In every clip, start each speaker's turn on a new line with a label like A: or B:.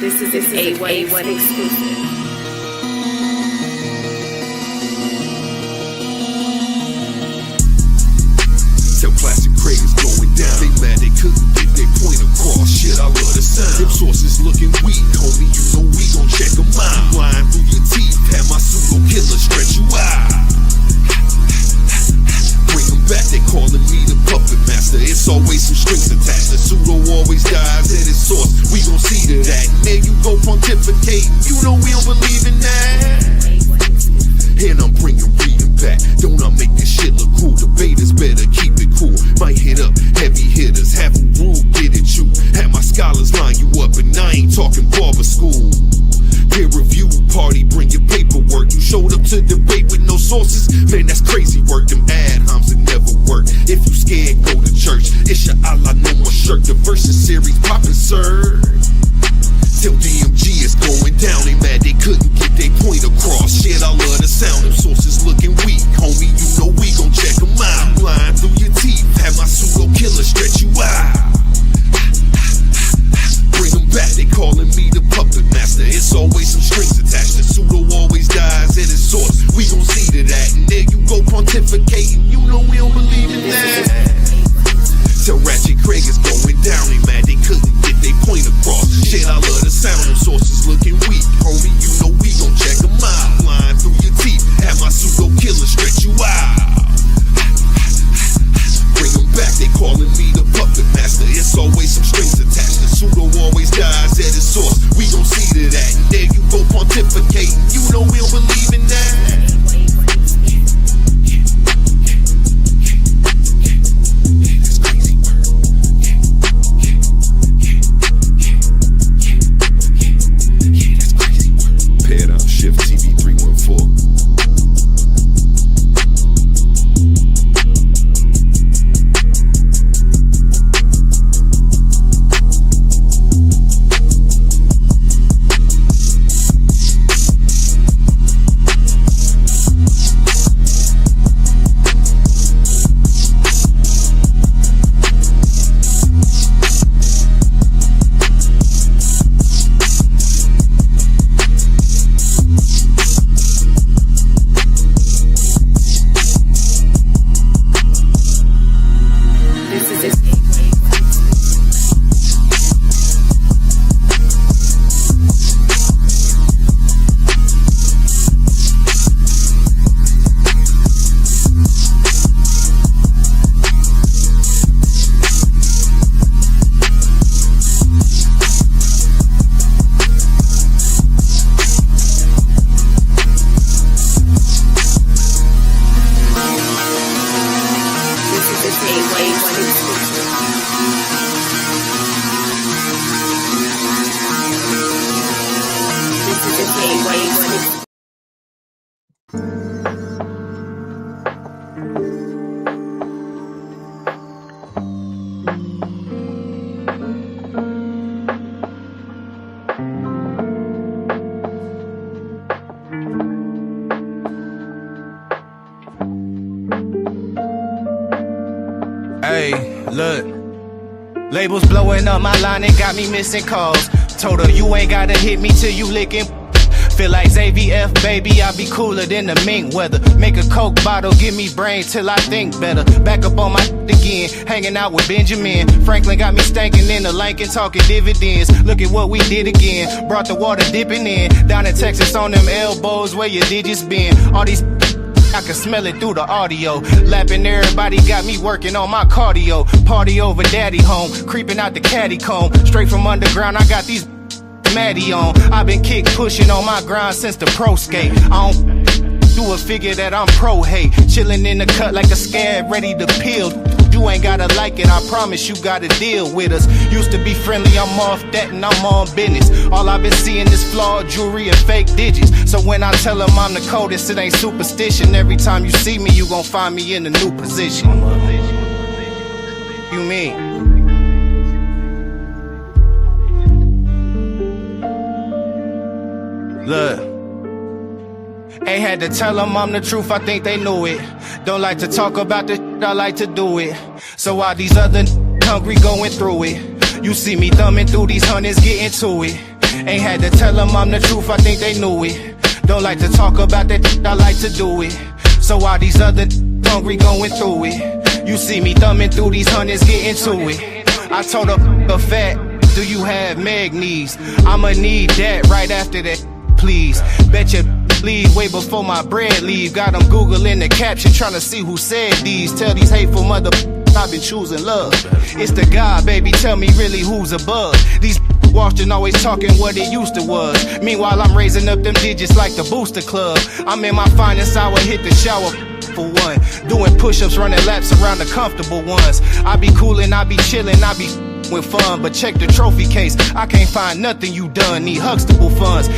A: This is A1 exclusive.
B: Yo, Classic Craig is going down. They mad they couldn't get their point across. Shit, I love the sound. Them sources looking weak, homie. You know we gon' check them out. Lying through your teeth, have my pseudo killer stretch you out. Bring them back, they calling me the puppet master. It's always some strings attached. The pseudo always dies at its source. We gon' see to that. And there you go pontificating. You know we don't believe in that. And I'm bringing reading back. Don't I make this shit look cool? Debaters better keep it cool. Might hit up heavy hitters, have a rule, get it you. Have my scholars line you up, and I ain't talking barber school. Peer review party, bring your paperwork. You showed up to debate with no sources, man, that's crazy work. Them ad homs that never work. If you scared, go to church. It's your Allah, no more shirt. The versus series poppin', sir. Till DMG is going down, they mad they couldn't get their point across. Shit, I love the sound. Them sources looking weak, homie. You know we gon' check them out. Lying through your teeth, have my pseudo killer stretch you out. Bring them back, they calling me the puppet master. It's always some strings attached. The pseudo always dies at its source. We gon' see to that. And there you go pontificating. You know we don't believe in that. Till Ratchet Craig is going down, they mad they couldn't get their point across. Shit, I love the sound. Them sources looking weak, homie. You know we gon' check them out. Lying through your teeth, have my pseudo killer stretch you out. Bring them back, they calling me the puppet master. It's always some strings attached. The pseudo always dies at its source. We gon' see to that. And there you go pontificating. You know we don't believe in that.
C: Hey, look. Labels blowing up my line and got me missing calls. Told her you ain't gotta hit me till you licking. Feel like ZVF, baby, I be cooler than the mink weather. Make a Coke bottle, give me brain till I think better. Back up on my again, hanging out with Benjamin. Franklin got me stankin' in the Lincoln, talking dividends. Look at what we did again, brought the water dipping in. Down in Texas on them elbows, where your digits been. All these I can smell it through the audio. Lapping everybody, got me working on my cardio. Party over daddy home, creeping out the caddy comb. Straight from underground, I got these Maddie on. I've been kick pushing on my grind since the pro skate. I don't do a figure that I'm pro hate. Chilling in the cut like a scab, ready to peel. You ain't gotta like it, I promise you gotta deal with us. Used to be friendly, I'm off that and I'm on business. All I've been seeing is flawed jewelry and fake digits. So when I tell them I'm the coldest, it ain't superstition. Every time you see me, you gon' find me in a new position. You mean? Look, ain't had to tell them I'm the truth, I think they knew it. Don't like to talk about the shit, I like to do it. So while these other hungry going through it, you see me thumbing through these hundreds, getting to it. Ain't had to tell them I'm the truth, I think they knew it. Don't like to talk about that, I like to do it. So while these other hungry going through it, you see me thumbing through these hundreds, getting to it. I told a fat, do you have mag knees? I'ma need that right after that, please. Bet you leave way before my bread leave. Got them Googling the caption, trying to see who said these. Tell these hateful mother I've been choosing love. It's the God, baby, tell me really who's above. These watching always talking what it used to was. Meanwhile, I'm raising up them digits like the Booster Club. I'm in my finest hour, hit the shower for one. Doing push-ups, running laps around the comfortable ones. I be coolin', I be chillin', I be with fun. But check the trophy case, I can't find nothing you done. Need Huxtable funds.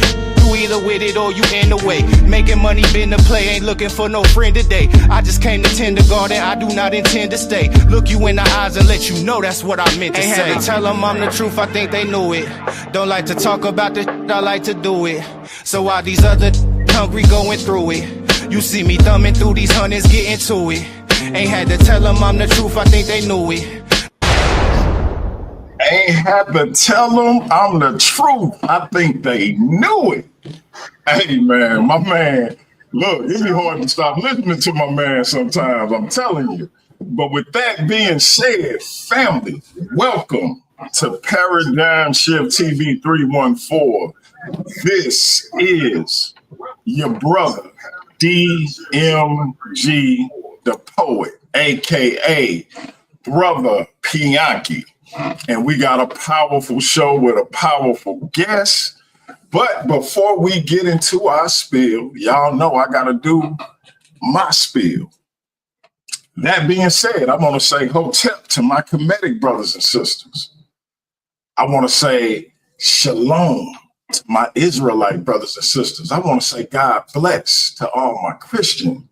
C: You either with it or you in the way. Making money been the play, ain't looking for no friend today. I just came to tend the garden, I do not intend to stay. Look you in the eyes and let you know that's what I meant to say. Ain't had to tell them I'm the truth, I think they knew it. Don't like to talk about the I like to do it. So while these other hungry going through it, you see me thumbing through these hundreds, getting to it. Ain't had to tell them I'm the truth, I think they knew it.
D: Ain't had to tell them I'm the truth. I think they knew it. Hey, man, my man, look, it's hard to stop listening to my man sometimes, I'm telling you. But with that being said, family, welcome to Paradigm Shift TV 314. This is your brother, DMG, the poet, a.k.a. Brother Pianki. And we got a powerful show with a powerful guest. But before we get into our spiel, y'all know I got to do my spiel. That being said, I want to say hotep to my Kemetic brothers and sisters. I want to say shalom to my Israelite brothers and sisters. I want to say God bless to all my Christian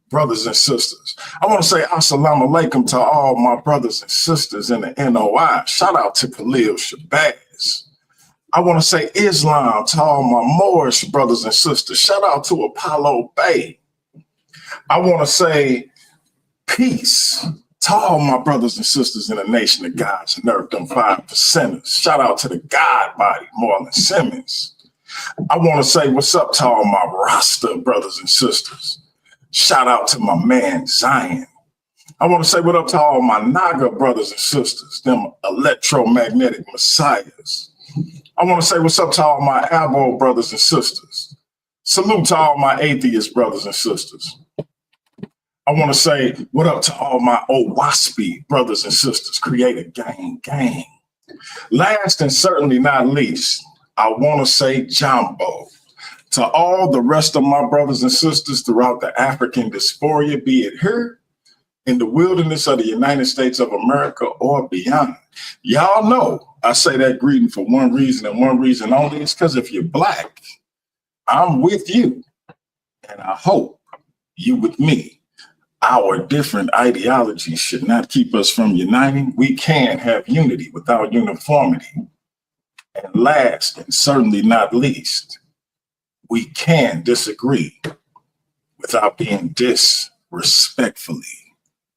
D: brothers and sisters. I want to say assalamu alaikum to all my brothers and sisters in the NOI. Shout out to Khalil Shabazz. I want to say Islam to all my Moorish brothers and sisters. Shout out to Apollo Bay. I want to say peace to all my brothers and sisters in the nation of God's and earth, them 5%ers. Shout out to the God body, Marlon Simmons. I want to say what's up to all my Rasta brothers and sisters. Shout out to my man, Zion. I want to say what up to all my Naga brothers and sisters, them electromagnetic messiahs. I want to say what's up to all my Abo brothers and sisters. Salute to all my atheist brothers and sisters. I want to say what up to all my Owaspi brothers and sisters. Create a gang. Last and certainly not least, I want to say Jumbo. To all the rest of my brothers and sisters throughout the African diaspora, be it here in the wilderness of the United States of America or beyond. Y'all know I say that greeting for one reason and one reason only. It's because if you're Black, I'm with you. And I hope you with me. Our different ideologies should not keep us from uniting. We can't have unity without uniformity. And last and certainly not least, we can disagree without being disrespectfully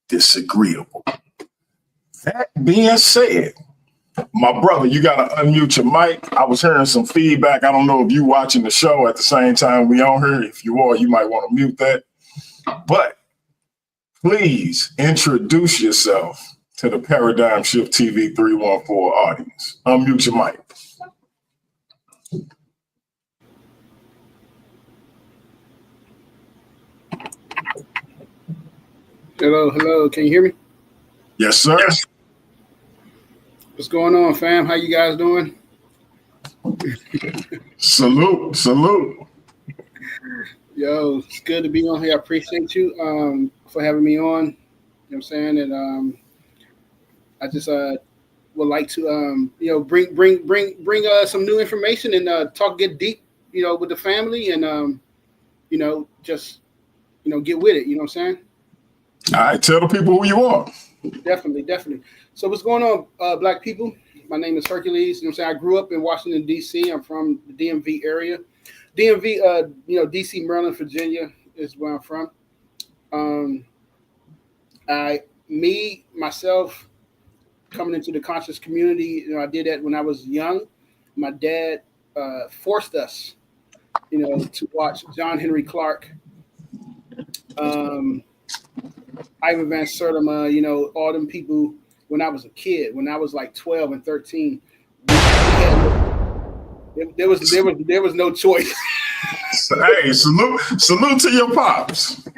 D: disagreeable. That being said, my brother, you got to unmute your mic. I was hearing some feedback. I don't know if you watching the show at the same time we on here. If you are, you might want to mute that. But please introduce yourself to the Paradigm Shift TV 314 audience. Unmute your mic.
E: Hello. Can you hear me?
D: Yes, sir.
E: What's going on, fam? How you guys doing?
D: Salute.
E: Yo, it's good to be on here. I appreciate you for having me on. You know what I'm saying? And I just would like to bring some new information and get deep, with the family and just get with it. You know what I'm saying?
D: All right, tell the people who you are.
E: Definitely. So what's going on, Black people? My name is Hercules. You know what I'm saying? I grew up in Washington, D.C. I'm from the DMV area. DMV, D.C., Maryland, Virginia is where I'm from. Myself, coming into the conscious community, I did that when I was young. My dad forced us, to watch John Henry Clark, Ivan Van Sertima, all them people when I was a kid, when I was like 12 and 13. There was no choice.
D: Hey, salute to your pops.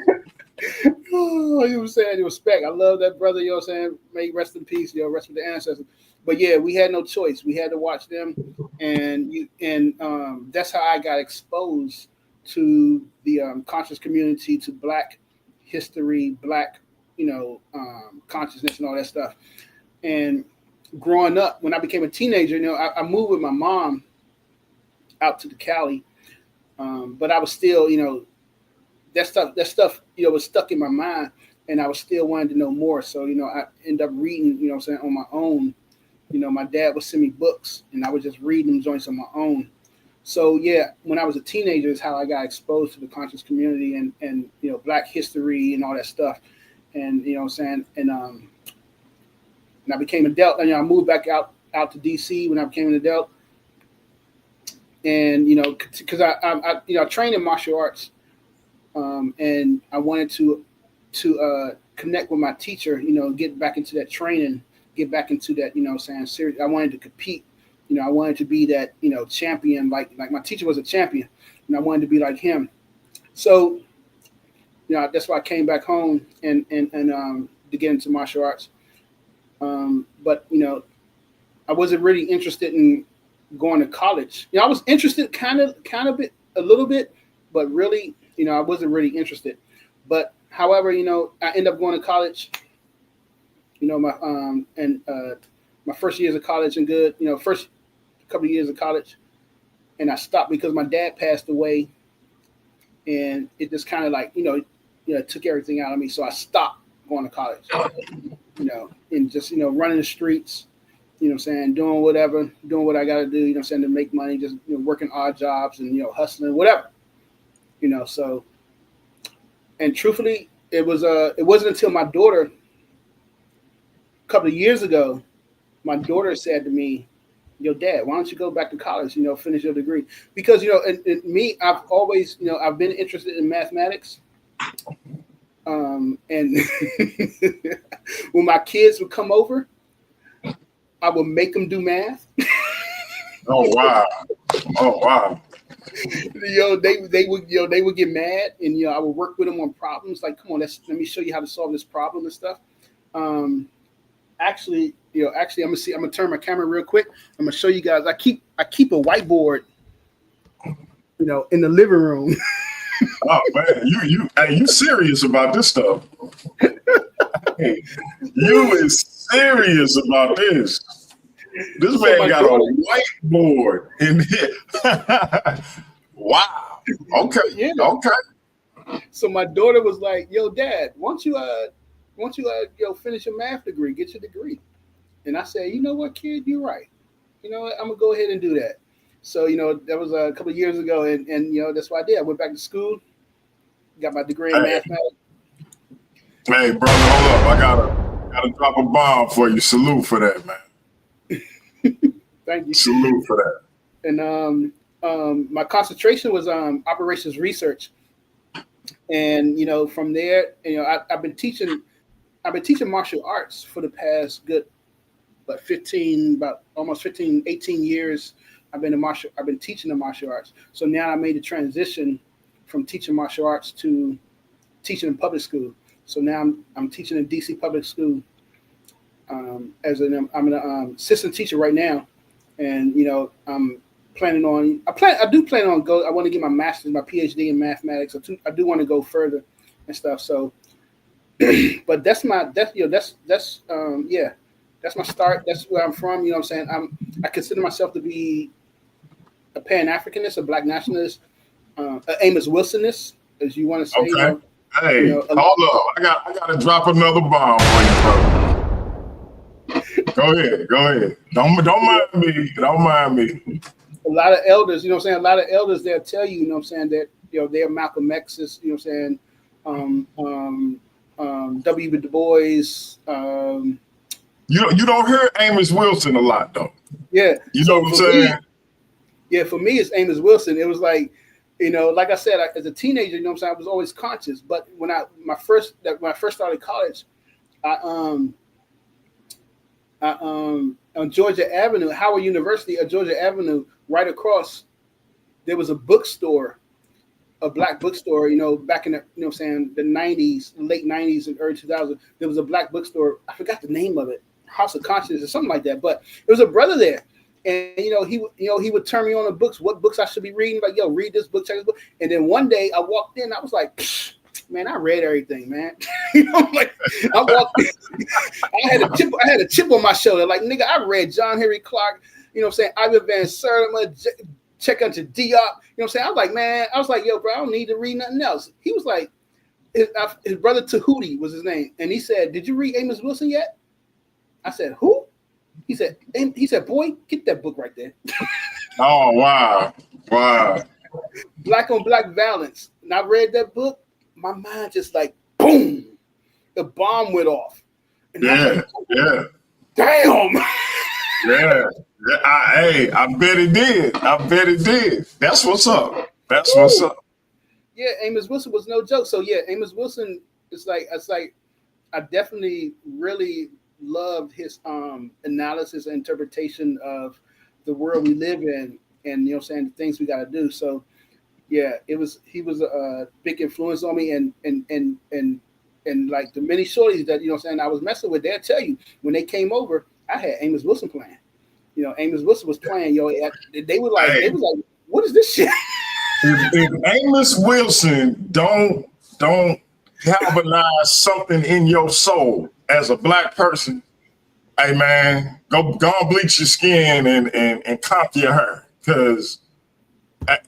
E: Oh, you were saying respect. I love that brother, you know what I'm saying? May he rest in peace, rest with the ancestors. But yeah, we had no choice. We had to watch them, and that's how I got exposed to the conscious community, to Black history, Black, consciousness and all that stuff. And growing up, when I became a teenager, I moved with my mom out to the Cali, but I was still, that stuff, was stuck in my mind, and I was still wanting to know more. So, I ended up reading, on my own. My dad would send me books, and I would just read them joints on my own. So yeah, when I was a teenager is how I got exposed to the conscious community and Black history and all that stuff. And and I became an adult. And I moved back out to DC when I became an adult. And because I trained in martial arts, and I wanted to connect with my teacher, get back into that training, get back into that, serious. I wanted to compete, I wanted to be that, champion, like my teacher was a champion, and I wanted to be like him. So, that's why I came back home and to get into martial arts. But I wasn't really interested in going to college. I was interested kind of a little bit, but really, I wasn't really interested. But however, I ended up going to college. My first years of college and good, first couple of years of college, and I stopped because my dad passed away, and it just kind of like took everything out of me. So I stopped going to college, and just running the streets, doing whatever, doing what I got to do, to make money, just working odd jobs and hustling, whatever, So, and truthfully, it wasn't until my daughter, a couple of years ago, my daughter said to me, "Yo, Dad, why don't you go back to college? Finish your degree." Because and me, I've always I've been interested in mathematics. And when my kids would come over, I would make them do math.
D: Oh wow! Oh wow!
E: They would get mad, and I would work with them on problems. Like, come on, let me show you how to solve this problem and stuff. Actually, I'm gonna turn my camera real quick. I'm gonna show you guys. I keep a whiteboard, in the living room.
D: Oh man, you serious about this stuff? Hey, you is serious about this. This man got a whiteboard in here. Wow. Okay.
E: Yeah.
D: Okay.
E: So my daughter was like, "Yo, Dad, won't you finish your math degree, get your degree?" And I said, "You know what, kid, you're right. I'm gonna go ahead and do that." So that was a couple of years ago, and that's what I did. I went back to school, got my degree in mathematics.
D: Hey, brother, hold up! I gotta drop a bomb for you. Salute for that, man.
E: Thank you.
D: Salute for that.
E: And my concentration was operations research, and from there, I've been teaching martial arts for the past good, almost 15, 18 years. I've been teaching the martial arts. So now I made the transition from teaching martial arts to teaching in public school. So now I'm teaching in DC public school. I'm an assistant teacher right now, and I'm planning on. I do plan on go. I want to get my master's, my PhD in mathematics. I do want to go further and stuff. So, but that's my start. That's where I'm from. You know what I'm saying? I consider myself to be a Pan-Africanist, a Black nationalist, an Amos Wilsonist, as you want to say.
D: Okay. Hey, hold up! I got to drop another bomb for you, brother. Go ahead. Don't mind me.
E: A lot of elders, a lot of elders, they'll tell you, that they're Malcolm X's, W. Du Bois.
D: You don't hear Amos Wilson a lot though.
E: Yeah.
D: You know what I'm saying?
E: Yeah, for me, it's Amos Wilson. It was like, like I said, as a teenager, you know what I'm saying, I was always conscious. But when I first started college, I on Georgia Avenue, Howard University at Georgia Avenue, right across, there was a bookstore, a black bookstore, back in the, the 90s, late 90s and early 2000s. There was a black bookstore. I forgot the name of it, House of Conscience or something like that. But there was a brother there. And, he would turn me on the books, what books I should be reading. Like, yo, read this book, check this book. And then one day I walked in, I was like, man, I read everything, man. Like, I walked in, I had a chip on my shoulder. Like, nigga, I read John Henry Clark, Ivan Van Sertima, check out to Diop. I was like, man, yo, bro, I don't need to read nothing else. He was like, his brother Tahuti was his name. And he said, did you read Amos Wilson yet? I said, who? He said, boy, get that book right there.
D: Oh, wow.
E: Black on Black Violence. And I read that book. My mind just like, boom, the bomb went off. And
D: yeah.
E: Damn.
D: Yeah. I bet it did. That's what's up. What's up.
E: Yeah, Amos Wilson was no joke. So yeah, Amos Wilson it's like I definitely really loved his analysis and interpretation of the world we live in, and the things we got to do. So yeah, he was a big influence on me, and like the many shorties that I was messing with, they'll tell you when they came over, I had Amos Wilson playing. Amos Wilson was playing. They were like, what is this shit?
D: If Amos Wilson don't galvanize something in your soul as a black person, hey man, go and bleach your skin and conquer your hair. Cause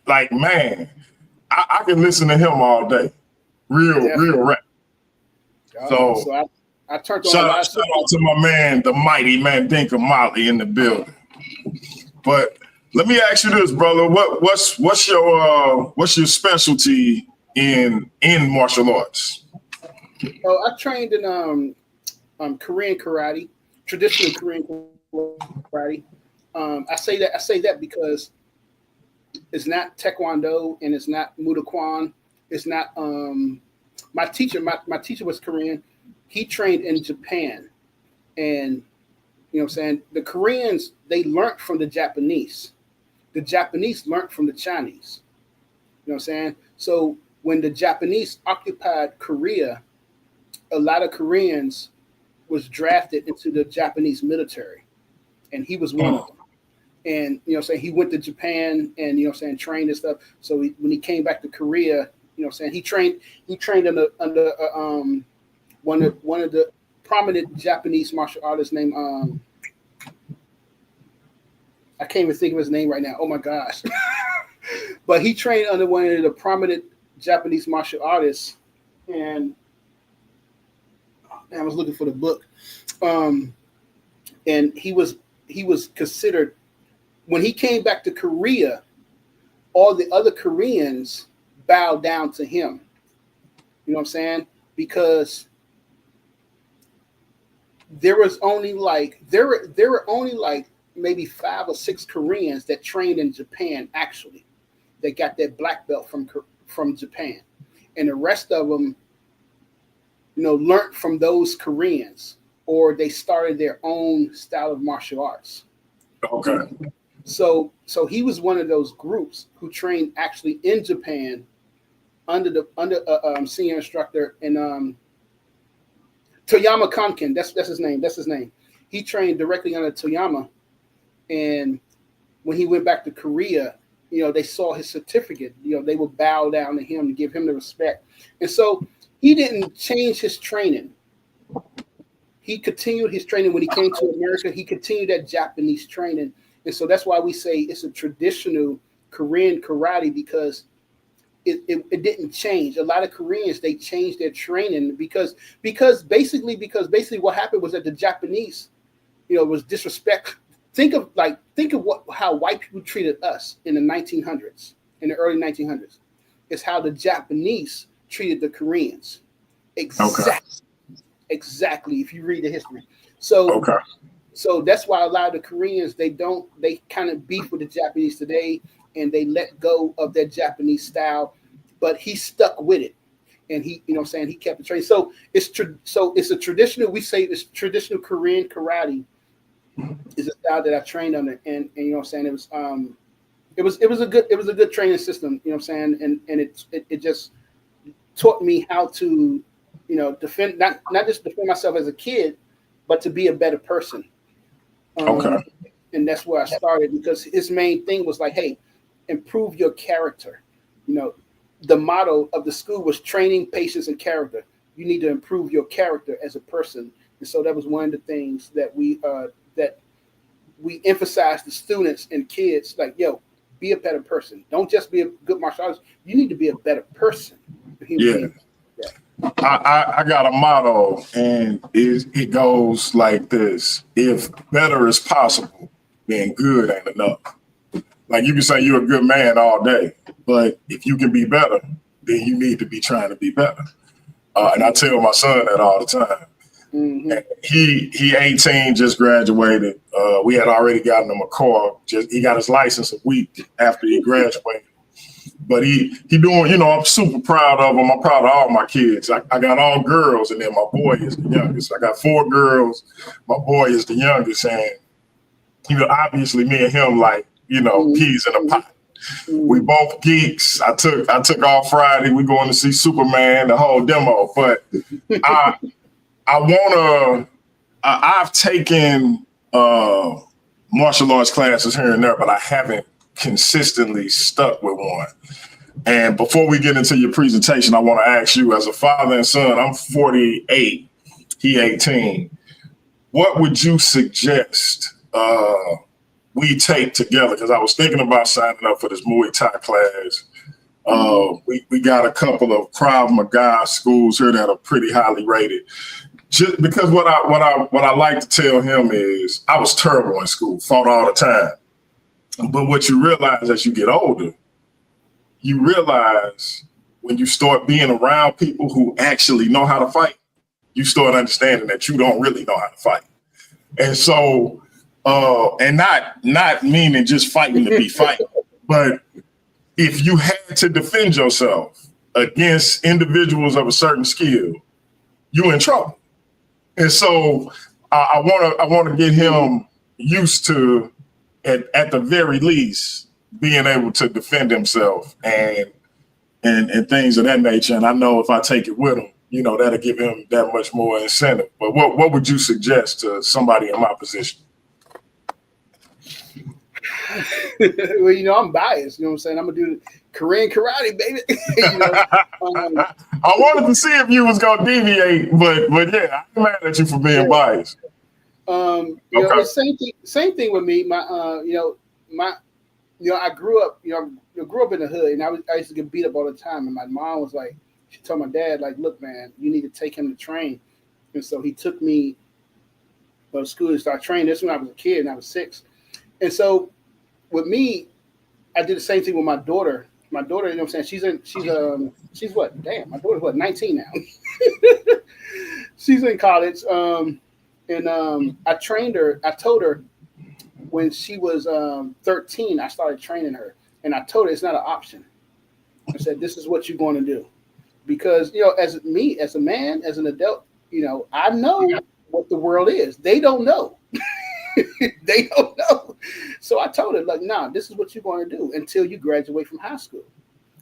D: like, man, I can listen to him all day. Real rap.
E: So I turned on
D: shout out to my man, the mighty Mandinka Molly in the building. But let me ask you this, brother. What's your specialty in martial arts?
E: Oh, I trained in Korean karate, traditional Korean karate. I say that because it's not Taekwondo and it's not Muay Thai. It's not my teacher. My teacher was Korean. He trained in Japan, and the Koreans, they learned from the Japanese. The Japanese learned from the Chinese. So when the Japanese occupied Korea, a lot of Koreans was drafted into the Japanese military, and he was one of them. And he went to Japan and trained and stuff. So when he came back to Korea, he trained under one of the prominent Japanese martial artists named I can't even think of his name right now. Oh my gosh. But he trained under one of the prominent Japanese martial artists, and I was looking for the book. And he was considered, when he came back to Korea, all the other Koreans bowed down to him. You know what I'm saying? Because there were only like maybe 5 or 6 Koreans that trained in Japan, actually, that got that black belt from Japan, and the rest of them, learned from those Koreans, or they started their own style of martial arts.
D: Okay.
E: So he was one of those groups who trained actually in Japan under senior instructor and Toyama Kanken. That's his name. He trained directly under Toyama, and when he went back to Korea, they saw his certificate. They would bow down to him to give him the respect, and so he didn't change his training. He continued his training when he came to America. He continued that Japanese training. And so that's why we say it's a traditional Korean karate, because it didn't change. A lot of Koreans, they changed their training because basically what happened was that the Japanese, was disrespect. Think of how white people treated us in the 1900s, in the early 1900s. It's how the Japanese treated the Koreans. Exactly. If you read the history. So So that's why a lot of the Koreans, they kind of beef with the Japanese today, and they let go of their Japanese style, but he stuck with it. And he, you know what I'm saying, he kept the training. So it's a traditional, we say it's traditional Korean karate is a style that I trained under. And you know what I'm saying, it was a good training system, you know what I'm saying? And it just taught me how to, you know, defend, not just defend myself as a kid, but to be a better person.
D: Okay.
E: And that's where I started, because his main thing was like, hey, improve your character. You know, the motto of the school was training, patience, and character. You need to improve your character as a person. And so that was one of the things that we emphasized to students and kids, like, yo, be a better person. Don't just be a good martial artist. You need to be a better person.
D: Yeah. I got a motto, and it goes like this: if better is possible, then good ain't enough. Like, you can say you're a good man all day, but if you can be better, then you need to be trying to be better. And I tell my son that all the time.
E: Mm-hmm.
D: And he 18, just graduated. We had already gotten him a car. He got his license a week after he graduated. But he doing, you know, I'm super proud of him. I'm proud of all my kids. I got all girls, and then my boy is the youngest. I got 4 girls. My boy is the youngest. And, you know, obviously me and him, like, you know, peas in a pot. We both geeks. I took off Friday. We going to see Superman, the whole demo. But I've taken martial arts classes here and there, but I haven't consistently stuck with one. And before we get into your presentation, I want to ask you, as a father and son, I'm 48, he 18. What would you suggest we take together? Because I was thinking about signing up for this Muay Thai class. We got a couple of Krav Maga schools here that are pretty highly rated. Just because what I like to tell him is, I was terrible in school, fought all the time. But what you realize as you get older, you realize when you start being around people who actually know how to fight, you start understanding that you don't really know how to fight. And so, and not meaning just fighting to be fighting, but if you had to defend yourself against individuals of a certain skill, you're in trouble. And so I want to get him used to, at the very least, being able to defend himself and things of that nature. And I know if I take it with him, you know, that'll give him that much more incentive. But what would you suggest to somebody in my position?
E: Well, you know, I'm biased. You know what I'm saying? I'm gonna do Korean karate, baby. You know,
D: I wanted to see if you was gonna deviate, but yeah, I'm mad at you for being biased.
E: You know, the same thing with me. I grew up in the hood, and I used to get beat up all the time. And my mom was like, she told my dad, like, look, man, you need to take him to train. And so he took me to school to start training. This when I was a kid, and I was 6. And so with me, I did the same thing with my daughter. My daughter, you know what I'm saying? She's what? Damn, my daughter's what, 19 now. She's in college. I trained her. I told her when she was 13, I started training her. And I told her it's not an option. I said, this is what you're going to do. Because, you know, as a man, as an adult, you know, I know what the world is. They don't know. They don't know. So I told her, like, nah, this is what you're going to do until you graduate from high school.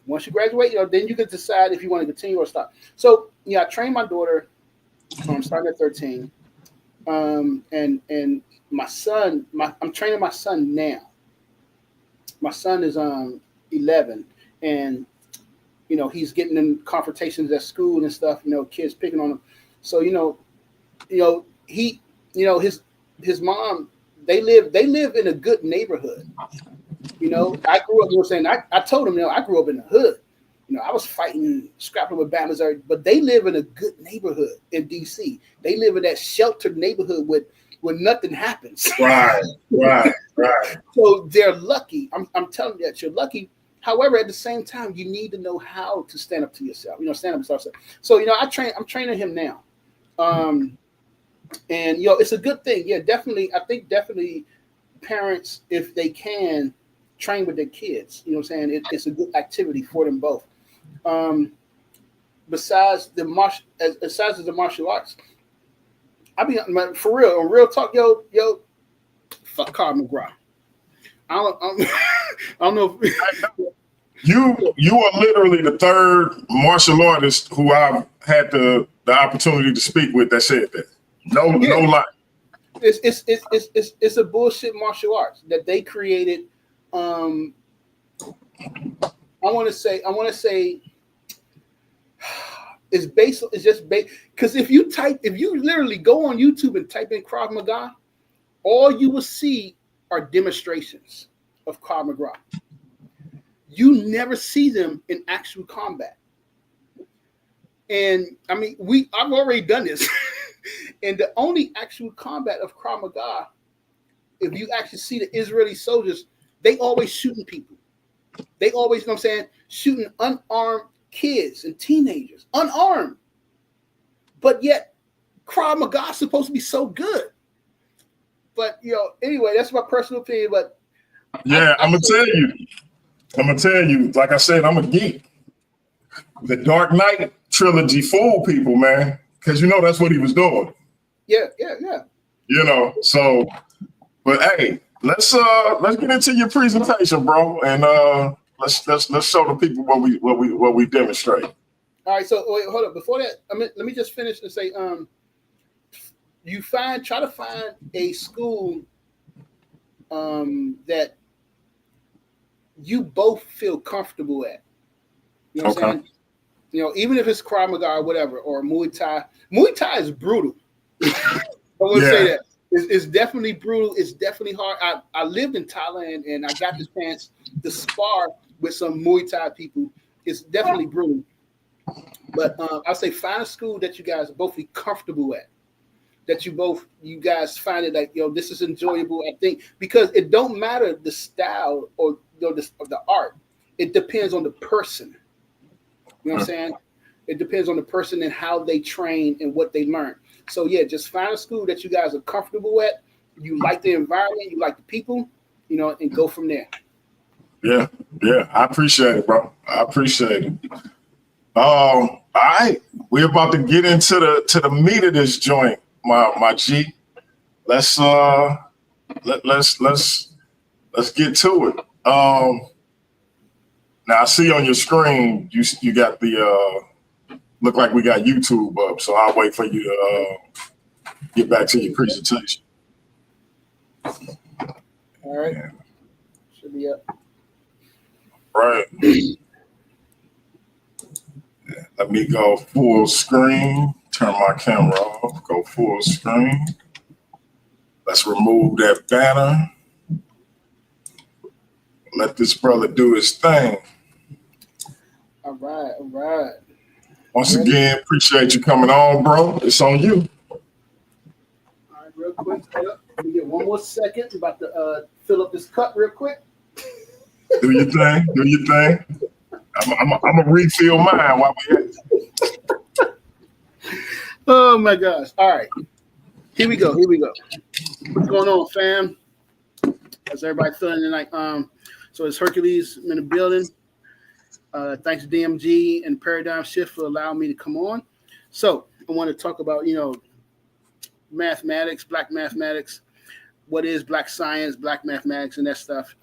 E: Once you graduate, you know, then you can decide if you want to continue or stop. So, yeah, I trained my daughter starting at 13. And my son, I'm training my son now. My son is 11, and you know, he's getting in confrontations at school and stuff. You know, kids picking on him. So his mom, they live in a good neighborhood. You know, I grew up. You know, saying I told him, you know, I grew up in the hood. You know, I was fighting, scrapping with Bama's, but they live in a good neighborhood in DC. They live in that sheltered neighborhood where nothing happens.
D: Right.
E: So they're lucky. I'm telling you that you're lucky. However, at the same time, you need to know how to stand up to yourself. You know, stand up to yourself. So, you know, I'm training him now. And it's a good thing. Yeah, definitely. I think definitely parents, if they can, train with their kids. You know what I'm saying? It's a good activity for them both. Besides the martial arts, I mean, for real, on real talk, yo, fuck Carl McGraw. I don't know.
D: You are literally the third martial artist who I've had the opportunity to speak with that said that. No lie.
E: It's a bullshit martial arts that they created. I want to say it's based. It's just based because if you literally go on YouTube and type in Krav Maga, all you will see are demonstrations of Krav Maga. You never see them in actual combat. And I mean, I've already done this. And the only actual combat of Krav Maga, if you actually see the Israeli soldiers, they always shooting people. They always, you know what I'm saying, shooting unarmed kids and teenagers, unarmed. But yet, Krav Maga is supposed to be so good. But, anyway, that's my personal opinion. But
D: yeah, I'm going to tell you, like I said, I'm a geek. The Dark Knight trilogy fooled people, man, because that's what he was doing.
E: Yeah.
D: So, but hey, let's get into your presentation, bro, and let's show the people what we demonstrate.
E: All right, so wait, hold up. Before that, let me just finish and say, try to find a school that you both feel comfortable at. You know what I'm saying? Even if it's Krav Maga or whatever, or Muay Thai. Muay Thai is brutal. I want to say that. It's definitely brutal. It's definitely hard. I lived in Thailand and I got the chance to spar with some Muay Thai people. It's definitely brutal. But I'll say find a school that you guys both be comfortable at. That you guys find it like, this is enjoyable. I think because it don't matter the style or the art. It depends on the person. You know what I'm saying? It depends on the person and how they train and what they learn. So yeah, just find a school that you guys are comfortable at. You like the environment, you like the people, and go from there.
D: Yeah, I appreciate it, bro. I appreciate it. All right, we're about to get into the meat of this joint, my G. Let's get to it. Now I see on your screen you got the look like we got YouTube up, so I'll wait for you to get back to your presentation.
E: All right, should be up.
D: Right. Let me go full screen. Turn my camera off. Go full screen. Let's remove that banner. Let this brother do his thing.
E: All right.
D: Once again, appreciate you coming on, bro. It's on you.
E: All right, real quick. Let me get one more second. I'm about to fill up this cup real quick.
D: Do your thing. I'm gonna refill mine while we at it.
E: Oh my gosh. All right. Here we go. What's going on, fam? How's everybody feeling tonight? So it's Hercules in the building. Thanks to DMG and Paradigm Shift for allowing me to come on. So I want to talk about, mathematics, black mathematics, what is black science, black mathematics, and that stuff.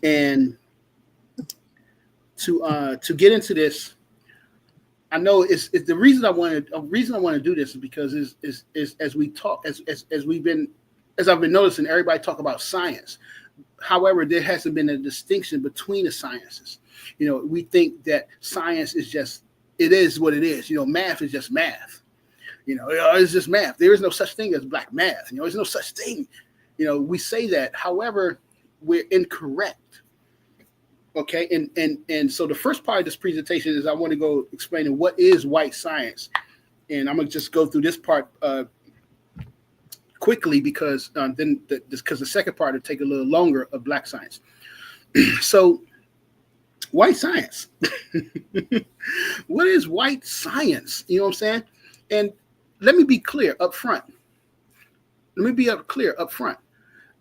E: And to get into this, I know it's the reason I want to do this is because is as we talk as I've been noticing, everybody talk about science. However, there hasn't been a distinction between the sciences. We think that science it is what it is. Math is just math. It's just math. There is no such thing as black math. There's no such thing. We say that. However, we're incorrect. Okay, and so the first part of this presentation is I want to go explaining what is white science, and I'm gonna just go through this part quickly because the second part will take a little longer of black science. So, white science. What is white science? You know what I'm saying? And let me be clear up front.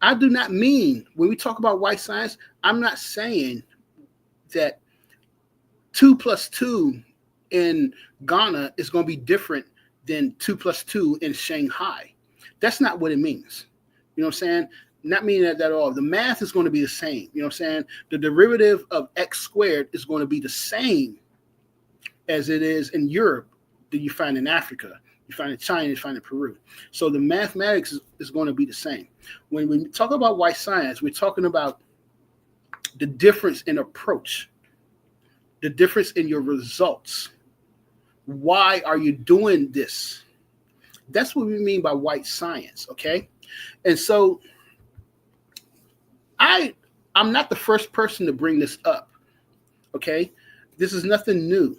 E: I do not mean when we talk about white science, I'm not saying that 2 plus 2 in Ghana is going to be different than 2 plus 2 in Shanghai. That's not what it means. You know what I'm saying? Not meaning that at all. The math is going to be the same. You know what I'm saying? The derivative of x squared is going to be the same as it is in Europe that you find in Africa, you find in China, you find in Peru. So the mathematics is going to be the same. When we talk about white science, we're talking about the difference in approach, the difference in your results. Why are you doing this? That's what we mean by white science, okay? And so I'm not the first person to bring this up, okay? This is nothing new.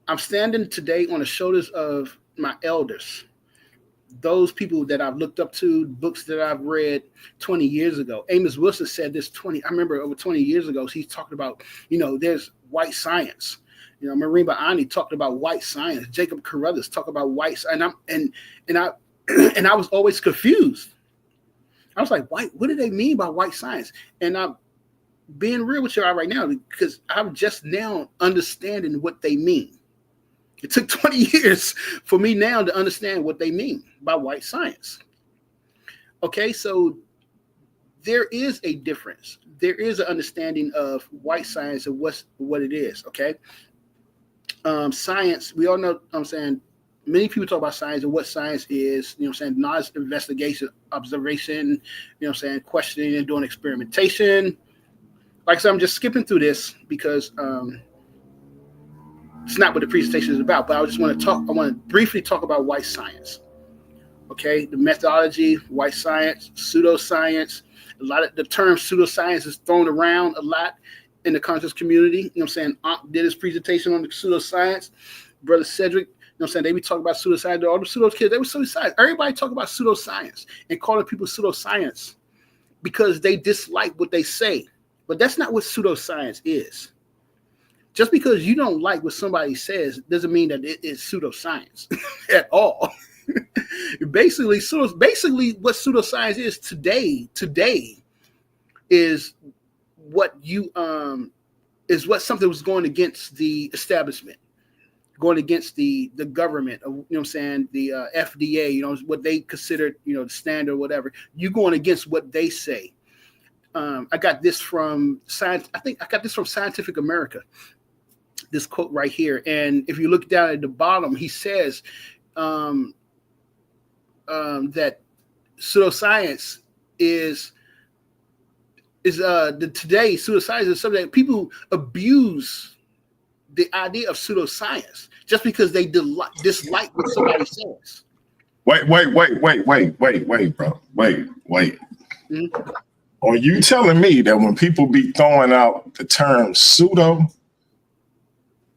E: I'm standing today on the shoulders of my elders, those people that I've looked up to, books that I've read 20 years ago. Amos Wilson said this I remember over 20 years ago, he's talking about, there's white science. Marimba Ani talked about white science. Jacob Carruthers talked about white science. And I was always confused. I was like, what do they mean by white science? And I'm being real with you all right now because I'm just now understanding what they mean. It took 20 years for me now to understand what they mean by white science. Okay, so there is a difference. There is an understanding of white science and what it is, okay? Science, we all know, I'm saying, many people talk about science and what science is, knowledge, investigation, observation, questioning and doing experimentation. Like I said, I'm just skipping through this because it's not what the presentation is about, but I want to briefly talk about white science. Okay, the methodology, white science, pseudoscience. A lot of the term pseudoscience is thrown around a lot in the conscious community. Aunt did his presentation on the pseudoscience. Brother Cedric, they be talking about pseudoscience. All the pseudo kids, they were pseudoscience. Everybody talk about pseudoscience and calling people pseudoscience because they dislike what they say. But that's not what pseudoscience is. Just because you don't like what somebody says doesn't mean that it is pseudoscience at all. Basically, what pseudoscience is today is what something was going against the establishment, going against the government, the FDA, what they considered, the standard or whatever. You going against what they say. I got this from Science. I think I got this from Scientific America. This quote right here, and if you look down at the bottom, he says that pseudoscience is today pseudoscience is something that people abuse the idea of pseudoscience just because they dislike what somebody says.
D: Wait, bro. Wait. Mm-hmm. Are you telling me that when people be throwing out the term pseudo,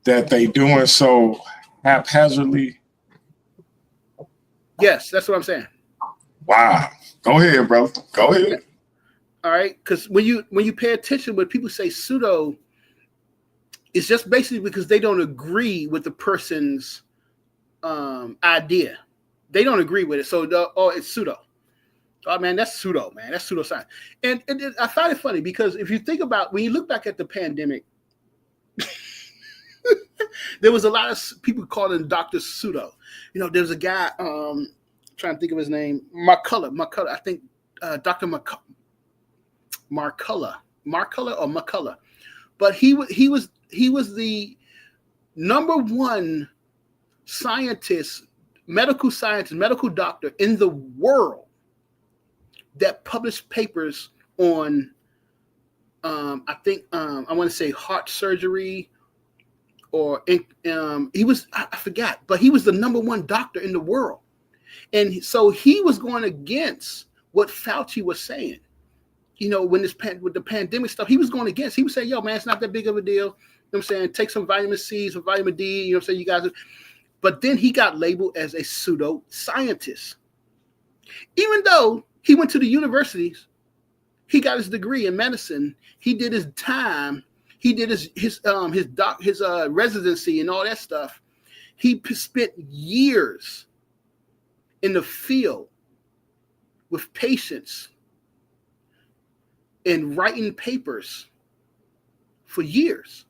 D: that they doing so haphazardly?
E: Yes, that's what I'm saying.
D: Wow. Go ahead, bro. Go ahead.
E: All right, because when you pay attention, when people say pseudo, it's just basically because they don't agree with the person's idea. They don't agree with it, so it's pseudo. Oh man, that's pseudo, man. That's pseudoscience. And I find it funny because if you think about when you look back at the pandemic. There was a lot of people calling Dr. Pseudo. There's a guy, trying to think of his name, Marculla. I think Dr. Marculla or McCullough. But he was the number one medical doctor in the world that published papers on, I want to say heart surgery. Or he was, I forgot, but he was the number one doctor in the world. And so he was going against what Fauci was saying. When with the pandemic stuff, he was going against. He was saying, yo, man, it's not that big of a deal. You know what I'm saying? Take some vitamin C, some vitamin D, you know what I'm saying? You guys. But then he got labeled as a pseudo-scientist. Even though he went to the universities, he got his degree in medicine, he did his time. He did his residency and all that stuff. spent years in the field with patients and writing papers for years.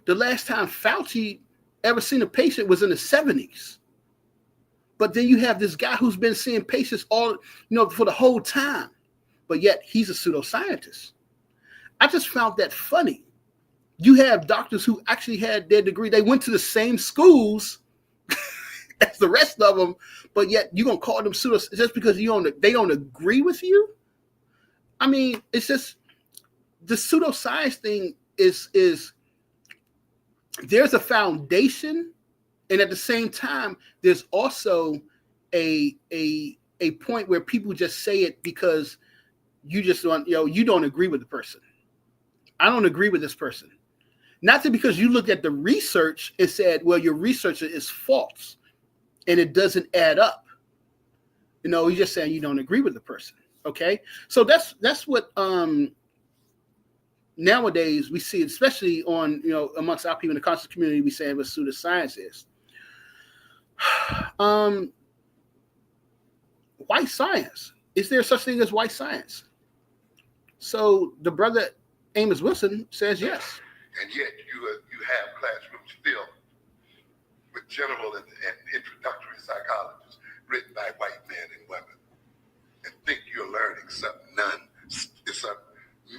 E: The last time Fauci ever seen a patient was in the 70s. But then you have this guy who's been seeing patients all, for the whole time, but yet he's a pseudoscientist. I just found that funny. You have doctors who actually had their degree. They went to the same schools as the rest of them, but yet you're going to call them pseudo just because they don't agree with you? I mean, it's just the pseudoscience thing is there's a foundation, and at the same time, there's also a point where people just say it because you just don't, you don't agree with the person. I don't agree with this person. Not because you looked at the research and said, well, your research is false and it doesn't add up. You're just saying you don't agree with the person. Okay. So that's what nowadays we see, especially on, amongst our people in the conscious community, we saying what pseudoscience is. White science. Is there such thing as white science? So the brother Amos Wilson says yes.
B: And yet you have classrooms filled with general and introductory psychologists written by white men and women, and think you're learning something. It's a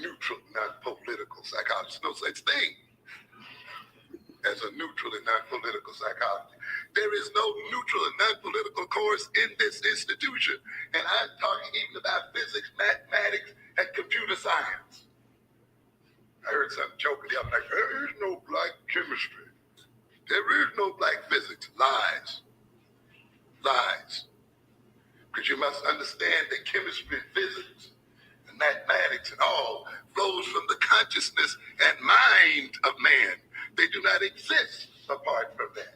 B: neutral, non-political psychology. No such thing as a neutral and non-political psychology. There is no neutral and non-political course in this institution. And I'm talking even about physics, mathematics, and computer science. I heard some joking the other night, there is no black chemistry. There is no black physics. Lies. Because you must understand that chemistry and physics and mathematics and all flows from the consciousness and mind of man. They do not exist apart from that.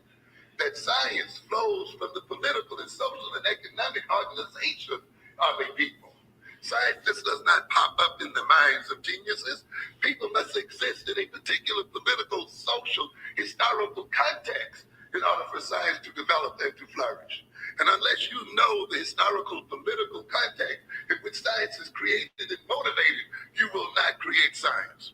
B: That science flows from the political and social and economic organization of a people. Science just does not pop up in the minds of geniuses. People must exist in a particular political, social, historical context in order for science to develop and to flourish. And unless you know the historical, political context in which science is created and motivated, you will not create science.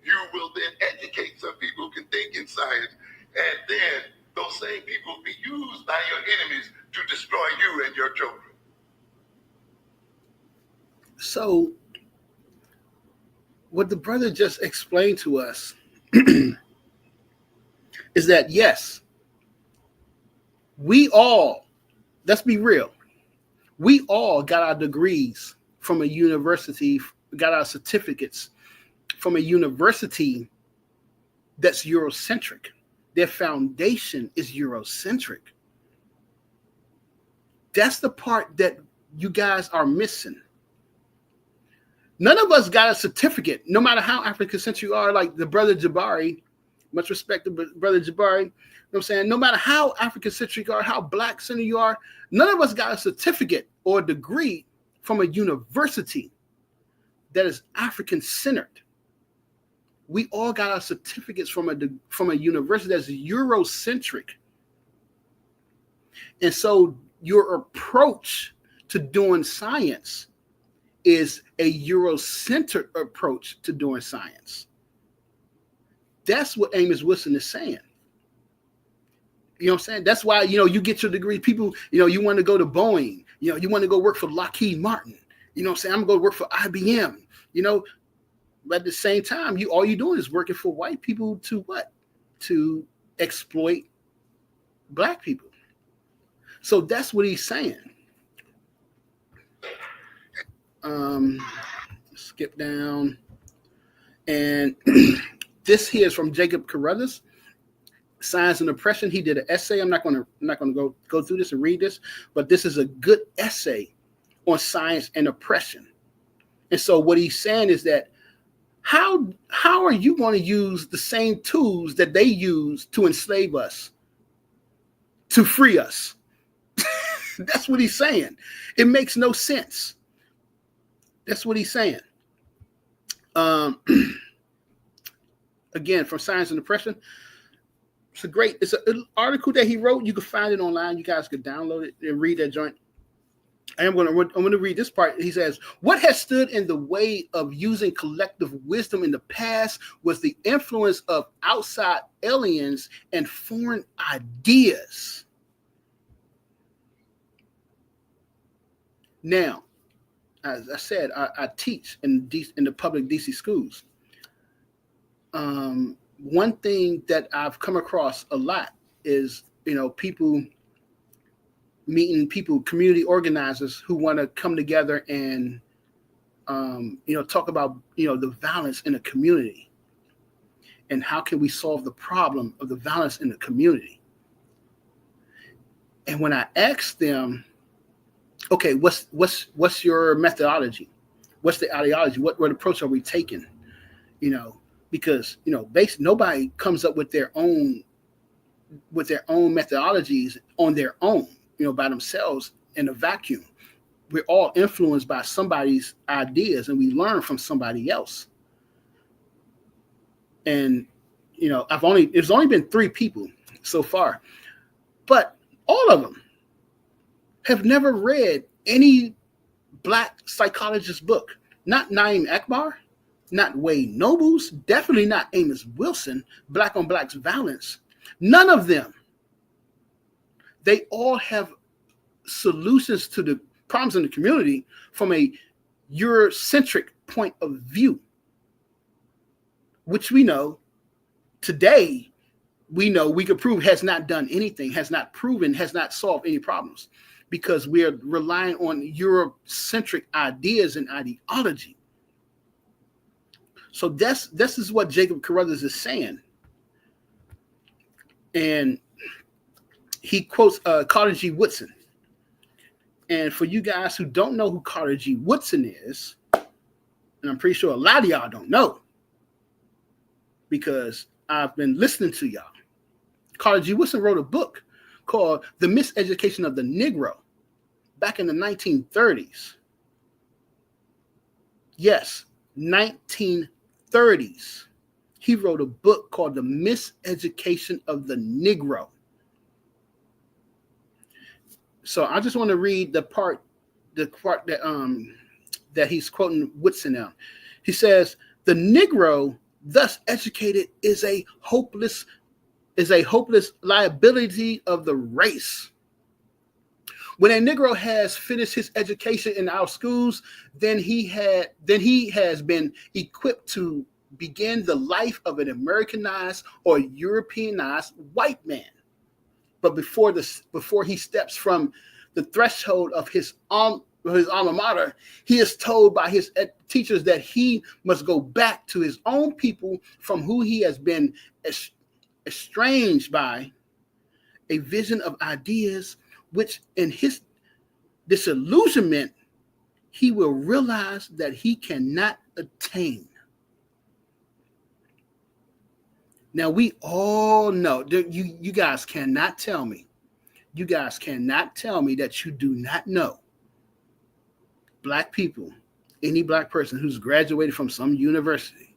B: You will then educate some people who can think in science, and then those same people will be used by your enemies to destroy you and your children.
E: So what the brother just explained to us is that, yes, we all, let's be real, we all got our degrees from a university, got our certificates from a university that's Eurocentric. Their foundation is Eurocentric. That's the part that you guys are missing. None of us got a certificate, no matter how African-centric you are, like the brother Jabari, much respect to brother Jabari, you know what I'm saying? No matter how African-centric you are, how black-centered you are, none of us got a certificate or a degree from a university that is African-centered. We all got our certificates from a university that's Eurocentric. And so your approach to doing science is a Eurocentric approach to doing science. That's what Amos Wilson is saying. You know what I'm saying? That's why, you get your degree. People, you want to go to Boeing. You want to go work for Lockheed Martin. You know what I'm saying? I'm going to go work for IBM. But at the same time, all you're doing is working for white people to what? To exploit black people. So that's what he's saying. Skip down. And this here is from Jacob Carruthers, Science and Oppression. He did an essay. I'm not going to go through this and read this, but this is a good essay on science and oppression. And so what he's saying is that how are you going to use the same tools that they use to enslave us, to free us? That's what he's saying. It makes no sense. That's what he's saying. Again, from Science and Oppression, It's an article that he wrote. You can find it online. You guys could download it and read that joint. I'm going to read this part. He says, what has stood in the way of using collective wisdom in the past was the influence of outside aliens and foreign ideas. Now, as I said, I teach in the public DC schools. One thing that I've come across a lot is, community organizers who want to come together and, talk about, the violence in the community and how can we solve the problem of the violence in the community. And when I ask them, okay, what's your methodology? What's the ideology? What approach are we taking? Because nobody comes up with their own methodologies on their own, by themselves in a vacuum. We're all influenced by somebody's ideas, and we learn from somebody else. And it's only been 3 people so far, but all of them have never read any Black psychologist book. Not Naeem Akbar, not Wade Nobles, definitely not Amos Wilson, Black on Black's Violence. None of them. They all have solutions to the problems in the community from a Eurocentric point of view, which we know today, we could prove has not done anything, has not solved any problems, because we are relying on Eurocentric ideas and ideology. So this is what Jacob Carruthers is saying. And he quotes Carter G. Woodson. And for you guys who don't know who Carter G. Woodson is, and I'm pretty sure a lot of y'all don't know, because I've been listening to y'all. Carter G. Woodson wrote a book called The Miseducation of the Negro back in the 1930s. Yes, 1930s. He wrote a book called The Miseducation of the Negro. So I just want to read the part that he's quoting Woodson on. He says, the Negro, thus educated, is a hopeless liability of the race. When a Negro has finished his education in our schools, then he has been equipped to begin the life of an Americanized or Europeanized white man. But before he steps from the threshold of his alma mater, he is told by his teachers that he must go back to his own people from who he has been estranged by a vision of ideas, which in his disillusionment, he will realize that he cannot attain. Now, we all know, you guys cannot tell me that you do not know Black people, any Black person who's graduated from some university.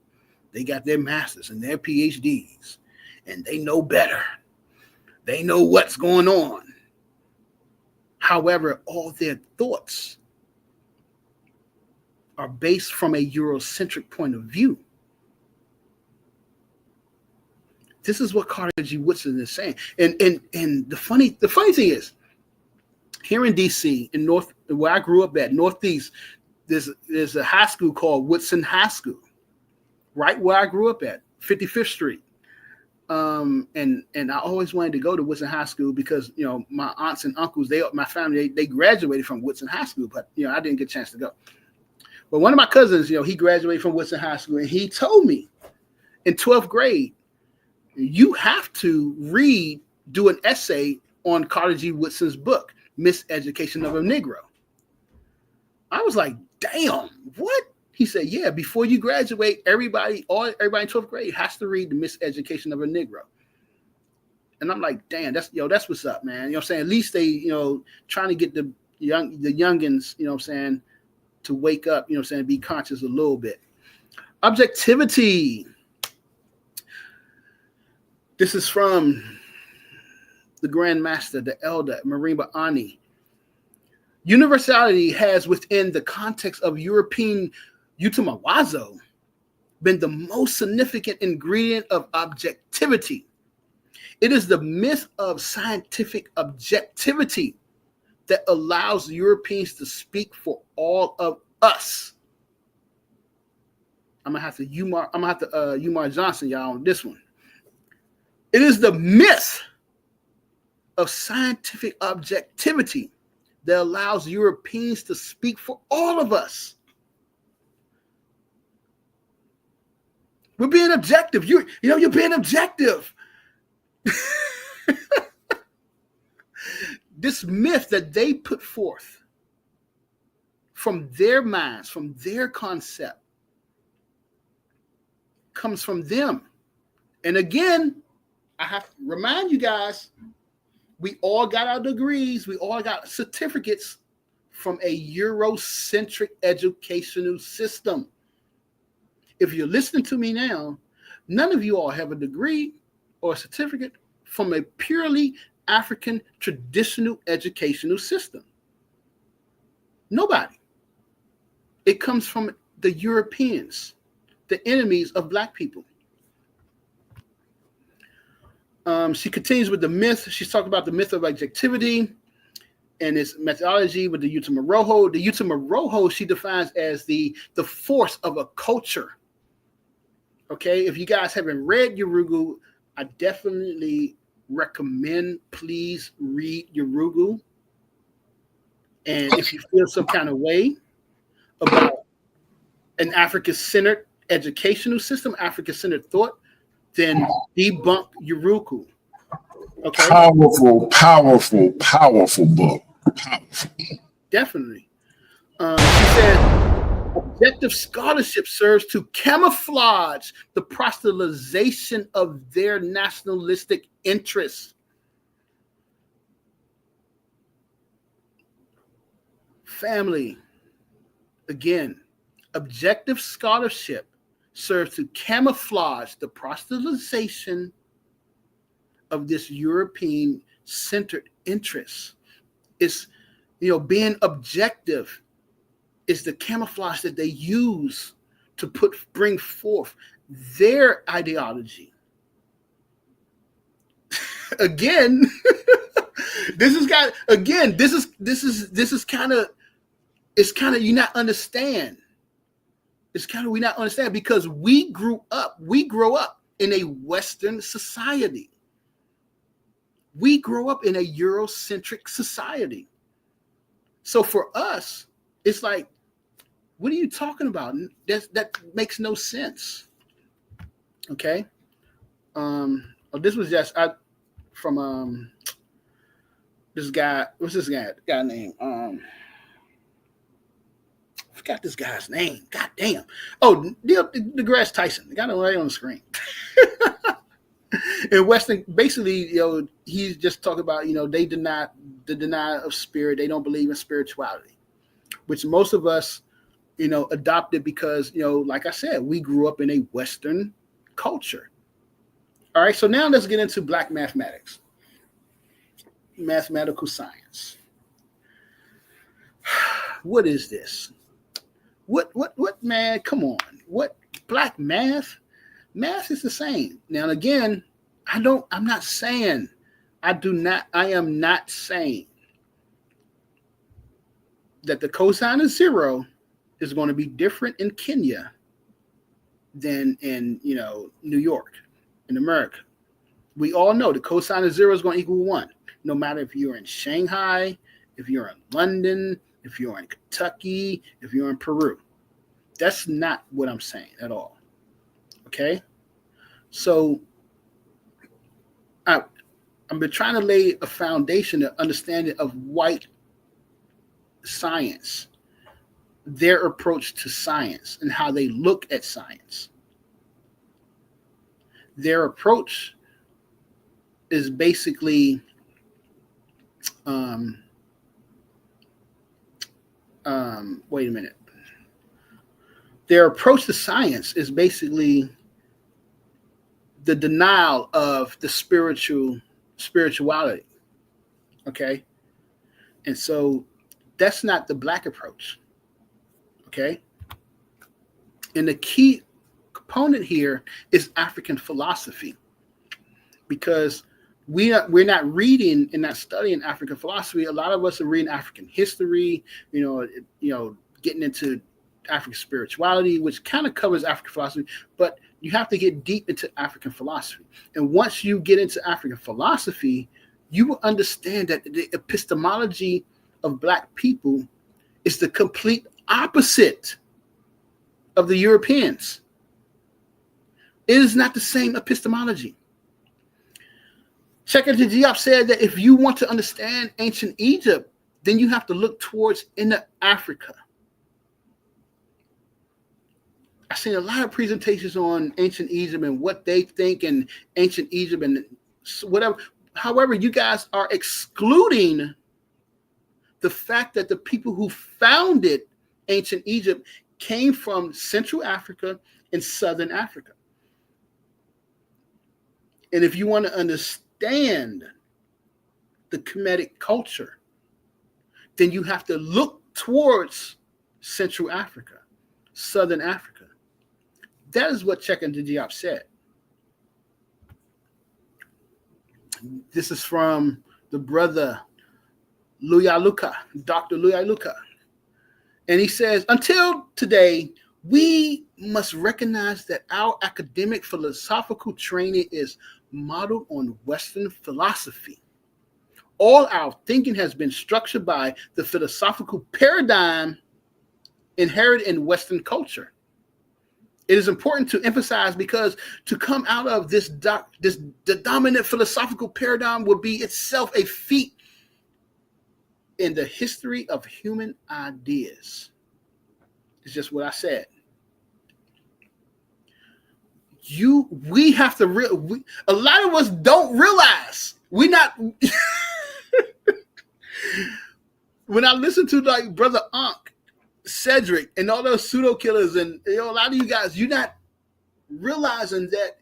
E: They got their masters and their PhDs, and they know better. They know what's going on. However, all their thoughts are based from a Eurocentric point of view. This is what Carter G. Woodson is saying. And the funny thing is, here in DC, where I grew up at, Northeast, there's a high school called Woodson High School, right where I grew up at, 55th Street. And I always wanted to go to Woodson High School because, my aunts and uncles, my family, they graduated from Woodson High School, but, I didn't get a chance to go. But one of my cousins, he graduated from Woodson High School, and he told me in 12th grade, you have to do an essay on Carter G. Woodson's book, Miseducation of a Negro. I was like, damn, what? He said, yeah, before you graduate, everybody in 12th grade has to read The Miseducation of a Negro. And I'm like, damn, that's what's up, man. You know what I'm saying? At least they, trying to get the youngins, to wake up, be conscious a little bit. Objectivity. This is from the Grand Master, the Elder Marimba Ani. Universality has, within the context of European Utamawazo, been the most significant ingredient of objectivity. It is the myth of scientific objectivity that allows Europeans to speak for all of us. I'm gonna have to Umar Johnson y'all on this one. It is the myth of scientific objectivity that allows Europeans to speak for all of us. We're being objective. You're being objective. This myth that they put forth from their minds, from their concept, comes from them. And again, I have to remind you guys, we all got our degrees, we all got certificates from a Eurocentric educational system. If you're listening to me now, none of you all have a degree or a certificate from a purely African traditional educational system. Nobody. It comes from the Europeans, the enemies of Black people. She continues with the myth. She's talking about the myth of objectivity and its methodology with the Utama Rojo. The Utama Rojo she defines as the force of a culture. Okay, if you guys haven't read Yurugu, I definitely recommend please read Yurugu. And if you feel some kind of way about an African-centered educational system, African-centered thought, then debunk Yurugu. Okay.
D: Powerful book. Powerful.
E: Definitely. She said, objective scholarship serves to camouflage the proselytization of their nationalistic interests. Family, again, objective scholarship serves to camouflage the proselytization of this European-centered interest. It's, being objective is the camouflage that they use to bring forth their ideology. Again, this is kind of you not understand. It's kind of we not understand because we grow up in a Western society. We grow up in a Eurocentric society. So for us, it's like, what are you talking about? That makes no sense. Okay. This was just from this guy. What's this guy name? I forgot this guy's name. God damn. Oh, Neil deGrasse Tyson. The guy right on the screen. In Western, basically, he's just talking about, they deny the denial of spirit. They don't believe in spirituality, which most of us, adopted because, like I said, we grew up in a Western culture. All right. So now let's get into Black mathematics, mathematical science. What is this? What, man, come on. What Black math? Math is the same. Now, again, I am not saying that the cosine of zero is going to be different in Kenya than in, New York, in America. We all know the cosine of zero is going to equal 1, no matter if you're in Shanghai, if you're in London, if you're in Kentucky, if you're in Peru. That's not what I'm saying at all. Okay? So I've been trying to lay a foundation of understanding of white science, their approach to science and how they look at science. Their approach is basically wait a minute. Their approach to science is basically the denial of the spirituality. Okay. And so that's not the Black approach. Okay. And the key component here is African philosophy, because we're not reading and not studying African philosophy. A lot of us are reading African history, getting into African spirituality, which kind of covers African philosophy, but you have to get deep into African philosophy. And once you get into African philosophy, you will understand that the epistemology of Black people is the complete opposite of the Europeans. It is not the same epistemology. Cheikh Anta Diop said that if you want to understand ancient Egypt, then you have to look towards inner Africa. I've seen a lot of presentations on ancient Egypt and what they think in ancient Egypt and whatever. However, you guys are excluding the fact that the people who founded ancient Egypt came from Central Africa and Southern Africa. And if you want to understand the Kemetic culture, then you have to look towards Central Africa, Southern Africa. That is what Cheikh Anta Diop said. This is from the brother Luyaluka, Dr. Luyaluka. And he says, until today, we must recognize that our academic philosophical training is modeled on Western philosophy. All our thinking has been structured by the philosophical paradigm inherent in Western culture. It is important to emphasize, because to come out of the dominant philosophical paradigm would be itself a feat in the history of human ideas. It's just what I said. We have to a lot of us don't realize we're not. When I listen to like Brother Ankh, Cedric, and all those pseudo killers, and a lot of you guys, you're not realizing that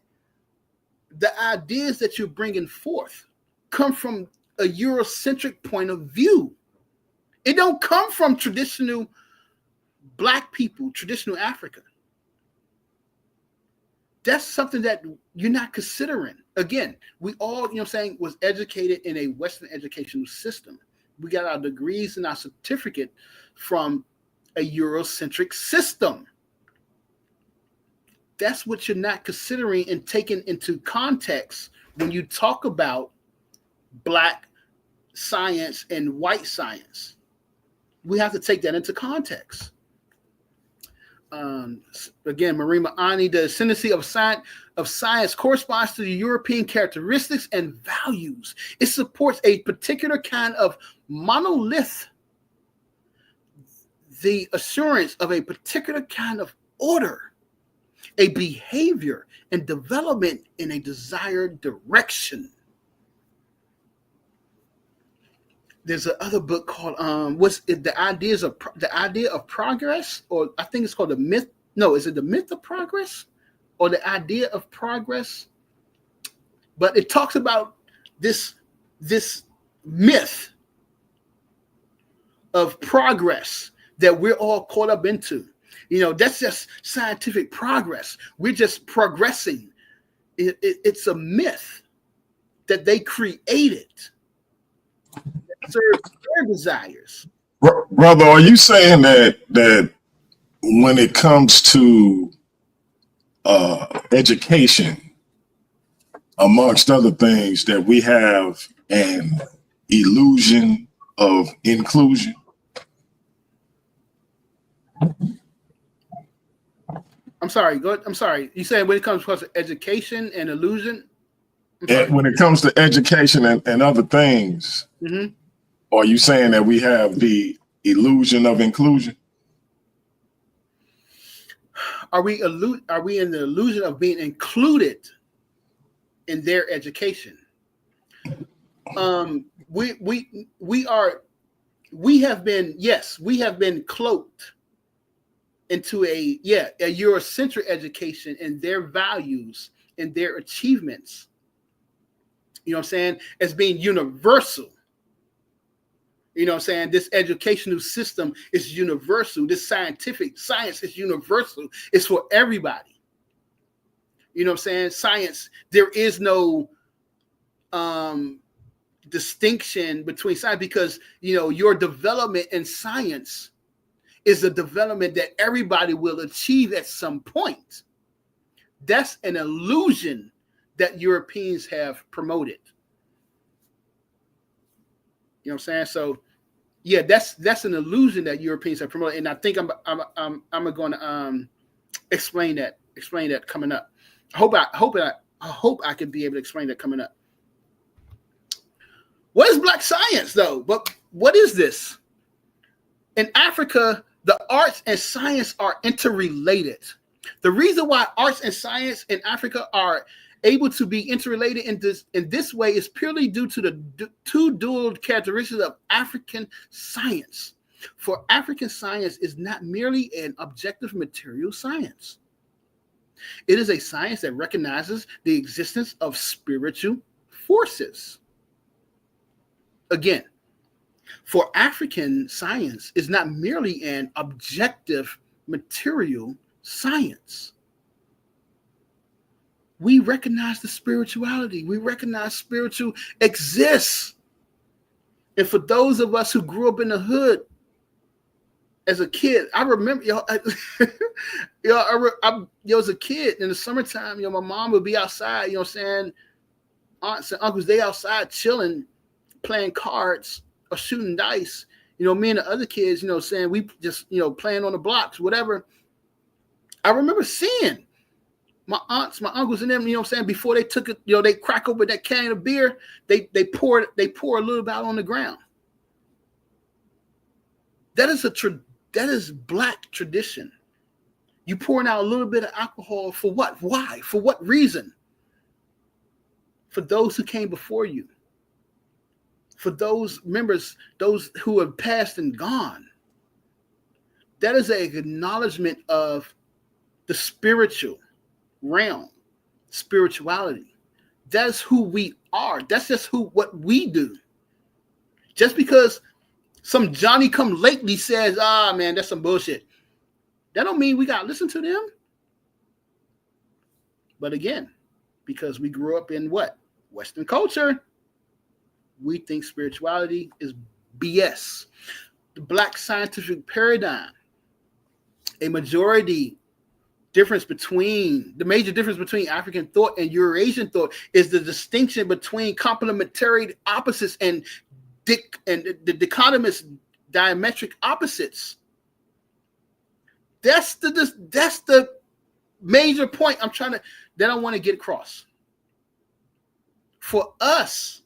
E: the ideas that you're bringing forth come from a Eurocentric point of view. It don't come from traditional Black people, traditional Africa. That's something that you're not considering. Again, we all, was educated in a Western educational system. We got our degrees and our certificate from a Eurocentric system. That's what you're not considering and taking into context when you talk about Black science and white science. We have to take that into context. Again, Marima Ani, the ascendancy of science corresponds to the European characteristics and values. It supports a particular kind of monolith, the assurance of a particular kind of order, a behavior, and development in a desired direction. There's another book called the idea of progress, or I think it's called the myth. No, is it the myth of progress or the idea of progress? But it talks about this myth of progress that we're all caught up into. That's just scientific progress. We're just progressing. It's a myth that they created. Serve their desires.
D: Brother, are you saying that when it comes to education, amongst other things, that we have an illusion of inclusion?
E: I'm sorry. Go ahead. I'm sorry. You said when it comes to education and illusion?
D: When it comes to education and other things,
E: mm-hmm.
D: Are you saying that we have the illusion of inclusion?
E: Are we in the illusion of being included in their education? We have been cloaked into a Eurocentric education and their values in their achievements, you know what I'm saying, as being universal. You know what I'm saying? This educational system is universal. This science is universal. It's for everybody. You know what I'm saying? Science, there is no distinction between science, because, you know, your development in science is a development that everybody will achieve at some point. That's an illusion that Europeans have promoted. You know what I'm saying? So, yeah, that's an illusion that Europeans have promoted, and I think I'm going to explain that coming up. I hope I can be able to explain that coming up. What is Black science, though? But what is this? In Africa, the arts and science are interrelated. The reason why arts and science in Africa are able to be interrelated in this way is purely due to the two dual characteristics of African science. For African science is not merely an objective material science. It is a science that recognizes the existence of spiritual forces. Again, for African science is not merely an objective material science. We recognize the spirituality. We recognize spiritual exists. And for those of us who grew up in the hood as a kid, I remember, as a kid in the summertime, my mom would be outside, you know what I'm saying? Aunts and uncles, they outside chilling, playing cards or shooting dice. Me and the other kids, saying we just, playing on the blocks, whatever. I remember seeing my aunts, my uncles, and them, before they took it, they crack open that can of beer, they pour a little bit out on the ground. That is Black tradition. You pouring out a little bit of alcohol for what? Why? For what reason? For those who came before you. For those members, those who have passed and gone. That is an acknowledgement of the spiritual realm, spirituality. That's who we are. That's just what we do. Just because some Johnny come lately says, man, that's some bullshit, that don't mean we got to listen to them. But again, because we grew up in what? Western culture, we think spirituality is BS. The Black scientific paradigm, a major difference between African thought and Eurasian thought is the distinction between complementary opposites and the dichotomous diametric opposites. That's the major point that I want to get across. For us,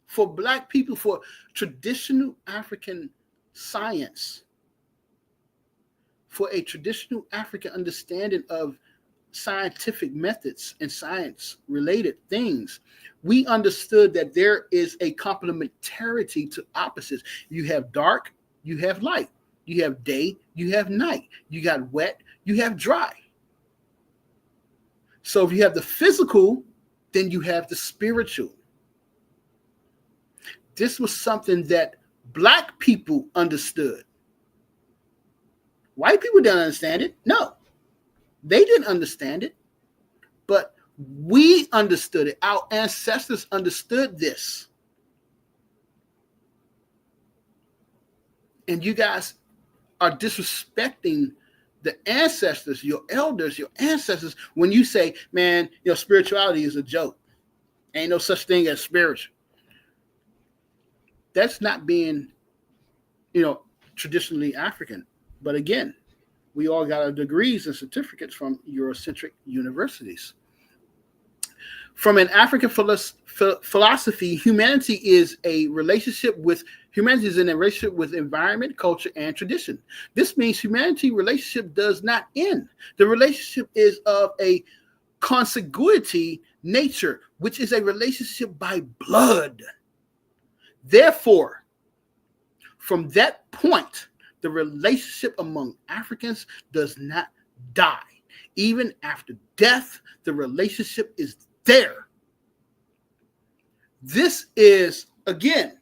E: for Black people, for traditional African science, for a traditional African understanding of scientific methods and science-related things, we understood that there is a complementarity to opposites. You have dark, you have light. You have day, you have night. You got wet, you have dry. So if you have the physical, then you have the spiritual. This was something that Black people understood. White people didn't understand it. No, they didn't understand it. But we understood it. Our ancestors understood this. And you guys are disrespecting the ancestors, your elders, your ancestors, when you say, man, spirituality is a joke. Ain't no such thing as spiritual. That's not being, traditionally African. But again, we all got our degrees and certificates from Eurocentric universities. From an African philosophy, humanity is in a relationship with environment, culture, and tradition. This means humanity relationship does not end. The relationship is of a consanguinity nature, which is a relationship by blood. Therefore, from that point, the relationship among Africans does not die. Even after death, the relationship is there. This is, again,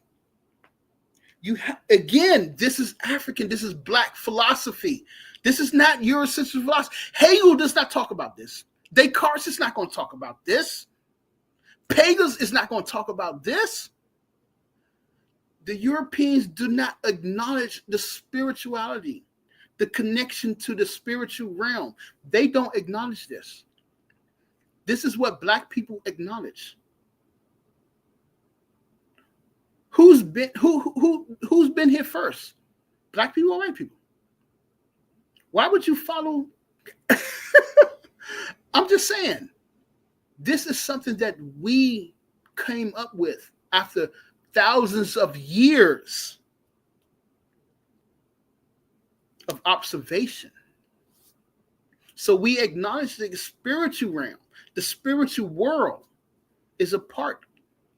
E: this is African, this is Black philosophy. This is not Eurocentric philosophy. Hegel does not talk about this. Descartes is not going to talk about this. Pagels is not going to talk about this. The Europeans do not acknowledge the spirituality, the connection to the spiritual realm. They don't acknowledge this. This is what Black people acknowledge. Who's been here first? Black people or white people? Why would you follow? I'm just saying, this is something that we came up with after thousands of years of observation. So we acknowledge the spiritual realm, the spiritual world is a part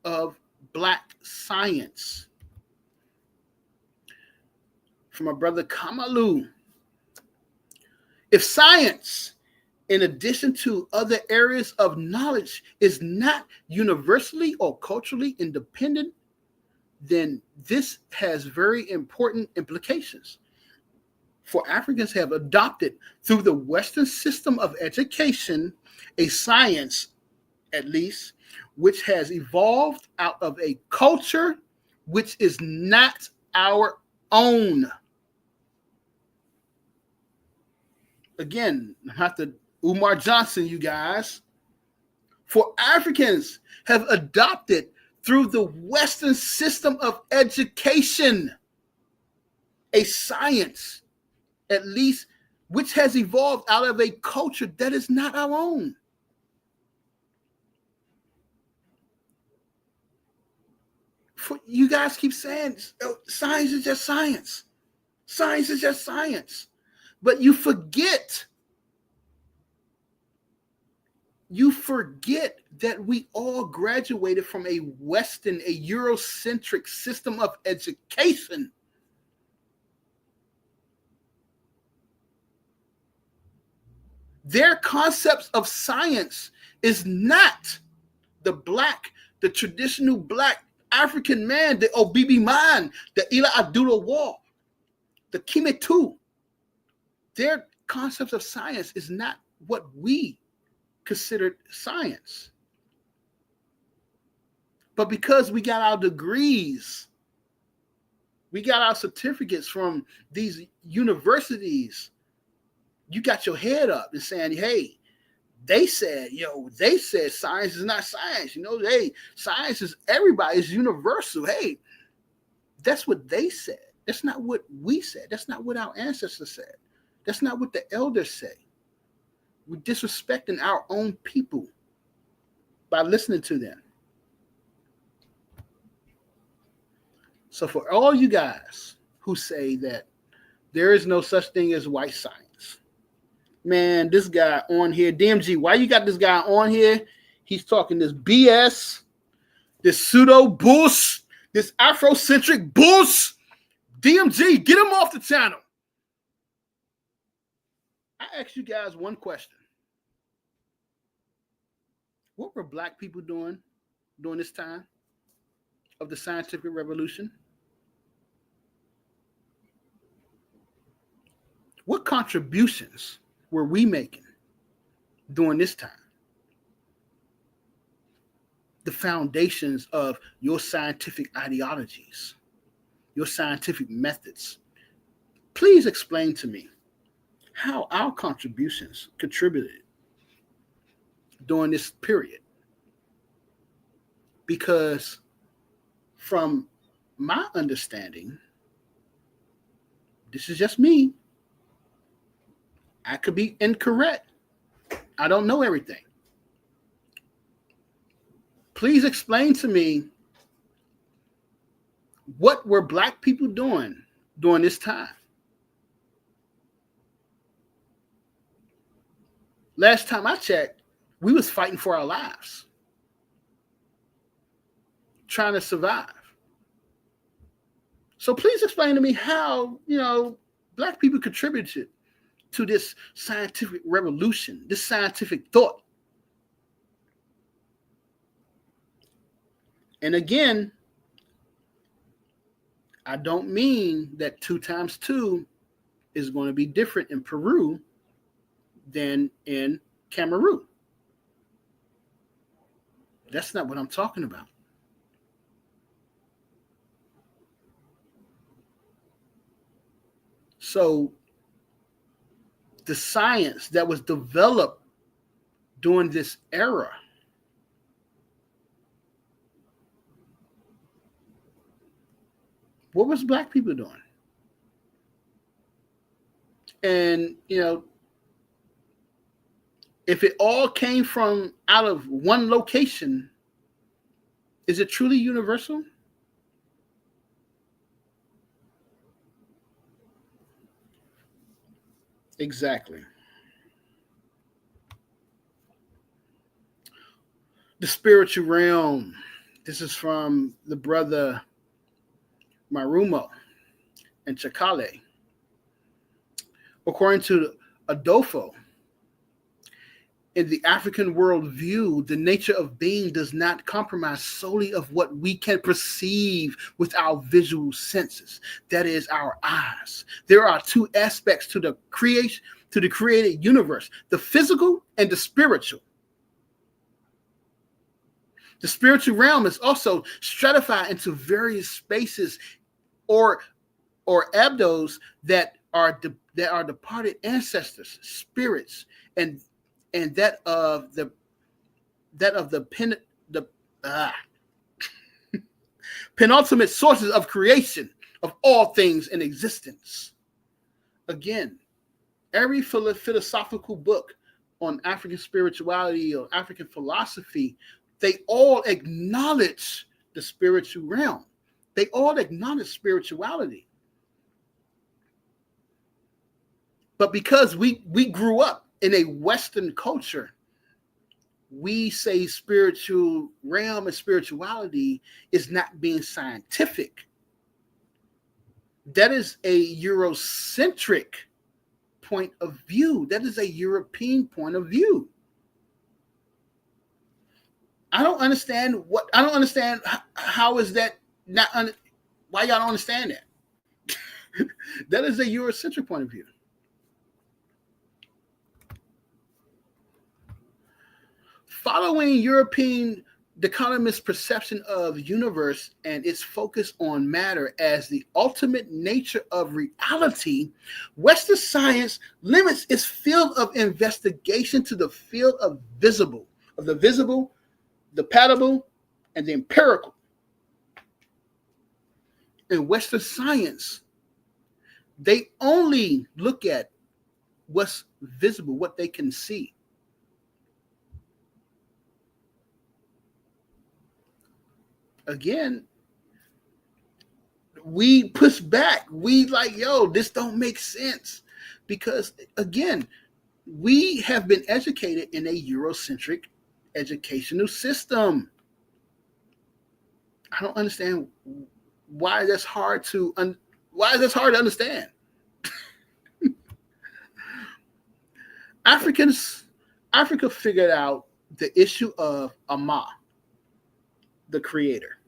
E: of Black science. From my brother Kamalu, if science, in addition to other areas of knowledge, is not universally or culturally independent, then this has very important implications. For Africans have adopted through the Western system of education a science, at least, which has evolved out of a culture which is not our own. Again, not the Umar Johnson, you guys. For Africans have adopted through the Western system of education a science, at least, which has evolved out of a culture that is not our own. You guys keep saying science is just science. Science is just science. But you forget that we all graduated from a Western, a Eurocentric system of education. Their concepts of science is not the traditional Black African man, the Obibi man, the Ila Abdullah Wall, the Kimetu. Their concepts of science is not what we considered science. But because we got our degrees, we got our certificates from these universities, you got your head up and saying, hey, they said science is not science. Science is everybody's universal. Hey, that's what they said. That's not what we said. That's not what our ancestors said. That's not what the elders say. We're disrespecting our own people by listening to them. So for all you guys who say that there is no such thing as white science, man, this guy on here, DMG, why you got this guy on here? He's talking this BS, this pseudo bullshit, this Afrocentric bullshit. DMG, get him off the channel. I asked you guys one question. What were Black people doing during this time of the scientific revolution? What contributions were we making during this time? The foundations of your scientific ideologies, your scientific methods. Please explain to me how our contributions contributed during this period. Because from my understanding, this is just me. I could be incorrect. I don't know everything. Please explain to me, what were Black people doing during this time? Last time I checked, we was fighting for our lives, trying to survive. So please explain to me how, Black people contributed to this scientific revolution, this scientific thought. And again, I don't mean that 2 times 2 is going to be different in Peru than in Cameroon. That's not what I'm talking about. So the science that was developed during this era what was black people doing? And, if it all came from out of one location, is it truly universal? Exactly. The spiritual realm. This is from the brother Marumo and Chakale. According to Adolfo, in the African worldview, the nature of being does not compromise solely of what we can perceive with our visual senses. That is our eyes. There are 2 aspects to the creation, to the created universe: the physical and the spiritual. The spiritual realm is also stratified into various spaces or abdos that are departed ancestors, spirits, and that of the penultimate sources of creation of all things in existence. Again, every philosophical book on African spirituality or African philosophy, they all acknowledge the spiritual realm. They all acknowledge spirituality. But because we grew up in a Western culture, we say spiritual realm and spirituality is not being scientific. That is a Eurocentric point of view. That is a European point of view. I don't understand how is that not why y'all don't understand that. That is a Eurocentric point of view. Following European dichotomous perception of universe and its focus on matter as the ultimate nature of reality, Western science limits its field of investigation to the field of the visible, the palpable, and the empirical. In Western science, they only look at what's visible, what they can see. Again, we push back. We like, this don't make sense. Because, again, we have been educated in a Eurocentric educational system. I don't understand why that's hard to understand. Africa figured out the issue of Ama, the creator,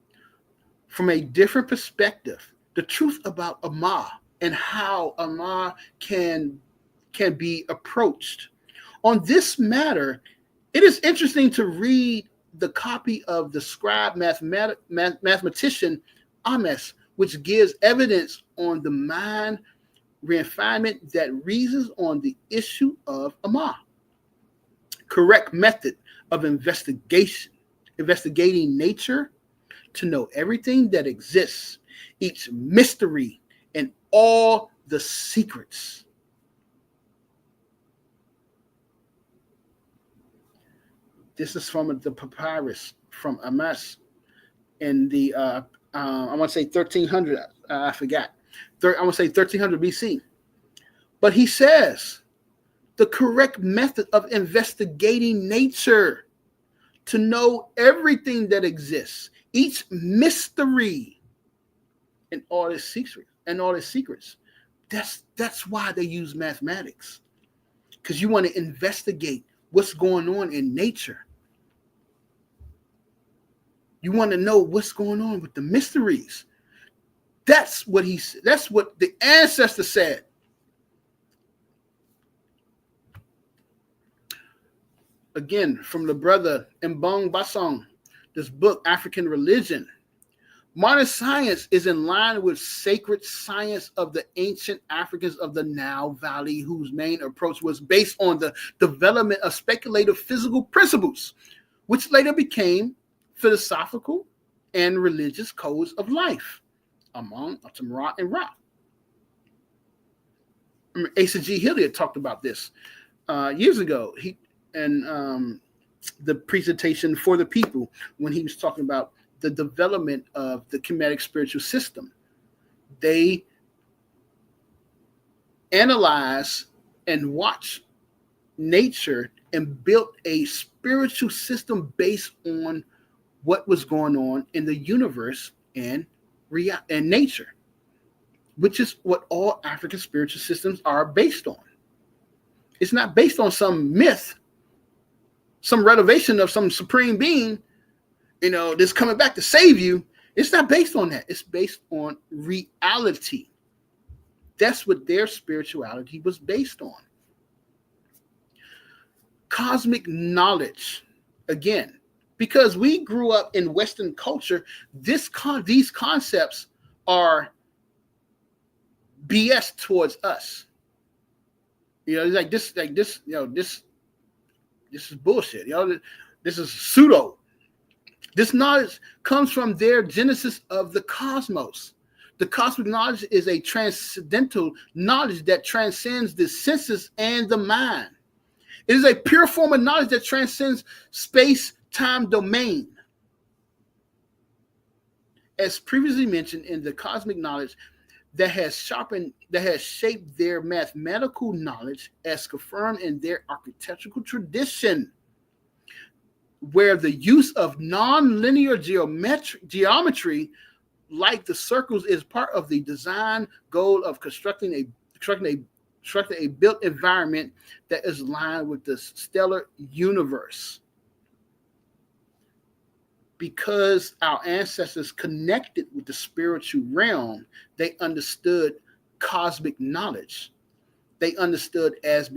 E: from a different perspective. The truth about Ama and how Ama can be approached. On this matter, it is interesting to read the copy of the scribe mathematician Ames, which gives evidence on the mind refinement that reasons on the issue of Ama. Correct method of investigating nature to know everything that exists, each mystery and all the secrets. This is from the papyrus from Amas in the I want to say 1300. I forgot. I want to say 1300 BC. But he says the correct method of investigating nature to know everything that exists, each mystery and all its secrets. That's why they use mathematics. because you want to investigate what's going on in nature. You want to know what's going on with the mysteries. That's what the ancestor said. Again, from the brother Mbong Basong, this book, African Religion. Modern science is in line with sacred science of the ancient Africans of the Nile Valley, whose main approach was based on the development of speculative physical principles, which later became philosophical and religious codes of life among Tamra and Ra. Asa G. Hilliard talked about this years ago. The presentation for the people, when he was talking about the development of the Kemetic spiritual system. They analyze and watch nature and built a spiritual system based on what was going on in the universe and nature, which is what all African spiritual systems are based on. It's not based on some myth, some revelation of some supreme being, that's coming back to save you. It's not based on that. It's based on reality. That's what their spirituality was based on. Cosmic knowledge, again, because we grew up in Western culture, these concepts are BS towards us. This is bullshit. This is pseudo. This knowledge comes from their genesis of the cosmos. The cosmic knowledge is a transcendental knowledge that transcends the senses and the mind. It is a pure form of knowledge that transcends space-time domain. As previously mentioned, in the cosmic knowledge that has shaped their mathematical knowledge as confirmed in their architectural tradition, where the use of non-linear geometry like the circles is part of the design goal of constructing a built environment that is aligned with the stellar universe. Because our ancestors connected with the spiritual realm, they understood cosmic knowledge. They understood as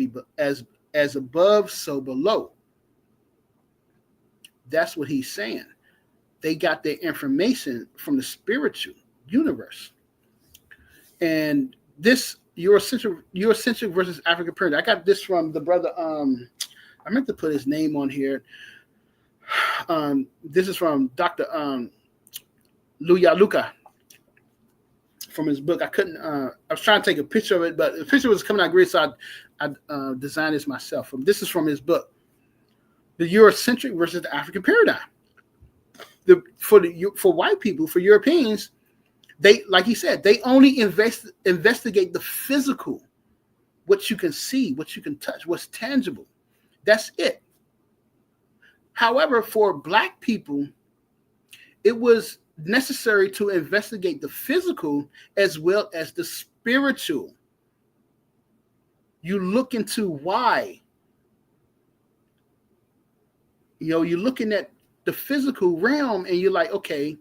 E: above, so below. That's what he's saying. They got their information from the spiritual universe. And this Eurocentric versus African paradigm. I got this from the brother. I meant to put his name on here. This is from Dr. Luya Luka from his book. I was trying to take a picture of it, but the picture was coming out great, so I designed this myself. This is from his book, The Eurocentric versus the African Paradigm. For white people, for Europeans, they, like he said, they only investigate the physical, what you can see, what you can touch, what's tangible. That's it. However, for Black people, it was necessary to investigate the physical as well as the spiritual. You look into why. You're looking at the physical realm and you're like, okay,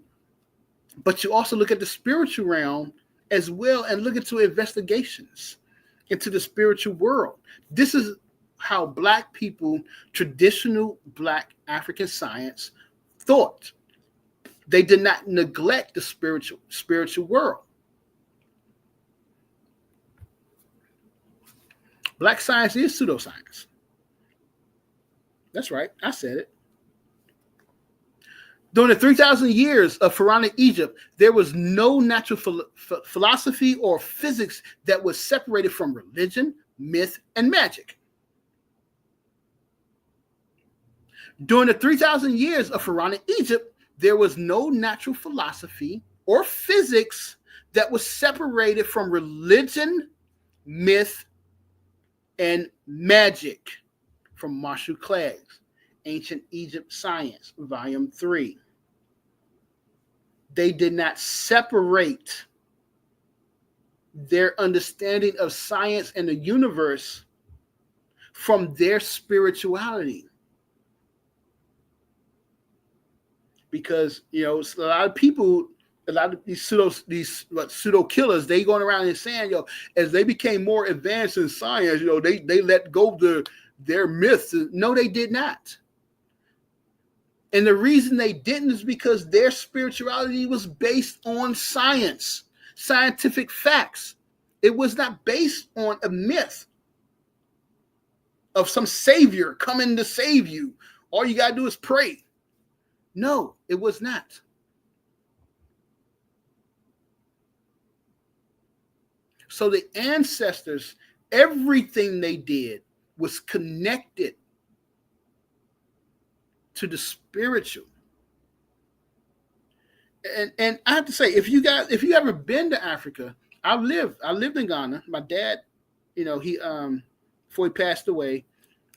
E: but you also look at the spiritual realm as well and look into investigations into the spiritual world. This is how Black people, traditional Black African science, thought. They did not neglect the spiritual world. Black science is pseudoscience. That's right. I said it. During the 3,000 years of Pharaonic Egypt, there was no natural philosophy or physics that was separated from religion, myth, and magic. During the 3,000 years of Pharaonic Egypt, there was no natural philosophy or physics that was separated from religion, myth, and magic. From Marshall Clegg's Ancient Egypt Science, Volume 3. They did not separate their understanding of science and the universe from their spirituality. Because, you know, a lot of people, a lot of these pseudo killers, they going around and saying, yo, as they became more advanced in science, you know, they let go of their myths. No, they did not. And the reason they didn't is because their spirituality was based on science, scientific facts. It was not based on a myth of some savior coming to save you. All you got to do is pray. No, it was not. So the ancestors, everything they did was connected to the spiritual. And I have to say, if you ever been to Africa, I lived in Ghana. My dad, you know, he before he passed away,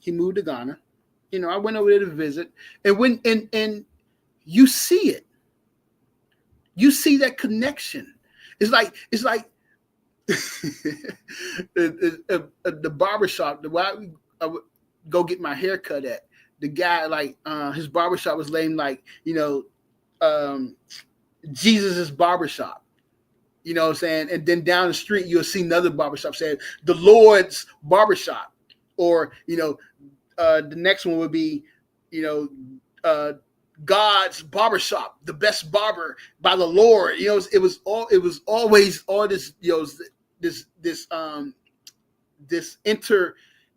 E: he moved to Ghana. You know, I went over there to visit, and you see it. You see that connection. It's like the barbershop, I would go get my hair cut at. The guy, like, his barbershop was named, like, you know, Jesus's barbershop. You know what I'm saying? And then down the street, you'll see another barbershop saying the Lord's barbershop. Or, you know, the next one would be, you know, God's barbershop, the best barber by the Lord. You know, it was always all this, you know, this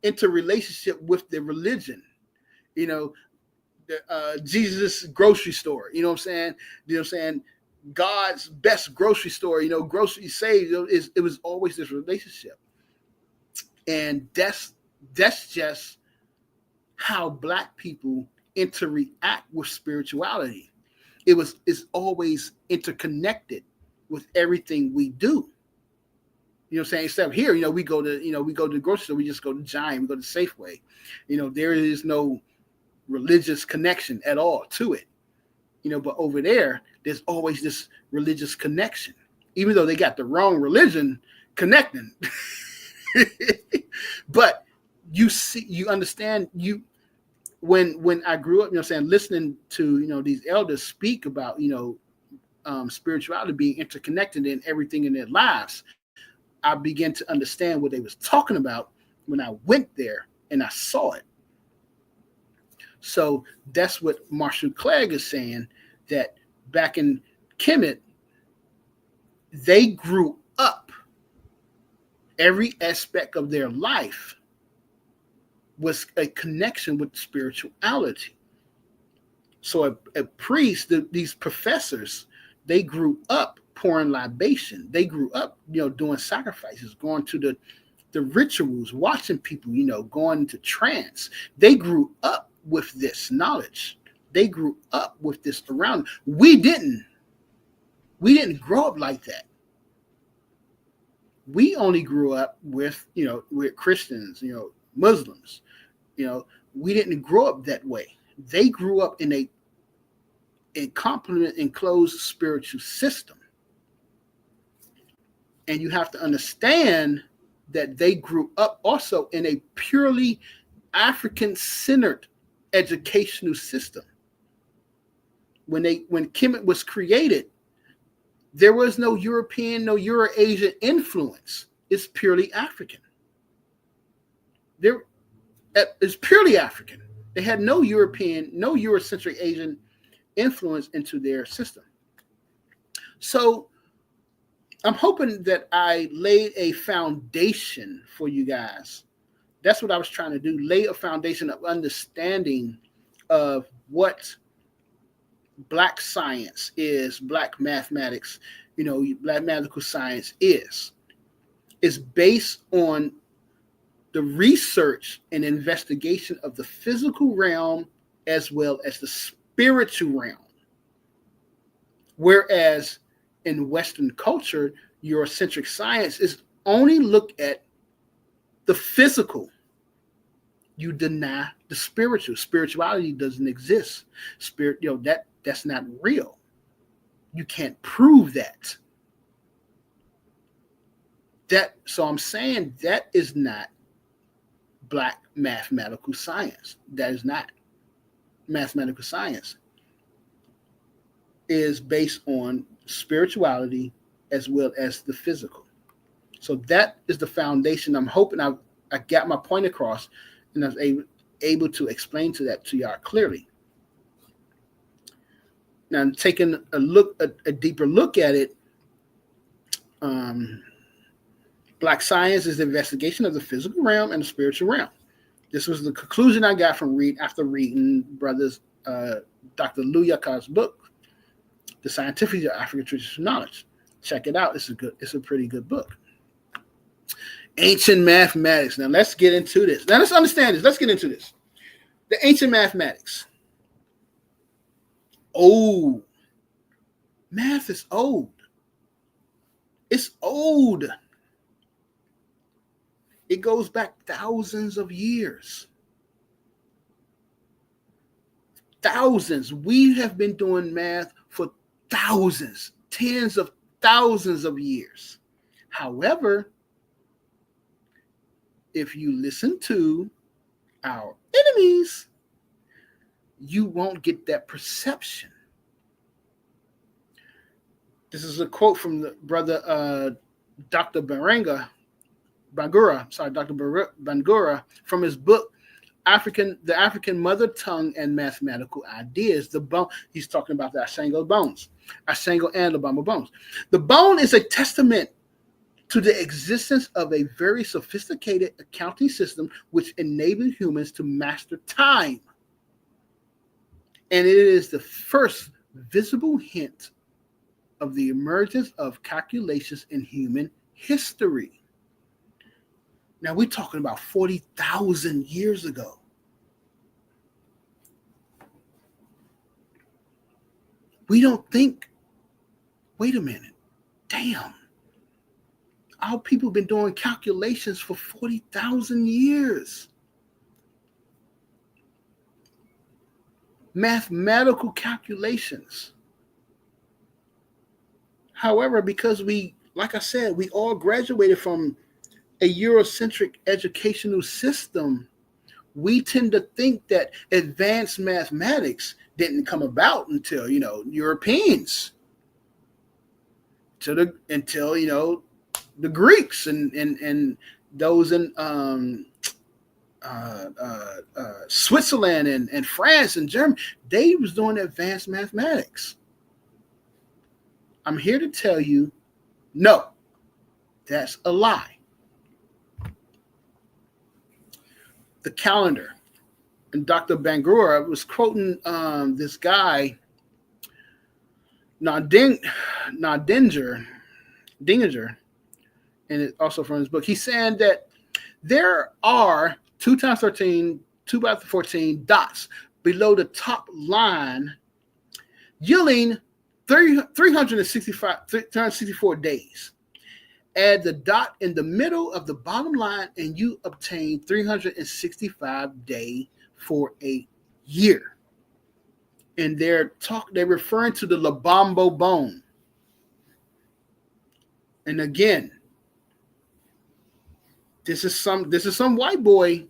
E: interrelationship with the religion. You know, Jesus' grocery store. You know what I'm saying? You know what I'm saying? God's best grocery store. You know, grocery saves. You know, it was always this relationship, and that's just how Black people interact with spirituality. It's always interconnected with everything we do. You know what I'm saying? Except here, you know, we go to the grocery store, we just go to Giant, we go to Safeway. You know, there is no religious connection at all to it. You know, but over there's always this religious connection, even though they got the wrong religion connecting. But you understand, when I grew up, you know what I'm saying, listening to, you know, these elders speak about, you know, spirituality being interconnected in everything in their lives, I began to understand what they was talking about when I went there and I saw it. So that's what Marshall Clegg is saying, that back in Kemet, they grew up. Every aspect of their life was a connection with spirituality. So a priest, these professors, they grew up pouring libation. They grew up, you know, doing sacrifices, going to the rituals, watching people, you know, going into trance. They grew up with this knowledge. They grew up with this around. We didn't grow up like that. We only grew up with, you know, with Christians, you know, Muslims. You know, we didn't grow up that way. They grew up in a complement enclosed spiritual system. And you have to understand that they grew up also in a purely African-centered educational system. When Kemet was created, there was no European, no Euro-Asian influence. It's purely African. It's purely African. They had no European, no Eurocentric Asian influence into their system. So I'm hoping that I laid a foundation for you guys. That's what I was trying to do, lay a foundation of understanding of what Black science is, Black mathematics, you know, Black medical science is. It's based on the research and investigation of the physical realm as well as the spiritual realm. Whereas in Western culture, Eurocentric science is only look at the physical. You deny the spiritual. Spirituality doesn't exist. Spirit, you know, that's not real. You can't prove that. So I'm saying that is not black mathematical science. That is not mathematical science. Is based on spirituality as well as the physical. So that is the foundation. I'm hoping I got my point across, and I was able to explain to y'all clearly. Now, taking a deeper look at it, black science is the investigation of the physical realm and the spiritual realm. This was the conclusion I got from after reading brothers Dr. Lou Yaka's book, The Scientific of African Traditional Knowledge. Check it out. It's a pretty good book. Ancient mathematics. Now let's get into this. Now let's understand this. Let's get into this. The ancient mathematics. Old. Math is old. It's old. It goes back thousands of years. Thousands. We have been doing math for thousands, tens of thousands of years. However, if you listen to our enemies, you won't get that perception. This is a quote from the brother Dr. Bangura, from his book, The African Mother Tongue and Mathematical Ideas. The bone, he's talking about the Ashango bones, Ashango and Lubamba bones. The bone is a testament to the existence of a very sophisticated accounting system which enabled humans to master time. And it is the first visible hint of the emergence of calculations in human history. Now we're talking about 40,000 years ago. We don't think, wait a minute, damn. Our people have been doing calculations for 40,000 years. Mathematical calculations. However, because we, like I said, we all graduated from a Eurocentric educational system, we tend to think that advanced mathematics didn't come about until, Europeans, until the Greeks and those in Switzerland and France and Germany. They was doing advanced mathematics. I'm here to tell you, no, that's a lie. The calendar, and Dr. Bangura was quoting this guy, Dinginger, and it also from his book. He's saying that there are 2 times 13, 2 by 14 dots below the top line, yielding 364 days. Add the dot in the middle of the bottom line, and you obtain 365 days for a year. And they're referring to the Lubamba bone. And again, this is some white boy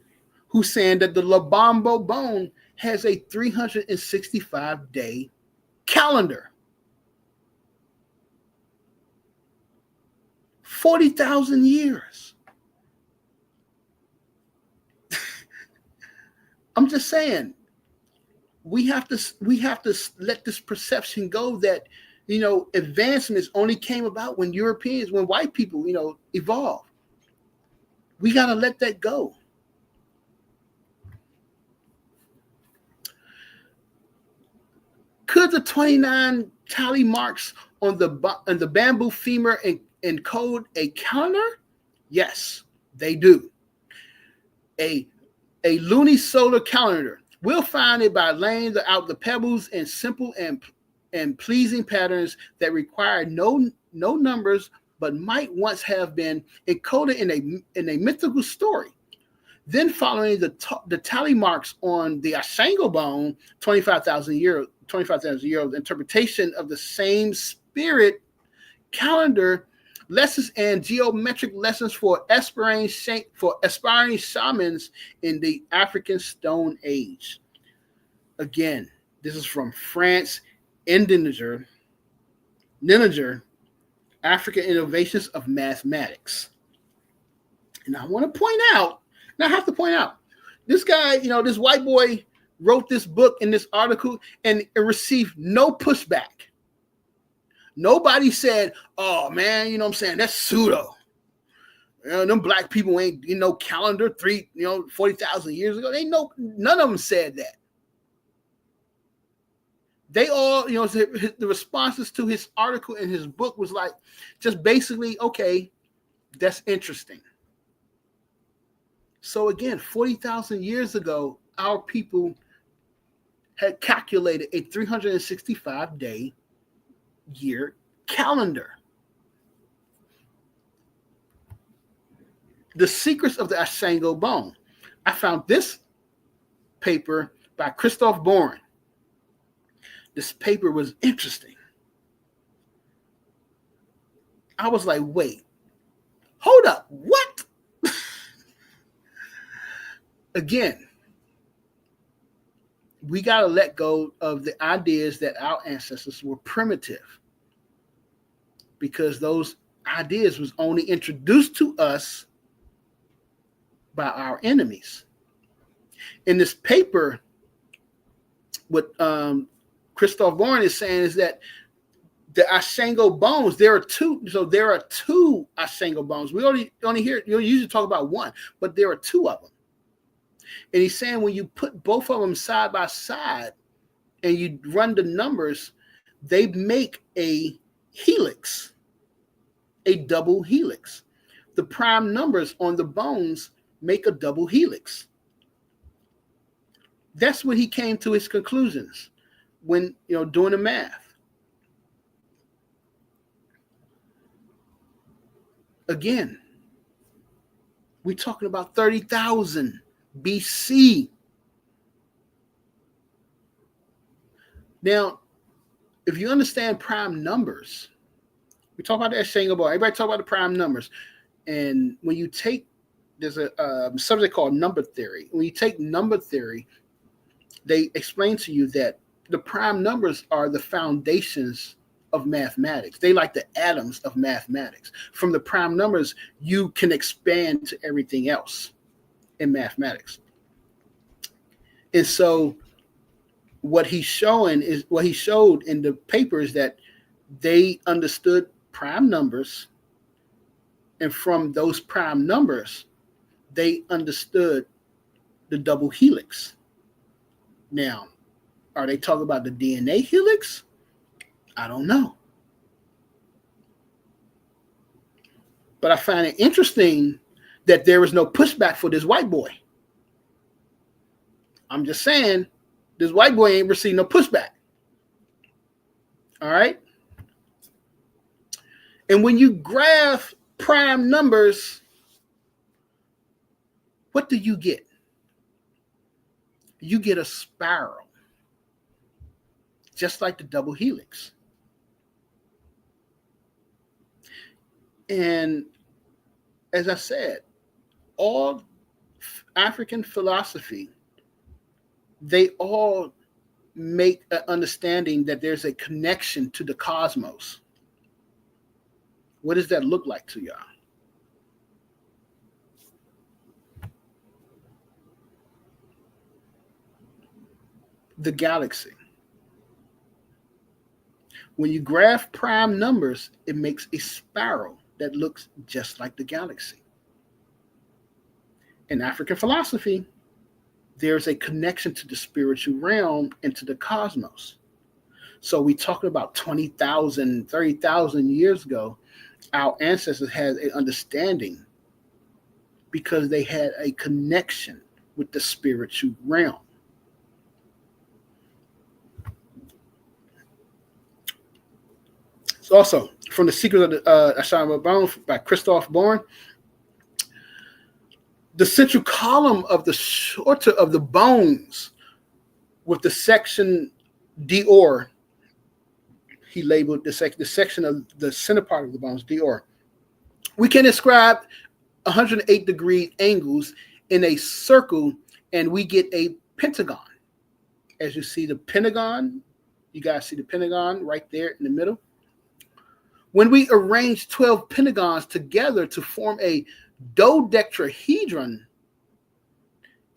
E: who's saying that the Lubamba bone has a 365-day calendar. 40,000 years. I'm just saying, we have to let this perception go that, advancements only came about when white people, evolved. We got to let that go. Could the 29 tally marks on the bamboo femur encode a calendar? Yes, they do. A lunisolar calendar. We'll find it by laying out the pebbles in simple and pleasing patterns that require no numbers, but might once have been encoded in a mythical story. Then, following the tally marks on the Ashango bone, 25,000 year old interpretation of the same spirit calendar lessons and geometric lessons for aspiring shamans in the African Stone Age. Again, this is from France, Ninninger, African Innovations of Mathematics. And I want to point out, and I have to point out, this guy, this white boy wrote this book in this article, and it received no pushback. Nobody said, oh man, you know what I'm saying, that's pseudo. Them black people ain't, calendar 40,000 years ago. None of them said that. They all, the responses to his article in his book was like, just basically, okay, that's interesting. So again, 40,000 years ago, our people had calculated a 365-day year calendar. The Secrets of the Ashango Bone. I found this paper by Christoph Bohren. This paper was interesting. I was like, wait, hold up, what? Again, we got to let go of the ideas that our ancestors were primitive, because those ideas was only introduced to us by our enemies. In this paper, what Christoph Bohren is saying is that the Ashango bones, there are two. So there are two Ashango bones. We only hear, usually talk about one, but there are two of them. And he's saying when you put both of them side by side and you run the numbers, they make a helix, a double helix. The prime numbers on the bones make a double helix. That's what he came to his conclusions when, doing the math. Again, we're talking about 30,000 BC. Now, if you understand prime numbers, we talk about that Ashango bone. Everybody talk about the prime numbers. And when you take, there's a subject called number theory. When you take number theory, they explain to you that the prime numbers are the foundations of mathematics. They like the atoms of mathematics. From the prime numbers, you can expand to everything else in mathematics. And so what he showed in the paper is that they understood prime numbers, and from those prime numbers, they understood the double helix. Now, are they talking about the DNA helix? I don't know. But I find it interesting that there is no pushback for this white boy. I'm just saying, this white boy ain't received no pushback. All right? And when you graph prime numbers, what do you get? You get a spiral, just like the double helix. And as I said, all African philosophy, they all make an understanding that there's a connection to the cosmos. What does that look like to y'all? The galaxy. When you graph prime numbers, it makes a spiral that looks just like the galaxy. In African philosophy, there's a connection to the spiritual realm and to the cosmos. So we talking about 20,000, 30,000 years ago, our ancestors had an understanding because they had a connection with the spiritual realm. So also, from the Secrets of the Ashango Bone by Christoph Bohren, the central column of the shorter of the bones with the section Dior, he labeled the section of the center part of the bones Dior. We can describe 108-degree angles in a circle, and we get a pentagon. As you see the pentagon, you guys see the pentagon right there in the middle. When we arrange 12 pentagons together to form a dodecahedron,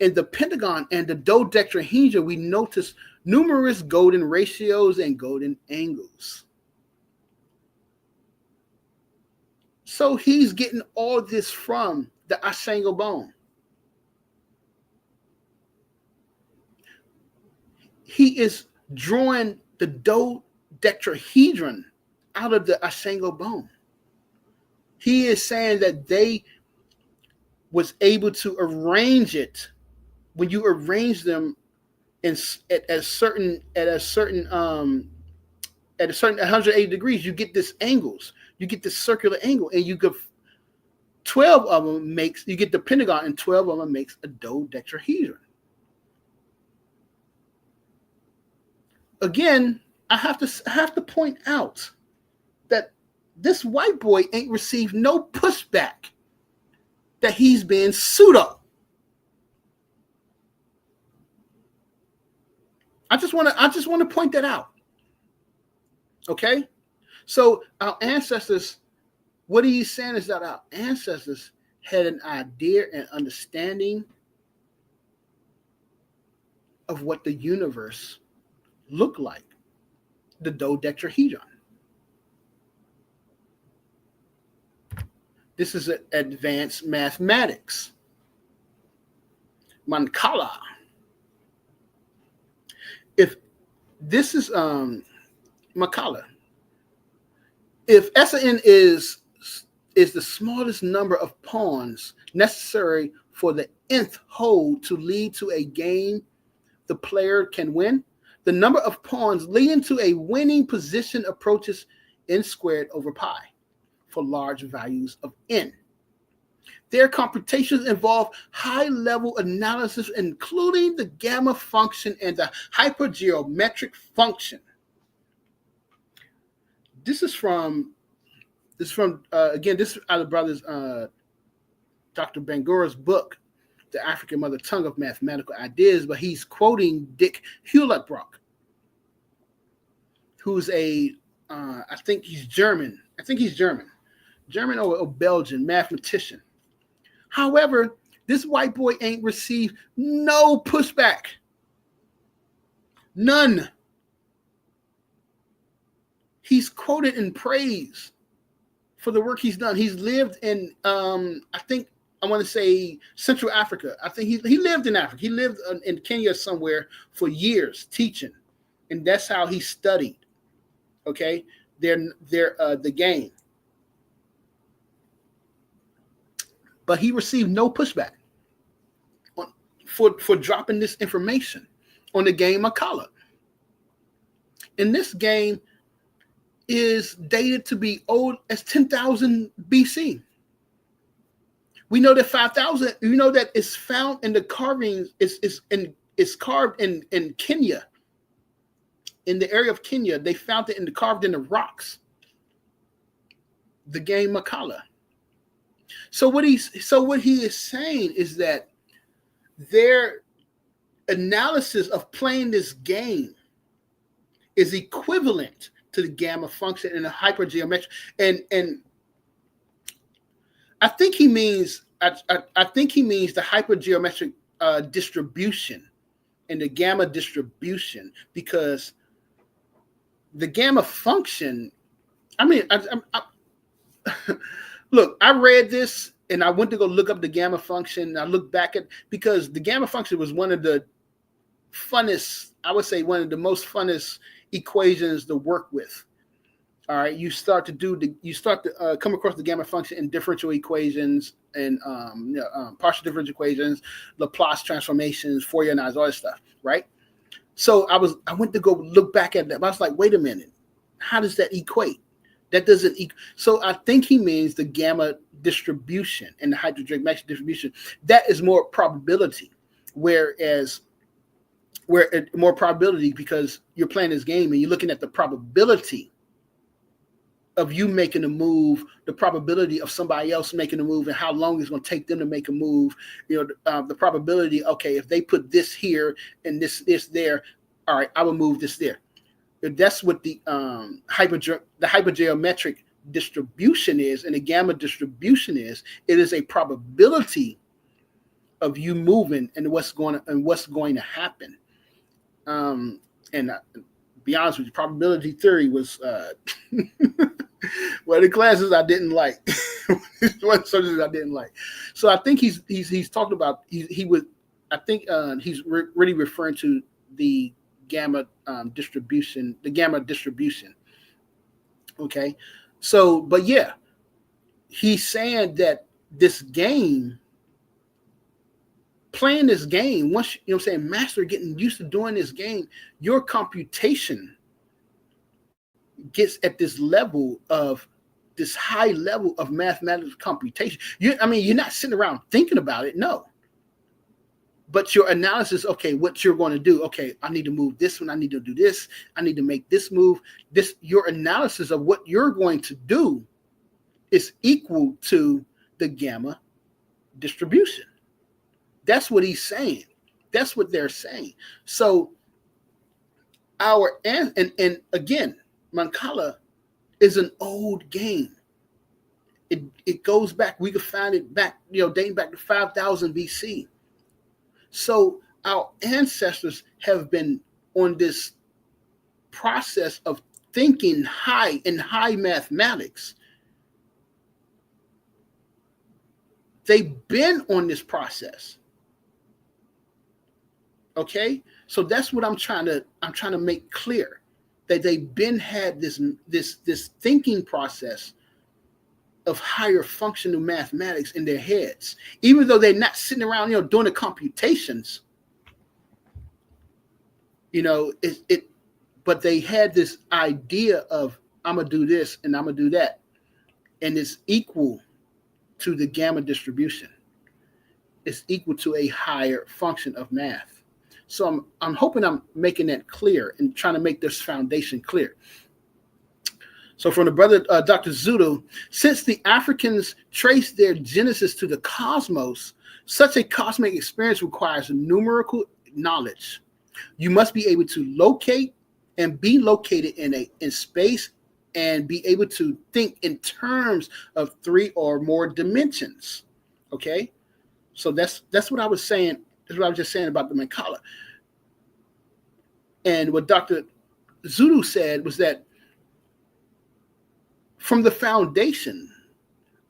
E: in the pentagon and the dodecahedron, we notice numerous golden ratios and golden angles. So he's getting all this from the Ashango bone. He is drawing the dodecahedron out of the Ashango bone. He is saying that they was able to arrange it. When you arrange them at a certain 180 degrees, you get this angles. You get this circular angle, and you get 12 of them you get the pentagon, and 12 of them makes a dodecahedron. Again, I have to point out that this white boy ain't received no pushback that he's being pseudo. I just want to point that out. Okay? So our ancestors, what he's saying is that our ancestors had an idea and understanding of what the universe looked like, the dodecahedron. This is advanced mathematics. Mancala. If this is Mancala, if SN is the smallest number of pawns necessary for the nth hole to lead to a game the player can win, the number of pawns leading to a winning position approaches n squared over pi for large values of n. Their computations involve high-level analysis, including the gamma function and the hypergeometric function. This is out of brothers Dr. Bangura's book, The African Mother Tongue of Mathematical Ideas, but he's quoting Dick Hewlett-Brock, who's I think he's German or Belgian mathematician. However, this white boy ain't received no pushback. None. He's quoted in praise for the work he's done. He's lived in, I want to say Central Africa. I think he lived in Africa. He lived in Kenya somewhere for years teaching. And that's how he studied. Okay. The game. But he received no pushback for dropping this information on the game Mancala. And this game is dated to be old as 10,000 BC. We know that 5,000. We know that it's found in the carvings. It's carved in Kenya, in the area of Kenya. They found it carved in the rocks. The game Mancala. So what he is saying is that their analysis of playing this game is equivalent to the gamma function and the hypergeometric. And I think he means the hypergeometric distribution and the gamma distribution, because the gamma function. Look, I read this and I went to go look up the gamma function. And I looked back because the gamma function was one of the funnest, I would say one of the most funnest equations to work with. All right, you start to come across the gamma function in differential equations and partial differential equations, Laplace transformations, Fourier analysis, all that stuff, right? So I went to go look back at that. I was like, wait a minute, how does that equate? That doesn't so I think he means the gamma distribution and the hypergeometric distribution. That is more probability, more probability because you're playing this game and you're looking at the probability of you making a move, the probability of somebody else making a move, and how long it's going to take them to make a move. The probability. Okay, if they put this here and this there, all right, I will move this there. That's what the hypergeometric distribution is, and the gamma distribution is. It is a probability of you moving and what's going to happen. And be honest with you, probability theory was one of the classes I didn't like. One of the subjects I didn't like. So I think he's talking about he's really referring to the gamma distribution, Okay, so but yeah, he's saying that this game, playing this game, once master getting used to doing this game, your computation gets at this high level of mathematical computation. You're not sitting around thinking about it, no. But your analysis, okay, what you're going to do, okay, I need to move this one, I need to do this, I need to make this move. Your analysis of what you're going to do is equal to the gamma distribution. That's what he's saying. That's what they're saying. So and again, Mancala is an old game. It goes back, we could find it back, dating back to 5000 BC. So our ancestors have been on this process of thinking high mathematics. They've been on this process. Okay, so that's what I'm trying to make clear, that they've had this thinking process of higher functional mathematics in their heads, even though they're not sitting around, doing the computations. But they had this idea of, I'm gonna do this and I'm gonna do that, and it's equal to the gamma distribution. It's equal to a higher function of math. So I'm hoping I'm making that clear and trying to make this foundation clear. So from the brother, Dr. Zudo, since the Africans trace their genesis to the cosmos, such a cosmic experience requires numerical knowledge. You must be able to locate and be located in space and be able to think in terms of 3 or more dimensions. Okay, so that's what I was saying. That's what I was just saying about the Mancala. And what Dr. Zudo said was that from the foundation,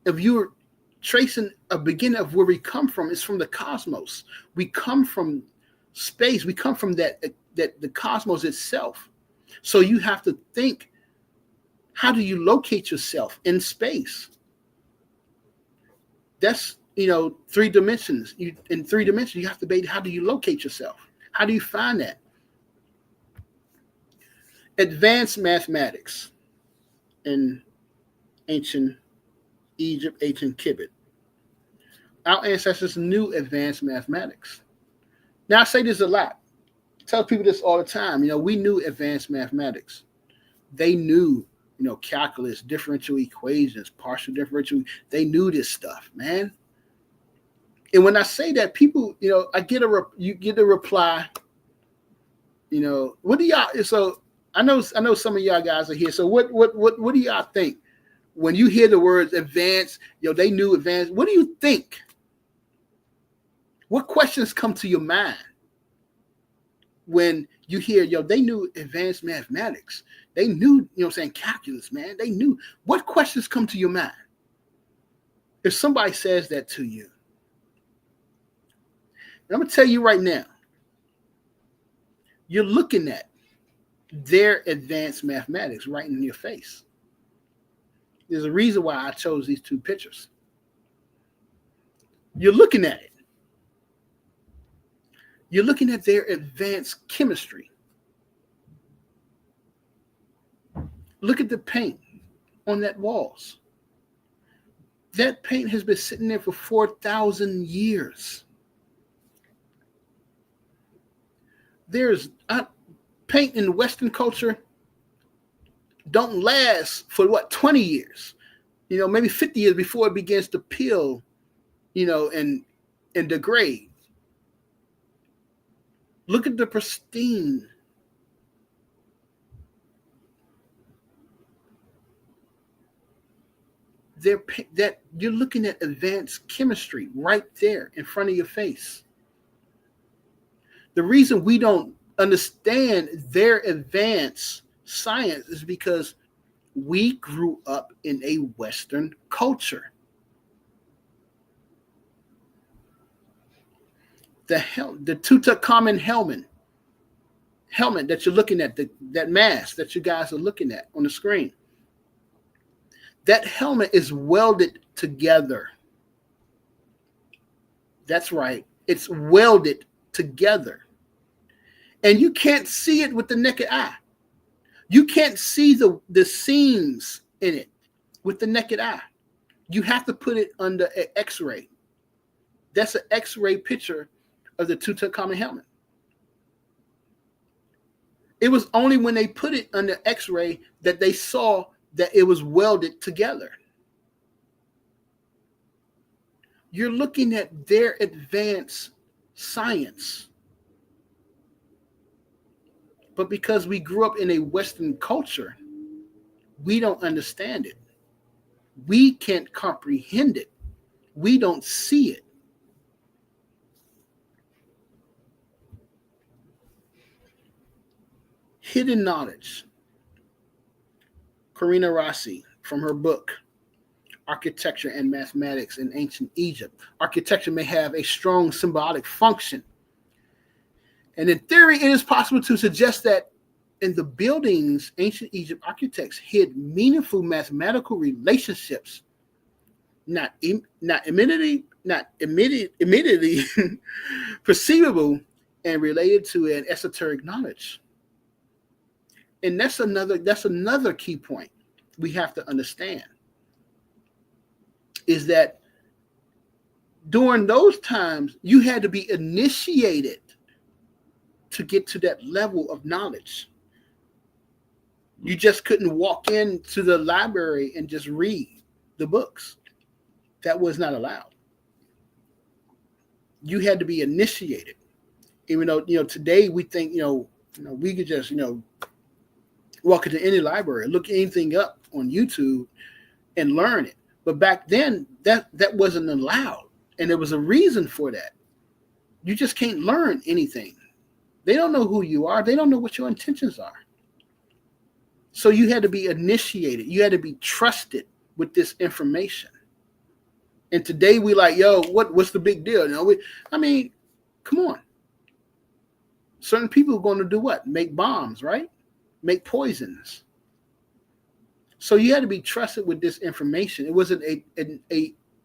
E: if you're tracing a beginning of where we come from, it's from the cosmos. We come from space. We come from that the cosmos itself. So you have to think, how do you locate yourself in space? That's 3 dimensions. In 3 dimensions, you have to be, how do you locate yourself? How do you find that? Advanced mathematics in ancient Egypt, ancient Kemet. Our ancestors knew advanced mathematics. Now I say this a lot. I tell people this all the time. We knew advanced mathematics. They knew, calculus, differential equations, partial differential. They knew this stuff, man. And when I say that, people, I get you get a reply. What do y'all? So I know some of y'all guys are here. So what do y'all think when you hear the words advanced? They knew advanced. What do you think? What questions come to your mind when you hear, they knew advanced mathematics? They knew, calculus, man. They knew. What questions come to your mind? If somebody says that to you, and I'm going to tell you right now, you're looking at their advanced mathematics right in your face. There's a reason why I chose these 2 pictures. You're looking at it. You're looking at their advanced chemistry. Look at the paint on that walls. That paint has been sitting there for 4,000 years. There's paint in Western culture. don't last for 20 years, maybe 50 years before it begins to peel, and degrade. Look at the pristine. That you're looking at advanced chemistry right there in front of your face. The reason we don't understand their advanced science is because we grew up in a Western culture. The Tutankhamun helmet that you're looking at, that mask that you guys are looking at on the screen, that helmet is welded together. That's right. It's welded together. And you can't see it with the naked eye. You can't see the seams in it with the naked eye. You have to put it under an X-ray. That's an X-ray picture of the Tutankhamun helmet. It was only when they put it under X-ray that they saw that it was welded together. You're looking at their advanced science. But because we grew up in a Western culture, we don't understand it. We can't comprehend it. We don't see it. Hidden knowledge. Karina Rossi, from her book, Architecture and Mathematics in Ancient Egypt. Architecture may have a strong symbolic function. And in theory, it is possible to suggest that in the buildings, ancient Egypt architects hid meaningful mathematical relationships, not immediately perceivable and related to an esoteric knowledge. And that's another key point we have to understand, is that during those times, you had to be initiated to get to that level of knowledge. You just couldn't walk into the library and just read the books. That was not allowed. You had to be initiated. Even though, today we think, we could just, walk into any library, look anything up on YouTube and learn it. But back then, that wasn't allowed. And there was a reason for that. You just can't learn anything. They don't know who you are. They don't know what your intentions are. So you had to be initiated. You had to be trusted with this information. And today we like, what's the big deal? Come on. Certain people are going to do what? Make bombs, right? Make poisons. So you had to be trusted with this information. It wasn't a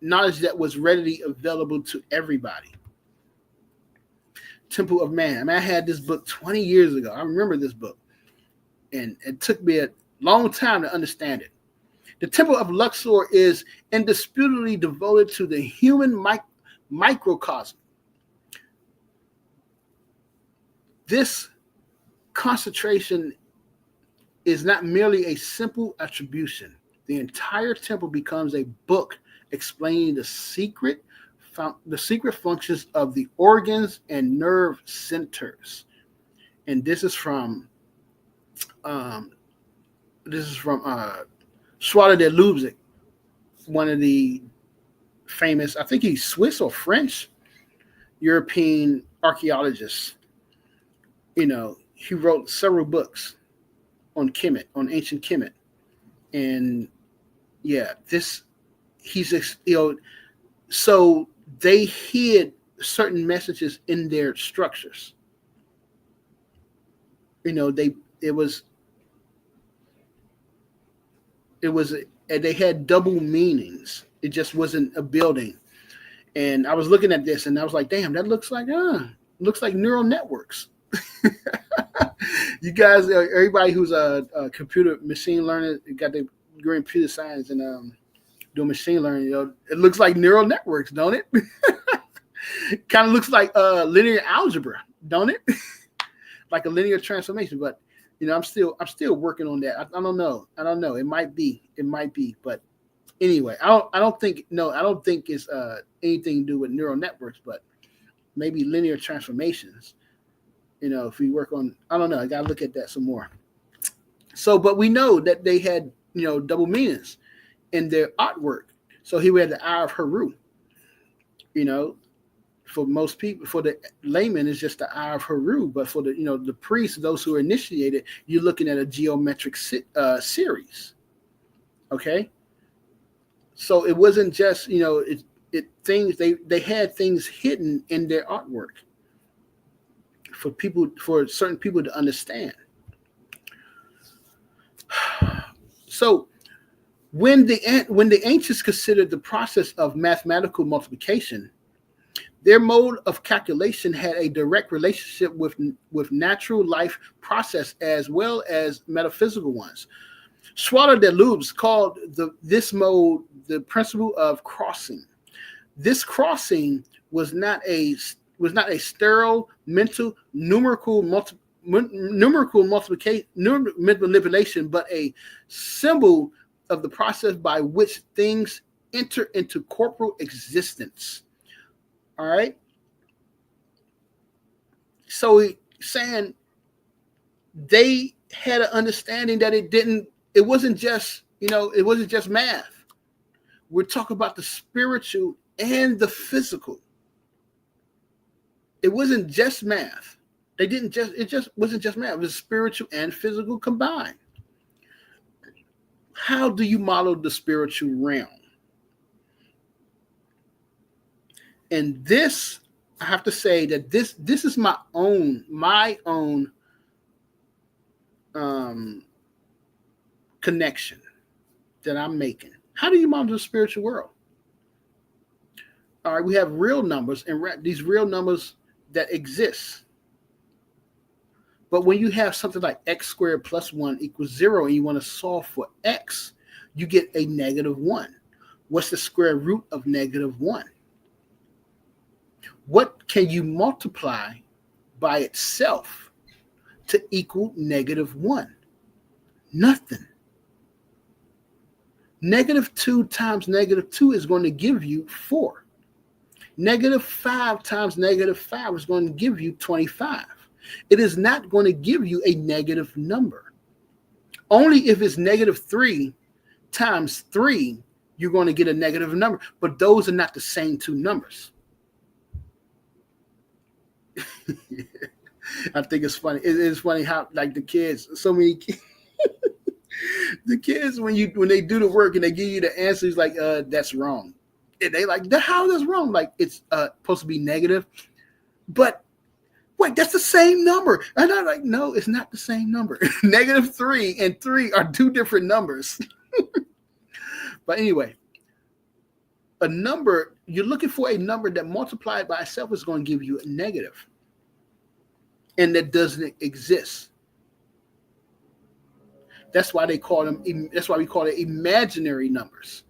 E: knowledge that was readily available to everybody. Temple of Man. I had this book 20 years ago. I remember this book. And it took me a long time to understand it. The Temple of Luxor is indisputably devoted to the human microcosm. This concentration is not merely a simple attribution. The entire temple becomes a book explaining the secret functions of the organs and nerve centers. And this is from Schwader de Leipzig, one of the famous, I think he's Swiss or French, European archaeologists. He wrote several books on Kemet, on ancient Kemet. And so they hid certain messages in their structures. They had double meanings. It just wasn't a building. And I was looking at this and I was like, damn, that looks like neural networks. You guys, everybody who's a computer machine learner, got the degree in computer science and doing machine learning, it looks like neural networks, don't it? Kind of looks like linear algebra, don't it? Like a linear transformation. But I'm still working on that. I don't know. It might be. But anyway, I don't think it's anything to do with neural networks, but maybe linear transformations. If we work on, I don't know. I gotta look at that some more. So, but we know that they had double meanings in their artwork. So here we had the Eye of Heru. For most people, for the layman, it's just the Eye of Heru. But for the priests, those who are initiated, you're looking at a geometric series. Okay. So it wasn't just things they had things hidden in their artwork for certain people to understand. So when the ancients considered the process of mathematical multiplication, their mode of calculation had a direct relationship with natural life process as well as metaphysical ones. Schwader de Lubes called this mode the principle of crossing. This crossing was not a sterile mental numerical manipulation, but a symbol of the process by which things enter into corporal existence. All right. So saying they had an understanding that it wasn't just math. We're talking about the spiritual and the physical. It wasn't just math. It just wasn't just math. It was spiritual and physical combined. How do you model the spiritual realm? And this, I have to say that this is my own connection that I'm making. How do you model the spiritual world? All right, we have real numbers and these real numbers that exist. But when you have something like x squared plus 1 equals 0 and you want to solve for x, you get a -1. What's the square root of -1? What can you multiply by itself to equal -1? Nothing. -2 times -2 is going to give you 4. -5 times -5 is going to give you 25. It is not going to give you a negative number. Only if it's -3 times 3, you're going to get a negative number. But those are not the same two numbers. I think it's funny. It's funny how like the kids, so many kids, the kids when they do the work and they give you the answers like that's wrong. And they like, how that's wrong? Like it's supposed to be negative. But wait, that's the same number. And I'm like, no, it's not the same number. -3 and 3 are two different numbers. But anyway, a number, you're looking for a number that multiplied by itself is going to give you a negative. And that doesn't exist. That's why we call it imaginary numbers.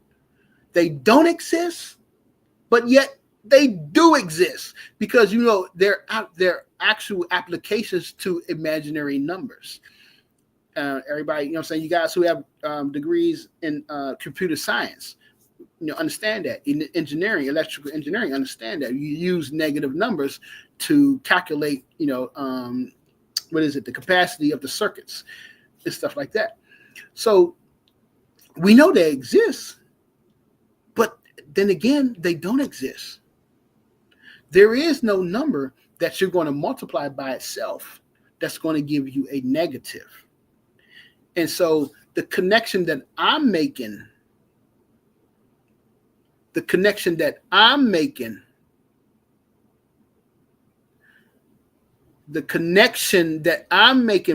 E: They don't exist, but yet they do exist because they're actual applications to imaginary numbers. Everybody, saying, you guys who have degrees in computer science, understand that. In engineering, electrical engineering, understand that. You use negative numbers to calculate, the capacity of the circuits and stuff like that. So we know they exist, but then again, they don't exist. There is no number that you're going to multiply by itself that's going to give you a negative. And so the connection that I'm making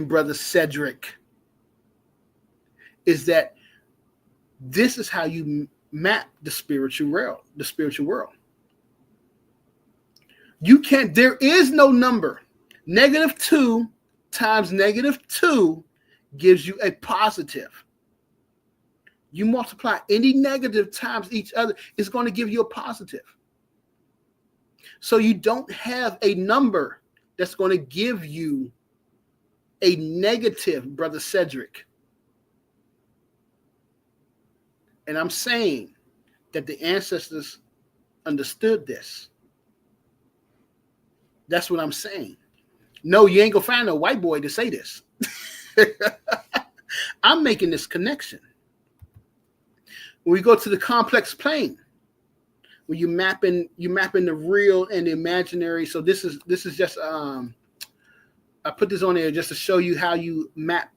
E: Brother Cedric, is that this is how you map the spiritual world. You can't, there is no number. -2 times -2 gives you a positive. You multiply any negative times each other, it's going to give you a positive. So you don't have a number that's going to give you a negative, Brother Cedric. And I'm saying that the ancestors understood this. That's what I'm saying. No, you ain't gonna find a white boy to say this. I'm making this connection. When we go to the complex plane, when you mapping the real and the imaginary. So this is just I put this on there just to show you how you map,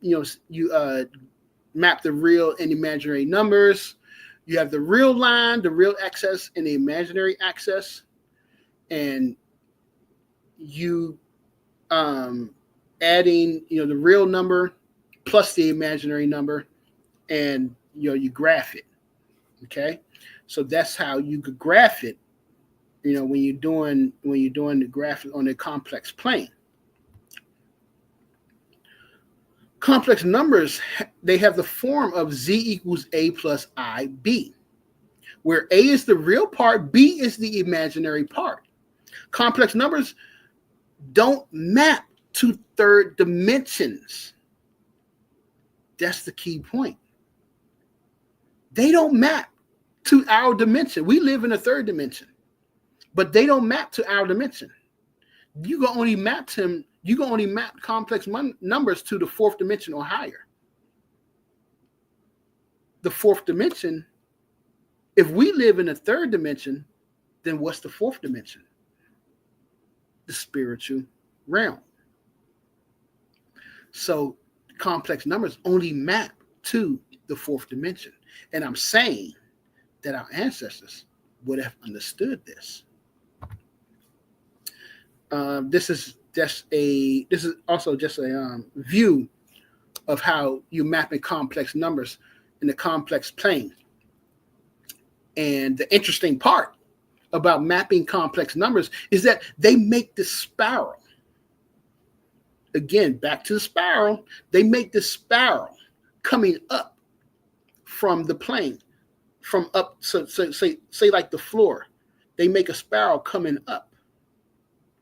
E: map the real and imaginary numbers. You have the real line, the real axis, and the imaginary axis, and you adding the real number plus the imaginary number, and you graph it. Okay, so that's how you could graph it. When you're doing the graph on the complex plane. Complex numbers, they have the form of Z equals A plus IB, where A is the real part, B is the imaginary part. Complex numbers don't map to third dimensions. That's the key point. They don't map to our dimension. We live in a third dimension, but they don't map to our dimension. You can only map complex numbers to the fourth dimension or higher. The fourth dimension, if we live in a third dimension, then what's the fourth dimension? The spiritual realm. So complex numbers only map to the fourth dimension. And I'm saying that our ancestors would have understood this. This is also just a view of how you mapping complex numbers in the complex plane. And the interesting part about mapping complex numbers is that they make the spiral. Again, back to the spiral. They make the spiral coming up from the plane, from up. So say like the floor. They make a spiral coming up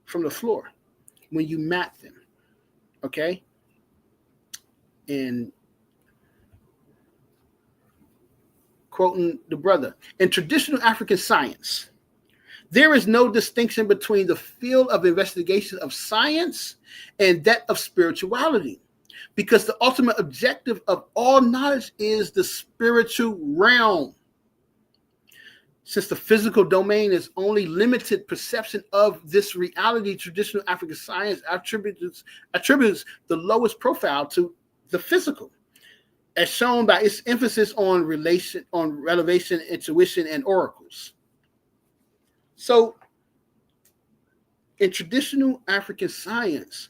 E: from the floor when you map them. Okay. And quoting the brother, in traditional African science, there is no distinction between the field of investigation of science and that of spirituality, because the ultimate objective of all knowledge is the spiritual realm. Since the physical domain is only limited perception of this reality, traditional African science attributes the lowest profile to the physical, as shown by its emphasis on revelation, intuition, and oracles. So, in traditional African science,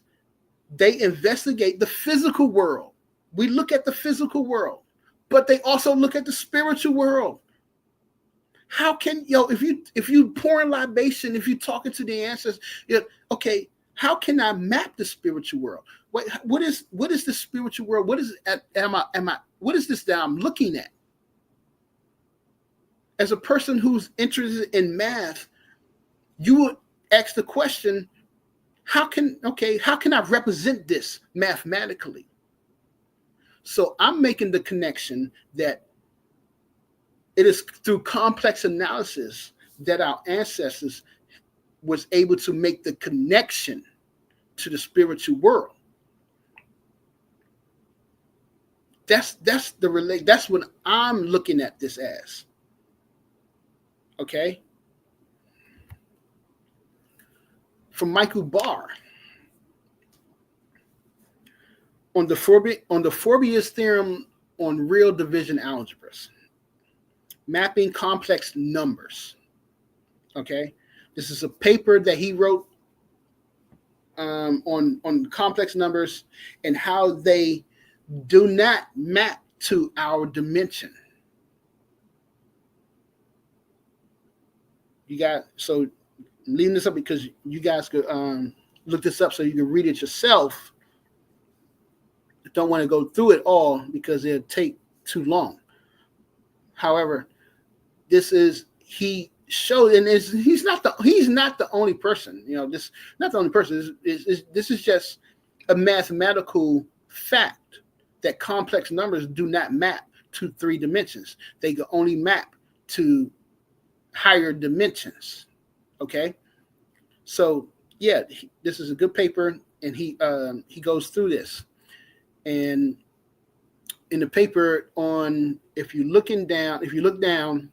E: they investigate the physical world. We look at the physical world, but they also look at the spiritual world. How can if you pouring libation, if you're talking to the ancestors, okay, how can I map the spiritual world? What is the spiritual world? What is what is this that I'm looking at? As a person who's interested in math, you would ask the question, how can I represent this mathematically? So I'm making the connection that it is through complex analysis that our ancestors was able to make the connection to the spiritual world. That's what I'm looking at this as. Okay. From Michael Barr on the Fourier's theorem on real division algebras, mapping complex numbers. Okay, this is a paper that he wrote on complex numbers and how they do not map to our dimension. So I'm leaving this up because you guys could look this up so you can read it yourself. I don't want to go through it all because it'll take too long. However, he showed, and he's not the only person. This not the only person. This is just a mathematical fact that complex numbers do not map to 3 dimensions. They can only map to higher dimensions. Okay, so yeah, this is a good paper, and he goes through this. And in the paper on, if you look down,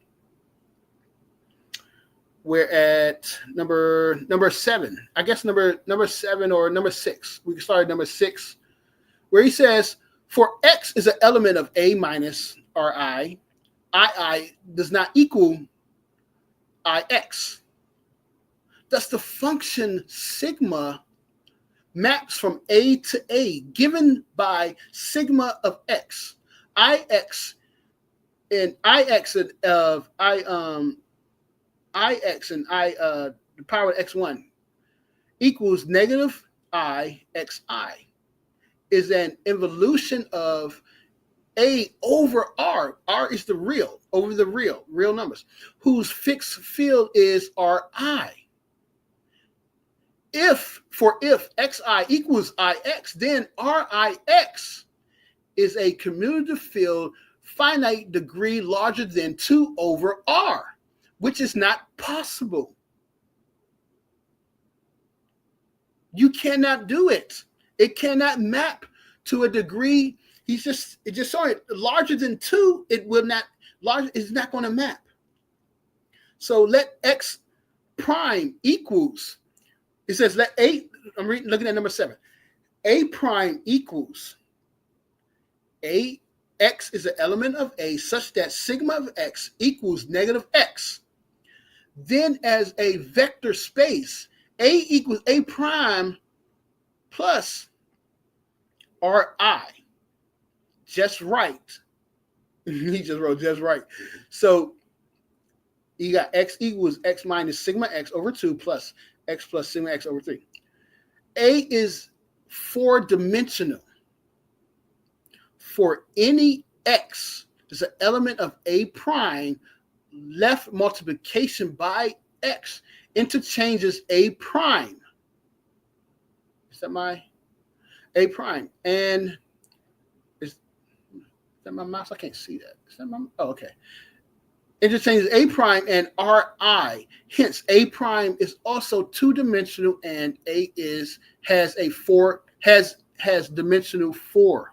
E: we're at number 7. I guess number 7 or number 6. We can start at number 6, where he says, for x is an element of a minus ri, ii does not equal ix. Thus the function sigma maps from a to a, given by sigma of x. Ix and ix of ix and the power of x1 equals negative I xi, is an involution of a over r. R is the real, over the real numbers, whose fixed field is ri. If xi equals ix, then rix is a commutative field finite degree larger than 2 over r, which is not possible. You cannot do it. It cannot map to a degree. It just saw it larger than 2. It will not large. It's not going to map. So let x prime equals. It says let a. I'm looking at number 7. A prime equals a. X is an element of a such that sigma of x equals negative x. Then as a vector space, a equals a prime plus ri. Just right. He just wrote just right. So you got x equals x minus sigma x over 2 plus x plus sigma x over 3. A is 4-dimensional. For any x, there's an element of a prime, left multiplication by x interchanges a prime. Is that my a prime? And is that my mouse? I can't see that. Is that my? Oh, okay. Interchanges a prime and ri. Hence, a prime is also 2-dimensional, and a has dimensional 4.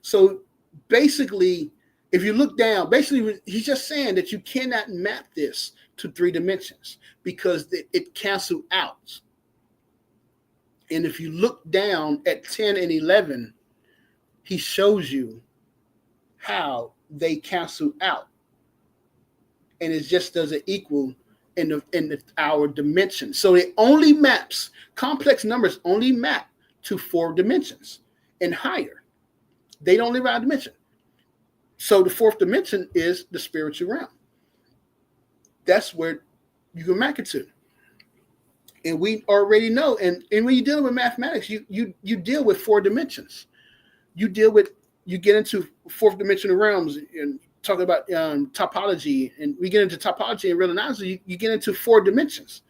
E: So basically, if you look down, basically he's just saying that you cannot map this to 3 dimensions because it cancels out. And if you look down at 10 and 11, he shows you how they cancel out. And it just doesn't equal in our dimension. So it only maps, complex numbers only map to 4 dimensions and higher. They don't live out of dimension. So the 4th dimension is the spiritual realm. That's where you can map it to. And we already know, and when you're dealing with mathematics, you deal with 4 dimensions. You get into 4th dimensional realms and talk about topology, and we get into topology and real analysis, you get into 4 dimensions.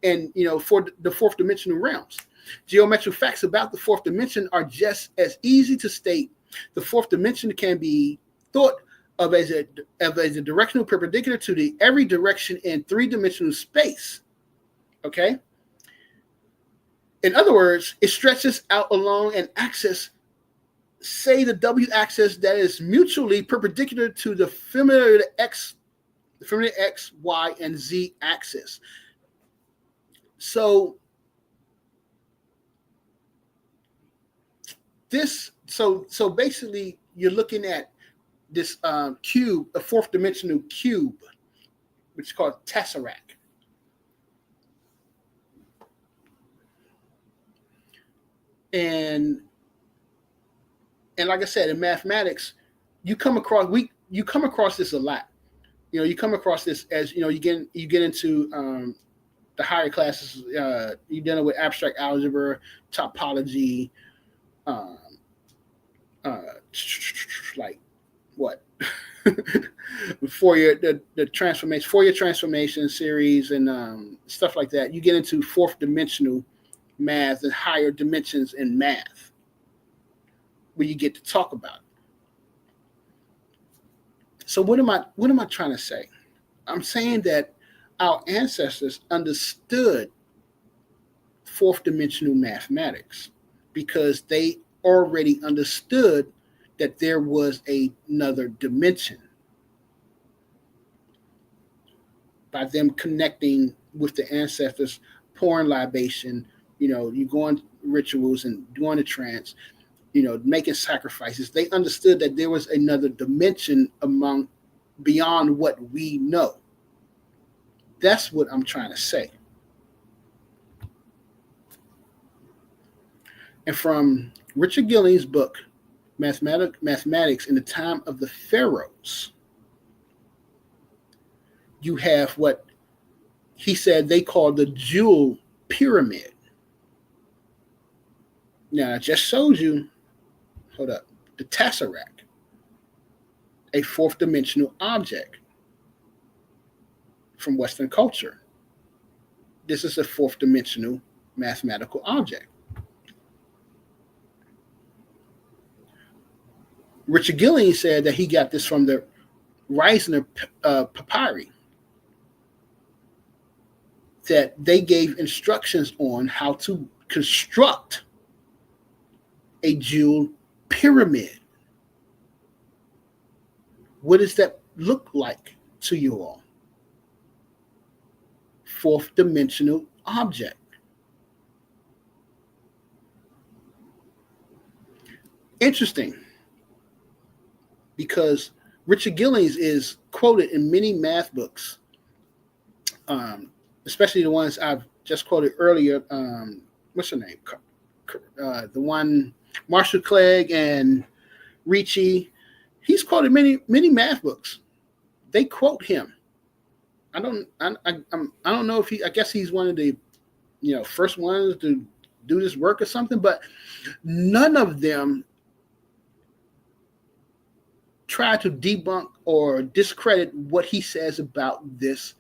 E: And for the 4th dimensional realms. Geometric facts about the 4th dimension are just as easy to state. The 4th dimension can be thought of as a directional perpendicular to every direction in 3-dimensional space. Okay? In other words, it stretches out along an axis, say the w-axis, that is mutually perpendicular to the familiar x, y, and z axis. So basically, you're looking at this cube, a 4th dimensional cube, which is called tesseract. And like I said, in mathematics, you come across this a lot. You come across this as you get into the higher classes. You're dealing with abstract algebra, topology. Like what? Fourier transformation series and stuff like that. You get into 4th dimensional math and higher dimensions in math where you get to talk about it. So what am I trying to say? I'm saying that our ancestors understood fourth dimensional mathematics because they already understood that there was another dimension by them connecting with the ancestors, pouring libation, you go on rituals and going to trance, making sacrifices. They understood that there was another dimension beyond what we know. That's what I'm trying to say. And from Richard Gilling's book, Mathematics in the Time of the Pharaohs, you have what he said they call the jewel pyramid. Now, I just showed you, the tesseract, a fourth dimensional object from Western culture. This is a fourth dimensional mathematical object. Richard Gilling said that he got this from the Reisner papyri, that they gave instructions on how to construct a jewel pyramid. What does that look like to you all? Fourth dimensional object. Interesting, because Richard Gillings is quoted in many math books, especially the ones I've just quoted earlier. What's her name? The one, Marshall Clegg and Ricci. He's quoted many math books. They quote him. I don't know if I guess he's one of the first ones to do this work or something, but none of them try to debunk or discredit what he says about this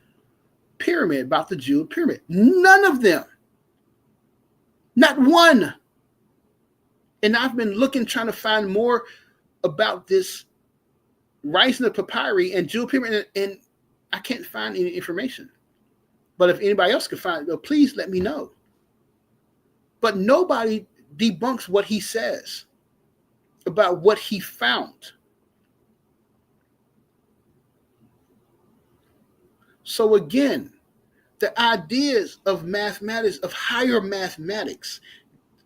E: pyramid, about the jewel pyramid. None of them. Not one. And I've been trying to find more about this Reisner papyri and jewel pyramid, and I can't find any information. But if anybody else can find it, well, please let me know. But nobody debunks what he says about what he found. So again, the ideas of mathematics, of higher mathematics,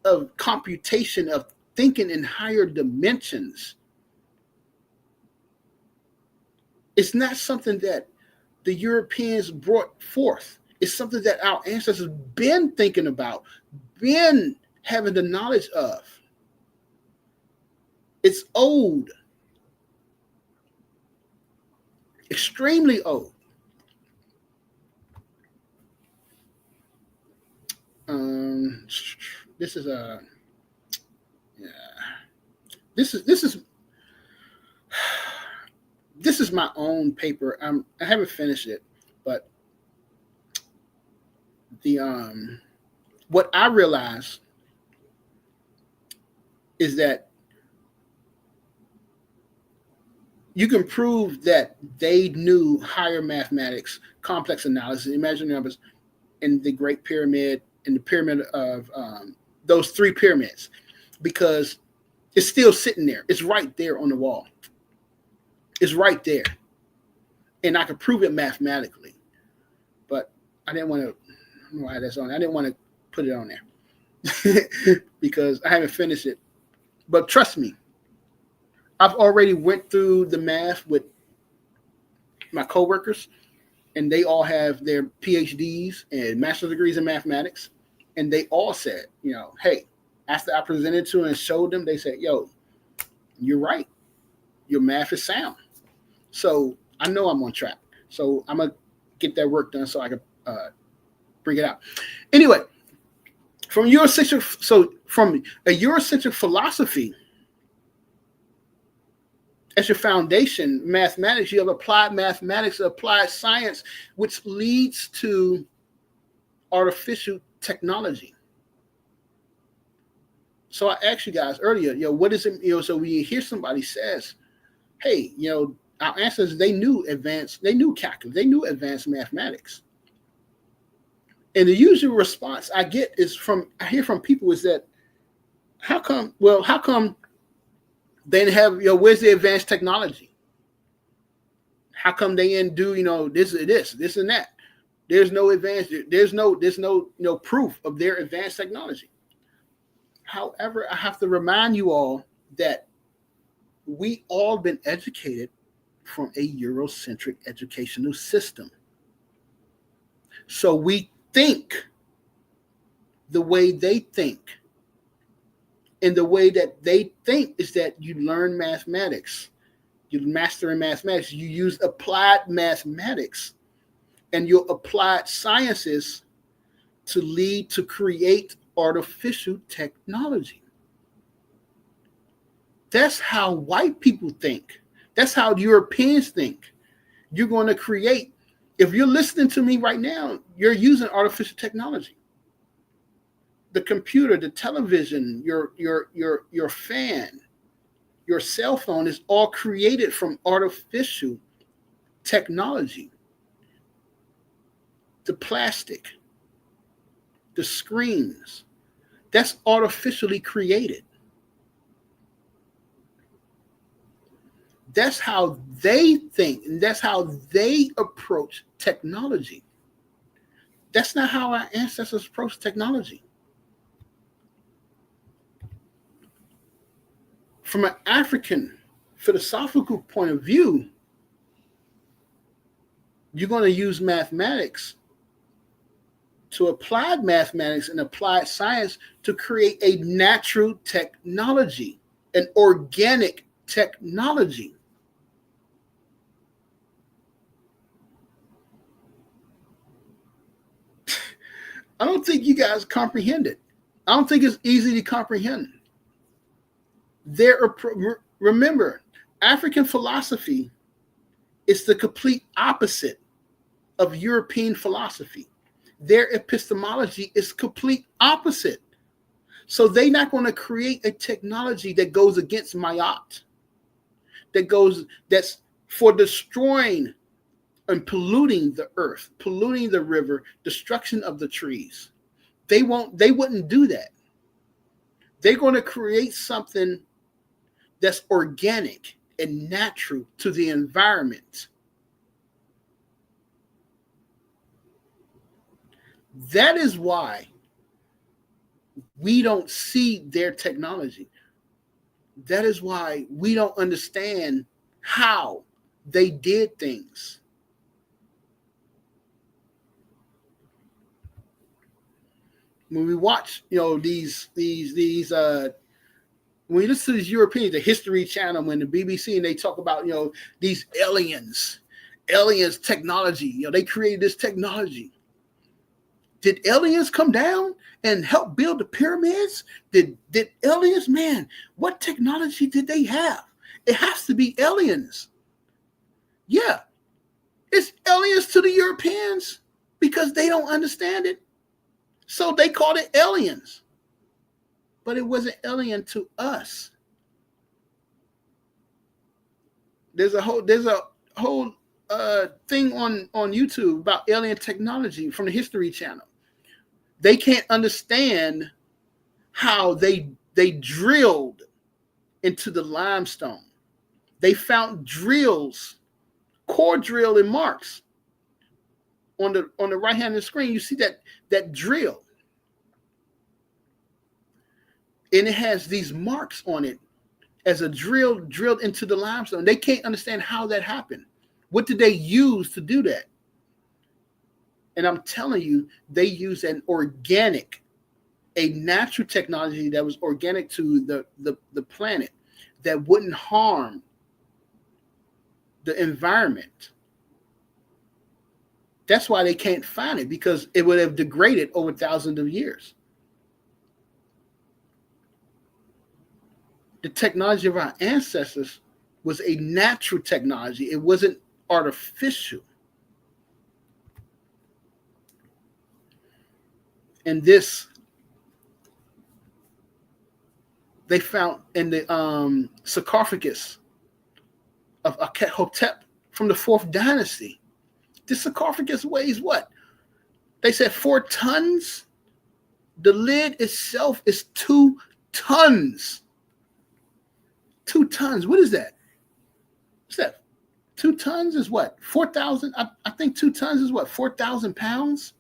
E: of computation, of thinking in higher dimensions, it's not something that the Europeans brought forth. It's something that our ancestors been thinking about, been having the knowledge of. It's old, extremely old. This is my own paper. I haven't finished it, but what I realized is that you can prove that they knew higher mathematics, complex analysis, imaginary numbers, in the Great Pyramid, in the pyramid of those three pyramids, because it's still sitting there. It's right there on the wall. It's right there. And I could prove it mathematically. But I didn't want to, I don't know why that's on. I didn't want to put it on there because I haven't finished it. But trust me, I've already went through the math with my coworkers, and they all have their PhDs and master's degrees in mathematics. And they all said, hey, after I presented to them and showed them, they said, yo, you're right. Your math is sound. So I know I'm on track. So I'm going to get that work done so I can bring it out. Anyway, from a Eurocentric philosophy, as your foundation, mathematics, you have applied mathematics, applied science, which leads to artificial technology. So I asked you guys earlier, what is it? So when you hear somebody says, "Hey, our ancestors, they knew calculus, they knew advanced mathematics," and the usual response I get I hear from people is that, how come? Well, how come they didn't have, where's the advanced technology? How come they didn't do, this and that? There's no advanced. There's no proof of their advanced technology. However, I have to remind you all that we all been educated from a Eurocentric educational system. So we think the way they think. And the way that they think is that you learn mathematics. You master in mathematics. You use applied mathematics and your applied sciences to lead to create artificial technology. That's how white people think. That's how Europeans think. You're going to create. If you're listening to me right now, you're using artificial technology. The computer, the television, your fan, your cell phone is all created from artificial technology. The plastic, the screens, that's artificially created. That's how they think, and that's how they approach technology. That's not how our ancestors approached technology. From an African philosophical point of view, you're going to use mathematics to applied mathematics and applied science to create a natural technology, an organic technology. I don't think you guys comprehend it. I don't think it's easy to comprehend. Remember, African philosophy is the complete opposite of European philosophy. Their epistemology is complete opposite. So they're not going to create a technology that goes against Mayat, that's for destroying and polluting the earth, polluting the river, destruction of the trees. They wouldn't do that. They're going to create something that's organic and natural to the environment. That is why we don't see their technology. That is why we don't understand how they did things. When we watch, these when you listen to these Europeans, the History Channel and the BBC, and they talk about, these aliens technology, they created this technology. Did aliens come down and help build the pyramids? Did aliens, man, what technology did they have? It has to be aliens. Yeah, it's aliens to the Europeans because they don't understand it. So they called it aliens. But it wasn't alien to us. There's a whole thing on YouTube about alien technology from the History Channel. They can't understand how they drilled into the limestone. They found drills, core drill in marks. On the right hand of the screen, you see that drill. And it has these marks on it as a drill drilled into the limestone. They can't understand how that happened. What did they use to do that? And I'm telling you, they used a natural technology that was organic to the planet, that wouldn't harm the environment. That's why they can't find it, because it would have degraded over thousands of years. The technology of our ancestors was a natural technology. It wasn't artificial. And this they found in the sarcophagus of Akhet from the 4th dynasty. This sarcophagus weighs what? They said 4 tons. The lid itself is 2 tons. 2 tons. What is that? What's that? 2 tons is what? 4,000. I think 2 tons is what? 4,000 pounds.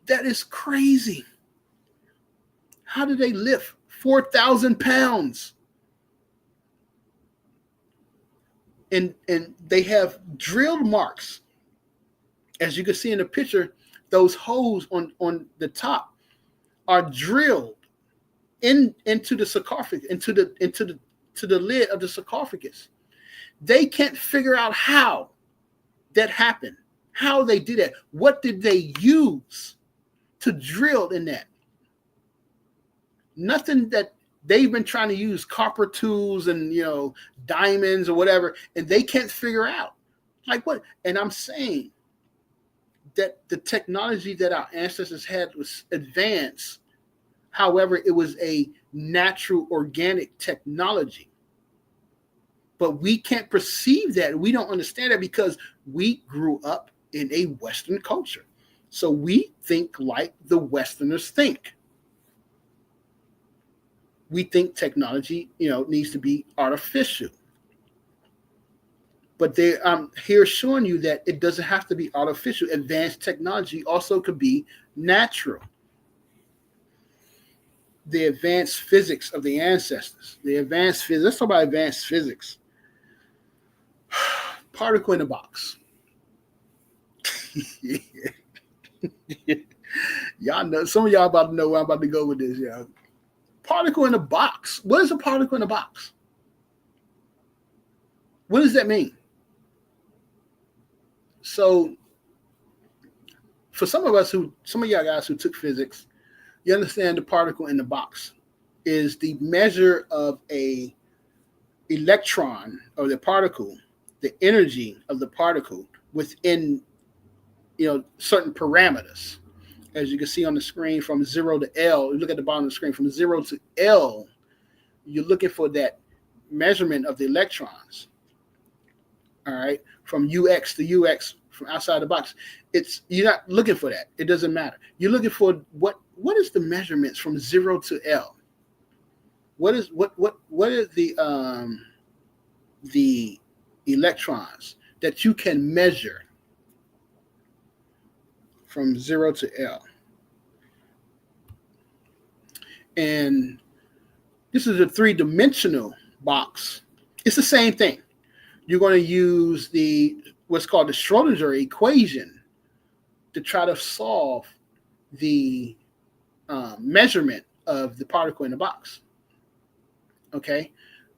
E: That is crazy. How do they lift 4,000 pounds? And they have drilled marks. As you can see in the picture, those holes on the top are drilled into the sarcophagus, into the lid of the sarcophagus. They can't figure out how that happened, how they did that. What did they use to drill in that? Nothing that they've been trying to use copper tools and, diamonds or whatever, and they can't figure out. Like what? And I'm saying that the technology that our ancestors had was advanced. However, it was a natural, organic technology. But we can't perceive that. We don't understand that because we grew up in a Western culture. So we think like the Westerners think. We think technology, needs to be artificial. But I'm here showing you that it doesn't have to be artificial. Advanced technology also could be natural. The advanced physics of the ancestors. Let's talk about advanced physics. Particle in a box. Y'all know, some of y'all about to know where I'm about to go with this, y'all. Particle in a box. What is a particle in a box? What does that mean? So, for some of y'all guys who took physics, you understand the particle in the box is the measure of a electron or the particle, the energy of the particle within, certain parameters. As you can see on the screen, from 0 to L, you look at the bottom of the screen, from 0 to L, you're looking for that measurement of the electrons. All right, from UX to UX, from outside the box. You're not looking for that. It doesn't matter. You're looking for what is the measurements from 0 to L? What is the electrons that you can measure from 0 to L? And this is a 3-dimensional box. It's the same thing. You're going to use what's called the Schrodinger equation to try to solve the measurement of the particle in the box. Okay.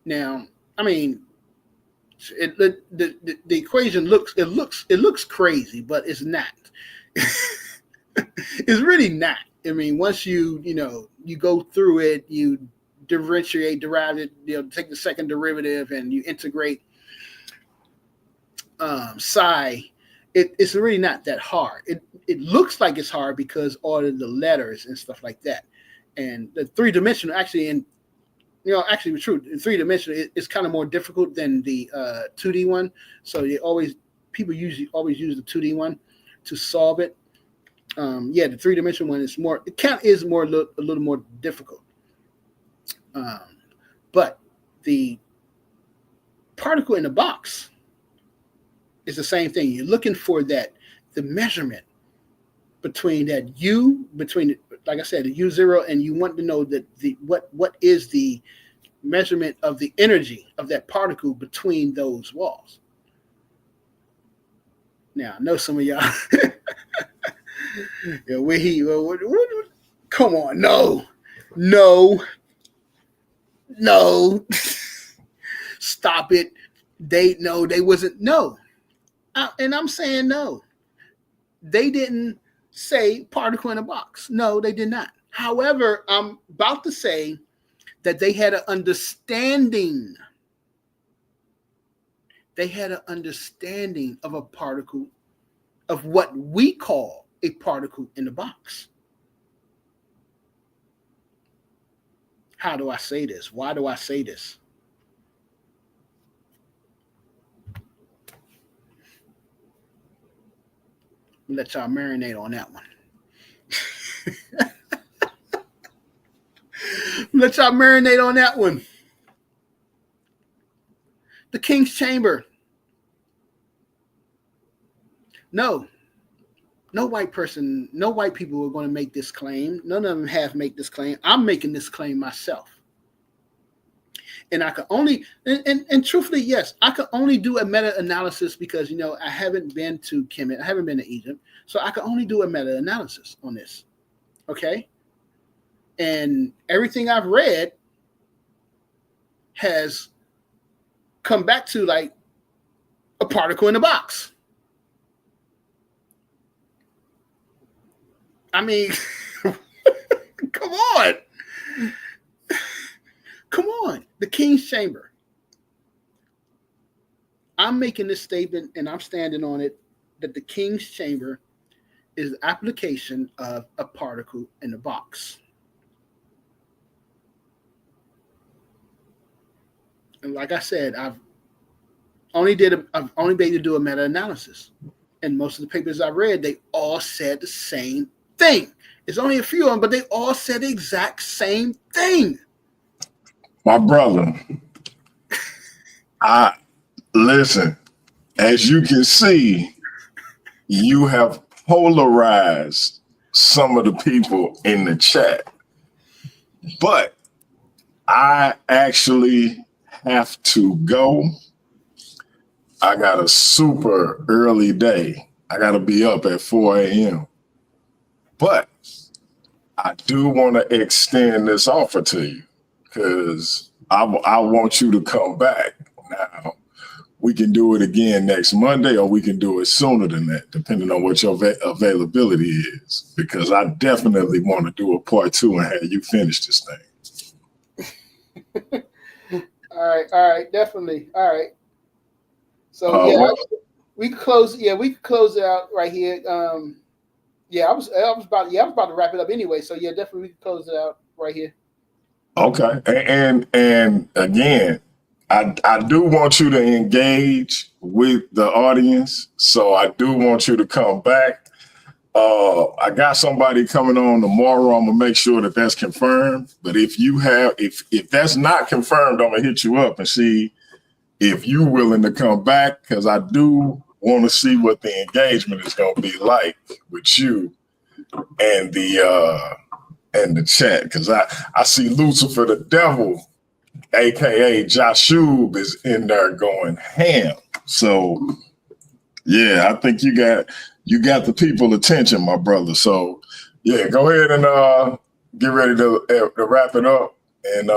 E: Now, I mean, the equation looks crazy, but it's not. It's really not. I mean, once you go through it, you differentiate, derive it, take the second derivative and you integrate psi. It's really not that hard. It looks like it's hard because all of the letters and stuff like that. And the 3-dimensional actually true. The 3-dimensional is kind of more difficult than the 2D one. So people usually always use the 2D one to solve it. The 3-dimensional one is more. It kind of is more a little more difficult. But the particle in the box is the same thing. You're looking for the measurement between like I said, the U0, and you want to know that what is the measurement of the energy of that particle between those walls. Now, I know some of y'all, come on, no, stop it. They wasn't, no. And I'm saying no. They didn't say particle in a box. No, they did not. However, I'm about to say that they had an understanding. They had an understanding of a particle, of what we call a particle in the box. How do I say this? Why do I say this? Let y'all marinate on that one. Let y'all marinate on that one. The King's Chamber. No white person, no white people are going to make this claim. None of them have made this claim. I'm making this claim myself. And I can only, and truthfully, yes, I can only do a meta-analysis because, I haven't been to Kemet. I haven't been to Egypt. So I can only do a meta-analysis on this. Okay? And everything I've read has come back to like a particle in a box. I mean, come on. Come on. The King's Chamber. I'm making this statement and I'm standing on it that the King's Chamber is the application of a particle in a box. And like I said, I've only been able to do a meta-analysis. And most of the papers I read, they all said the same thing. It's only a few of them, but they all said the exact same thing.
D: My brother, listen, as you can see, you have polarized some of the people in the chat. But I actually have to go. I got a super early day. I got to be up at 4 a.m. But I do want to extend this offer to you because I want you to come back. Now, we can do it again next Monday or we can do it sooner than that, depending on what your availability is, because I definitely want to do a part 2 and have you finish this thing.
E: All right, definitely. All right. So we could close it out right here. I was about to wrap it up anyway. So yeah, definitely we can close it out right here. Okay.
D: And again, I do want you to engage with the audience. So I do want you to come back. I got somebody coming on tomorrow. I'm gonna make sure that that's confirmed. But if that's not confirmed, I'm gonna hit you up and see if you're willing to come back, because I do want to see what the engagement is gonna be like with you and the chat. Because I see Lucifer the Devil, aka Jashub, is in there going ham. So yeah, I think you got the people attention, my brother. So yeah, go ahead and get ready to wrap it up, and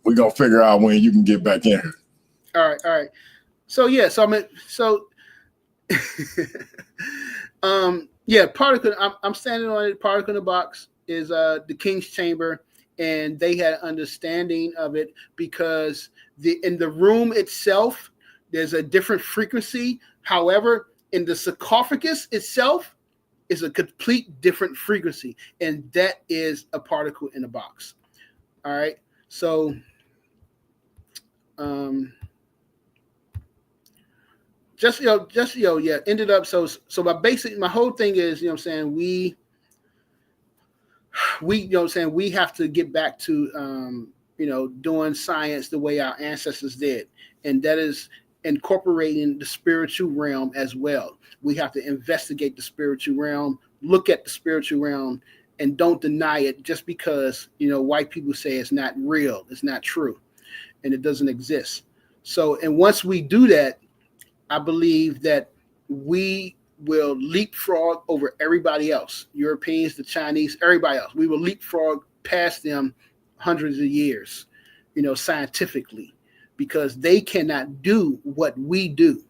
D: we're gonna figure out when you can get back in here.
E: All right. So yeah, particle. I'm standing on it. Particle in the box is the King's Chamber, and they had understanding of it because in the room itself there's a different frequency. However, in the sarcophagus itself is a complete different frequency, and that is a particle in a box. All right, so ended up so my whole thing is, we have to get back to doing science the way our ancestors did, and that is incorporating the spiritual realm as well. We have to investigate the spiritual realm, look at the spiritual realm, and don't deny it just because white people say it's not real, it's not true, and it doesn't exist. So, and once we do that, I believe that we will leapfrog over everybody else, Europeans, the Chinese, everybody else. We will leapfrog past them hundreds of years, scientifically, because they cannot do what we do.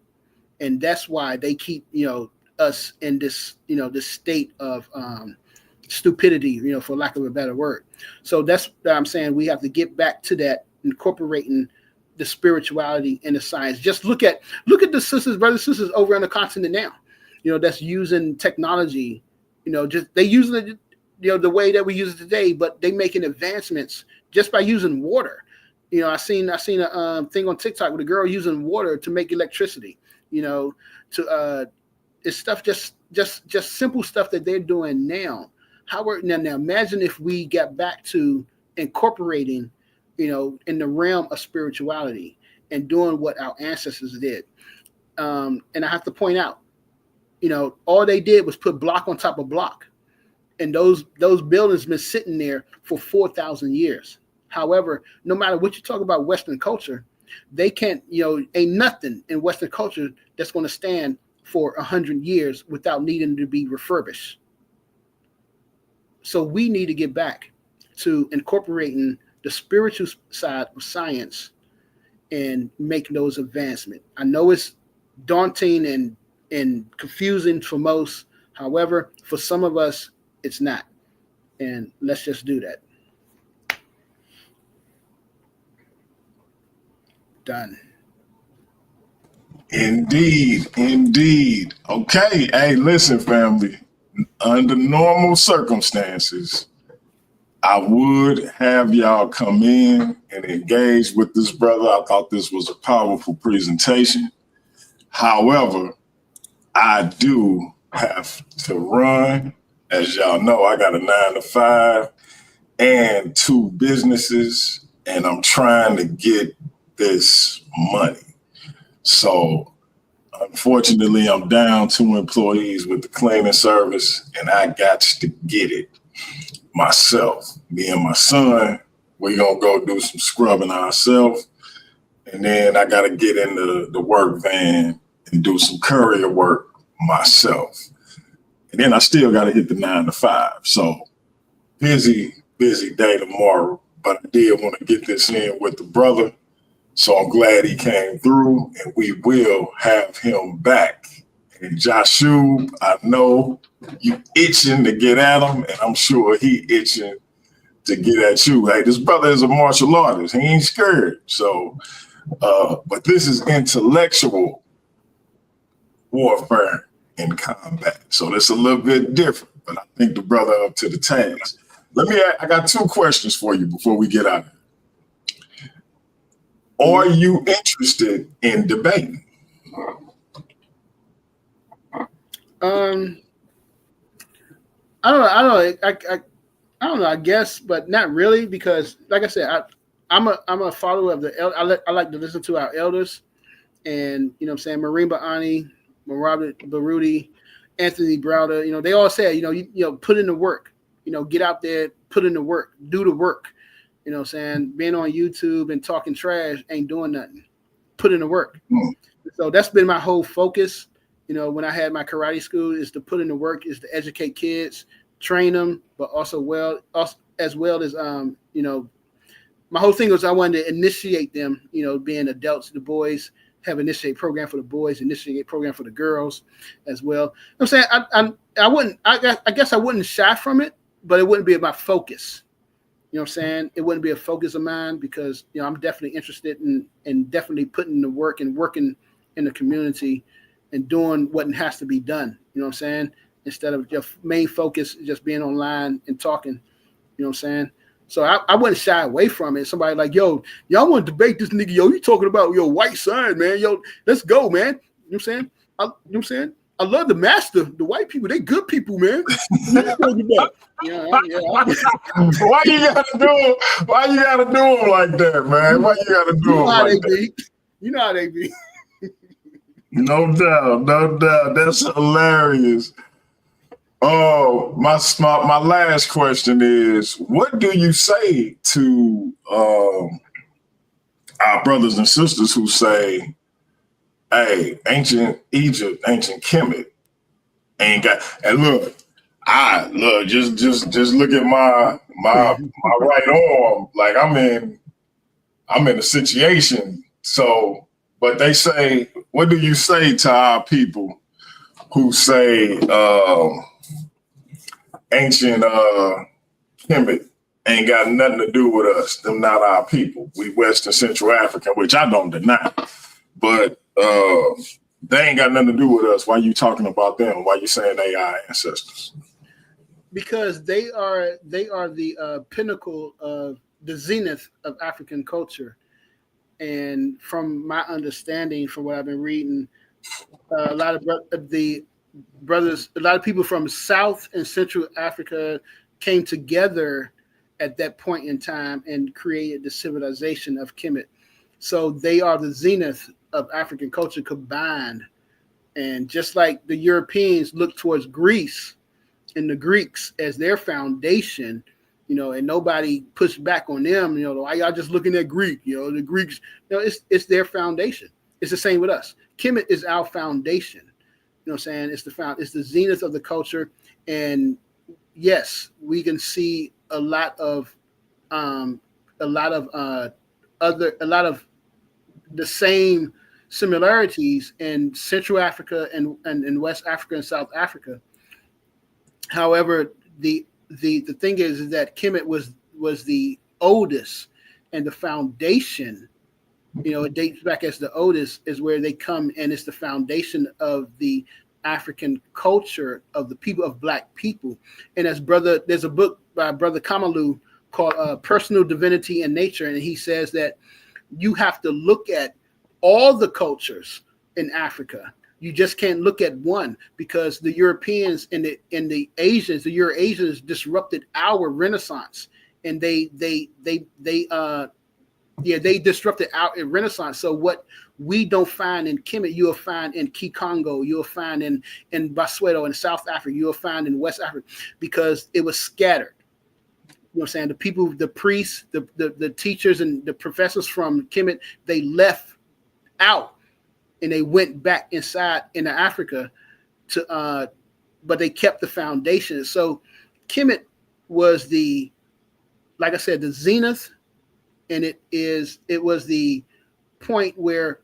E: And that's why they keep, us in this, this state of stupidity, for lack of a better word. So that's what I'm saying. We have to get back to that, incorporating the spirituality and the science. Just look at the brothers and sisters over on the continent now, that's using technology, just they use it, the way that we use it today, but they making advancements just by using water. You know, I seen a thing on TikTok with a girl using water to make electricity. You know, it's stuff just simple stuff that they're doing now. Now imagine if we got back to incorporating, you know, in the realm of spirituality and doing what our ancestors did. And I have to point out, you know, all they did was put block on top of block, and those buildings been sitting there for 4,000 years. However, no matter what you talk about Western culture, they can't, you know, ain't nothing in Western culture that's going to stand for 100 years without needing to be refurbished. So we need to get back to incorporating the spiritual side of science and make those advancements. I know it's daunting and confusing for most. However, for some of us, it's not. And let's just do that. Done.
D: Indeed. Okay. Hey, listen, family. Under normal circumstances, I would have y'all come in and engage with this brother. I thought this was a powerful presentation. However, I do have to run. As y'all know, I got a 9-to-5 and 2 businesses, and I'm trying to get this money. So unfortunately, I'm down 2 employees with the cleaning service, and I got to get it myself. Me and my son, we're going to go do some scrubbing ourselves. And then I got to get in the work van and do some courier work myself. And then I still got to hit the 9-to-5. So busy day tomorrow. But I did want to get this in with the brother. So I'm glad he came through, and we will have him back. And Joshua, I know you itching to get at him, and I'm sure he itching to get at you. Hey, this brother is a martial artist. He ain't scared. So, but this is intellectual warfare in combat. So that's a little bit different, but I think the brother up to the task. I got 2 questions for you before we get out of here. Are you interested in debating?
E: I don't know. I guess, but not really, because, like I said, I'm a follower of the. I like to listen to our elders, and you know what I'm saying, Marimba Ani, Robert Baruti, Anthony Browder. You know, they all say, you know, put in the work. You know, get out there, put in the work, do the work. You know what I'm saying? Being on YouTube and talking trash ain't doing nothing. Put in the work. So that's been my whole focus. You know, when I had my karate school, is to put in the work, is to educate kids, train them, but also as well as you know, my whole thing was I wanted to initiate them, you know, being adults, the boys, have initiate program for the boys, initiate program for the girls as well. You know what I'm saying? I guess I wouldn't shy from it, but it wouldn't be my focus. You know what I'm saying? It wouldn't be a focus of mine, because, you know, I'm definitely interested in definitely putting the work and working in the community and doing what has to be done. You know what I'm saying? Instead of just main focus, just being online and talking. You know what I'm saying? So I wouldn't shy away from it. Somebody like, yo, y'all want to debate this nigga? Yo, you talking about your white side, man? Yo, let's go, man. You know what I'm saying? You know what I'm saying? I love the master. The white people, they good people, man. Yeah.
D: Why you gotta do them like that, man? Why you gotta do them like that?
E: You know how they be.
D: No doubt. That's hilarious. Oh, my last question is, what do you say to our brothers and sisters who say, hey, ancient Egypt, ancient Kemet ain't got, and look, just look at my right arm, like I'm in a situation. So, but they say, what do you say to our people who say ancient Kemet ain't got nothing to do with us? Them not our people. We Western Central African, which I don't deny, but they ain't got nothing to do with us. Why you talking about them? Why you saying they our ancestors?
E: Because they are the pinnacle of the zenith of African culture. And from my understanding, from what I've been reading, a lot of the brothers, a lot of people from South and Central Africa came together at that point in time and created the civilization of Kemet. So they are the zenith of African culture combined. And just like the Europeans look towards Greece and the Greeks as their foundation, and nobody pushed back on them, why y'all just looking at Greek, the Greeks, it's their foundation. It's the same with us. Kemet is our foundation. You know what I'm saying? It's the zenith of the culture. And yes, we can see a lot of the same similarities in Central Africa and West Africa and South Africa. However, the thing is that Kemet was the oldest, and the foundation, it dates back as the oldest, is where they come, and it's the foundation of the African culture of the people, of Black people. And there's a book by Brother Kamalu called Personal Divinity and Nature, and he says that you have to look at all the cultures in Africa. You just can't look at one, because the Europeans and the Asians, the Eurasians disrupted our Renaissance, and they disrupted our Renaissance. So what we don't find in Kemet, you'll find in Kikongo, you'll find in Basuto in South Africa, you'll find in West Africa, because it was scattered. You know what I'm saying? The people, the priests, the teachers, and the professors from Kemet, they left out and they went back inside into Africa but they kept the foundation. So Kemet was like I said, the zenith, and it was the point where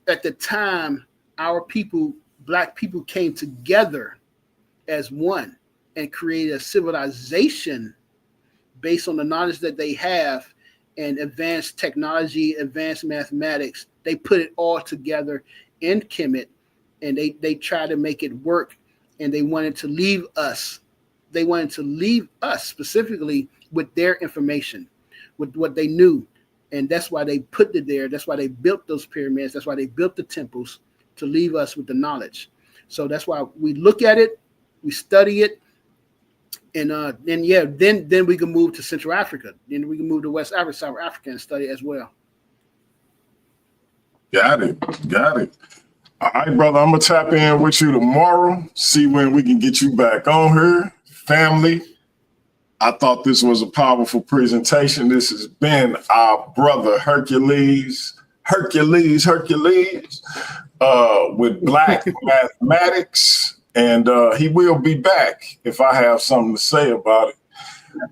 E: at the time our people, Black people, came together as one and created a civilization based on the knowledge that they have and advanced technology, advanced mathematics. They put it all together in Kemet, and they tried to make it work, and they wanted to leave us. They wanted to leave us specifically with their information, with what they knew. And that's why they put it there. That's why they built those pyramids. That's why they built the temples, to leave us with the knowledge. So that's why we look at it, we study it, and then we can move to Central Africa. Then we can move to West Africa, South Africa, and study as well.
D: Got it. All right, brother, I'm going to tap in with you tomorrow, see when we can get you back on here. Family, I thought this was a powerful presentation. This has been our brother Hercules, with Black Mathematics, and he will be back if I have something to say about it.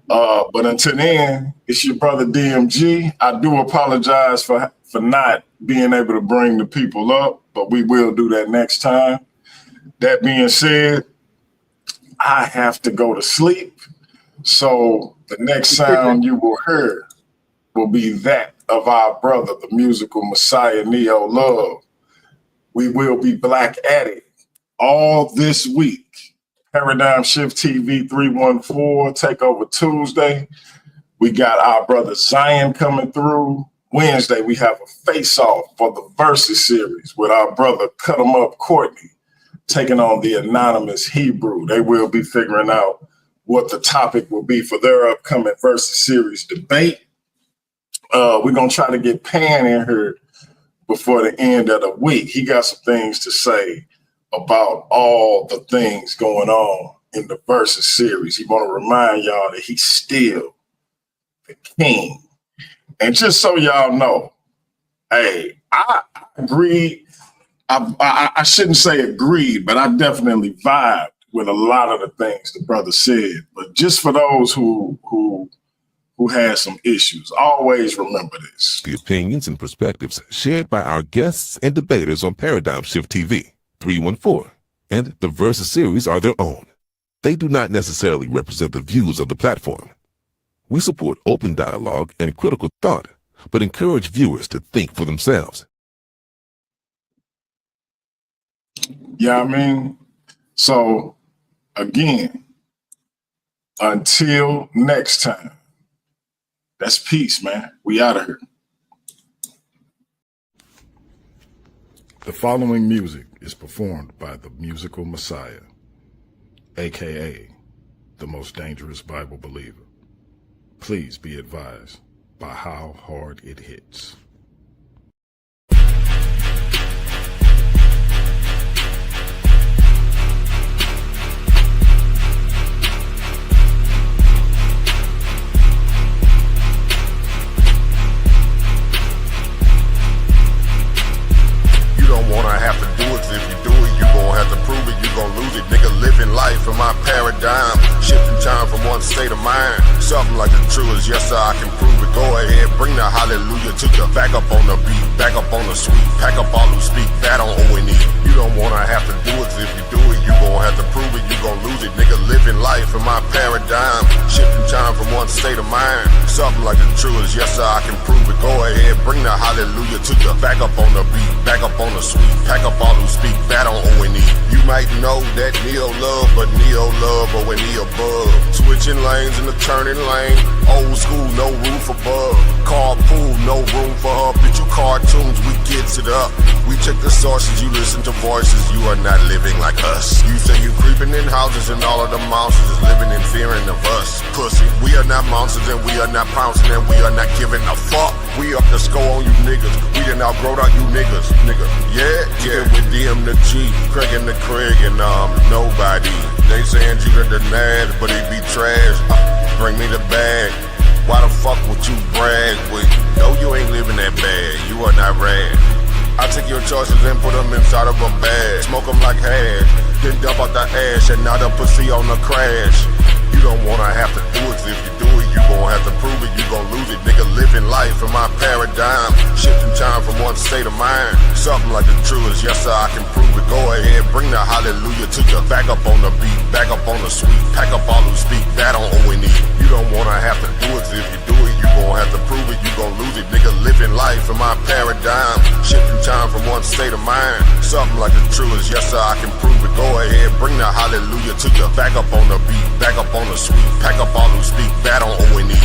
D: But until then, it's your brother DMG. I do apologize for not being able to bring the people up, but we will do that next time. That being said, I have to go to sleep. So the next sound you will hear will be that of our brother, the musical Messiah Neo Love. We will be Black at it all this week. Paradigm Shift TV 314, Takeover Tuesday. We got our brother Zion coming through. Wednesday, we have a face-off for the Versus series with our brother Cut 'em Up Courtney taking on the Anonymous Hebrew. They will be figuring out what the topic will be for their upcoming Versus series debate. We're going to try to get Pan in here before the end of the week. He got some things to say about all the things going on in the Versus series. He want to remind y'all that he's still the king. And just so y'all know, hey, I agree. I shouldn't say agreed, but I definitely vibed with a lot of the things the brother said. But just for those who had some issues, always remember this.
F: The opinions and perspectives shared by our guests and debaters on Paradigm Shift TV 314 and the Versus series are their own. They do not necessarily represent the views of the platform. We support open dialogue and critical thought, but encourage viewers to think for themselves.
D: Yeah, I mean, so again, until next time, That's peace, man. We out of here.
G: The following music is performed by the Musical Messiah, aka the most dangerous Bible believer. Please be advised by how hard it hits.
B: For my paradigm, shifting time from one state of mind. Something like the truth is, yes sir, I can prove it. Go ahead, bring the hallelujah to the back up on the beat, back up on the sweet, pack up all who speak that on O&E. You don't wanna have to do it, if you do it, you gon' have to prove it, you gon' lose it. Nigga, living life in my paradigm, shifting time from one state of mind. Something like the truth is, yes sir, I can prove it. Go ahead, bring the hallelujah to the back up on the beat, back up on the sweet, pack up all who speak that on O&E. You might know that Neo love, but Neo love, but when he above. Switching lanes in the turning lane. Old school, no roof above. Carpool, no room for her. Bitch, you cartoons, we gets it up. We check the sources, you listen to voices. You are not living like us. You say you creeping in houses and all of the monsters is living in fearing of us. Pussy, we are not monsters and we are not pouncing and we are not giving a fuck. We up the score on you niggas. We done outgrown out you niggas. Nigga, yeah. With DM the G, Craig and the Craig and nobody. They saying Judah the Nad, but he be trash. Bring me the bag. Why the fuck would you brag with? No, you ain't living that bad. You are not rad. I take your choices and put them inside of a bag. Smoke them like hash. Then dump out the ash and now the pussy on the crash. You don't wanna have to do it, if you do it, you gon' have to prove it, you gon' lose it. Nigga, living life in my paradigm, shifting time from one state of mind. Something like the truth is, yes sir, I can prove it. Go ahead, bring the hallelujah to the back up on the beat, back up on the sweet, pack up all who speak that on O&E. You don't wanna have to do it, if you do it, you gon' have to prove it, you gon' lose it. Nigga, living life in my paradigm, shifting time from one state of mind. Something like the truth is, yes sir, I can prove it. Go ahead, bring the hallelujah to the back up on the beat, back up on the sweet, pack up all who speak that on O&E.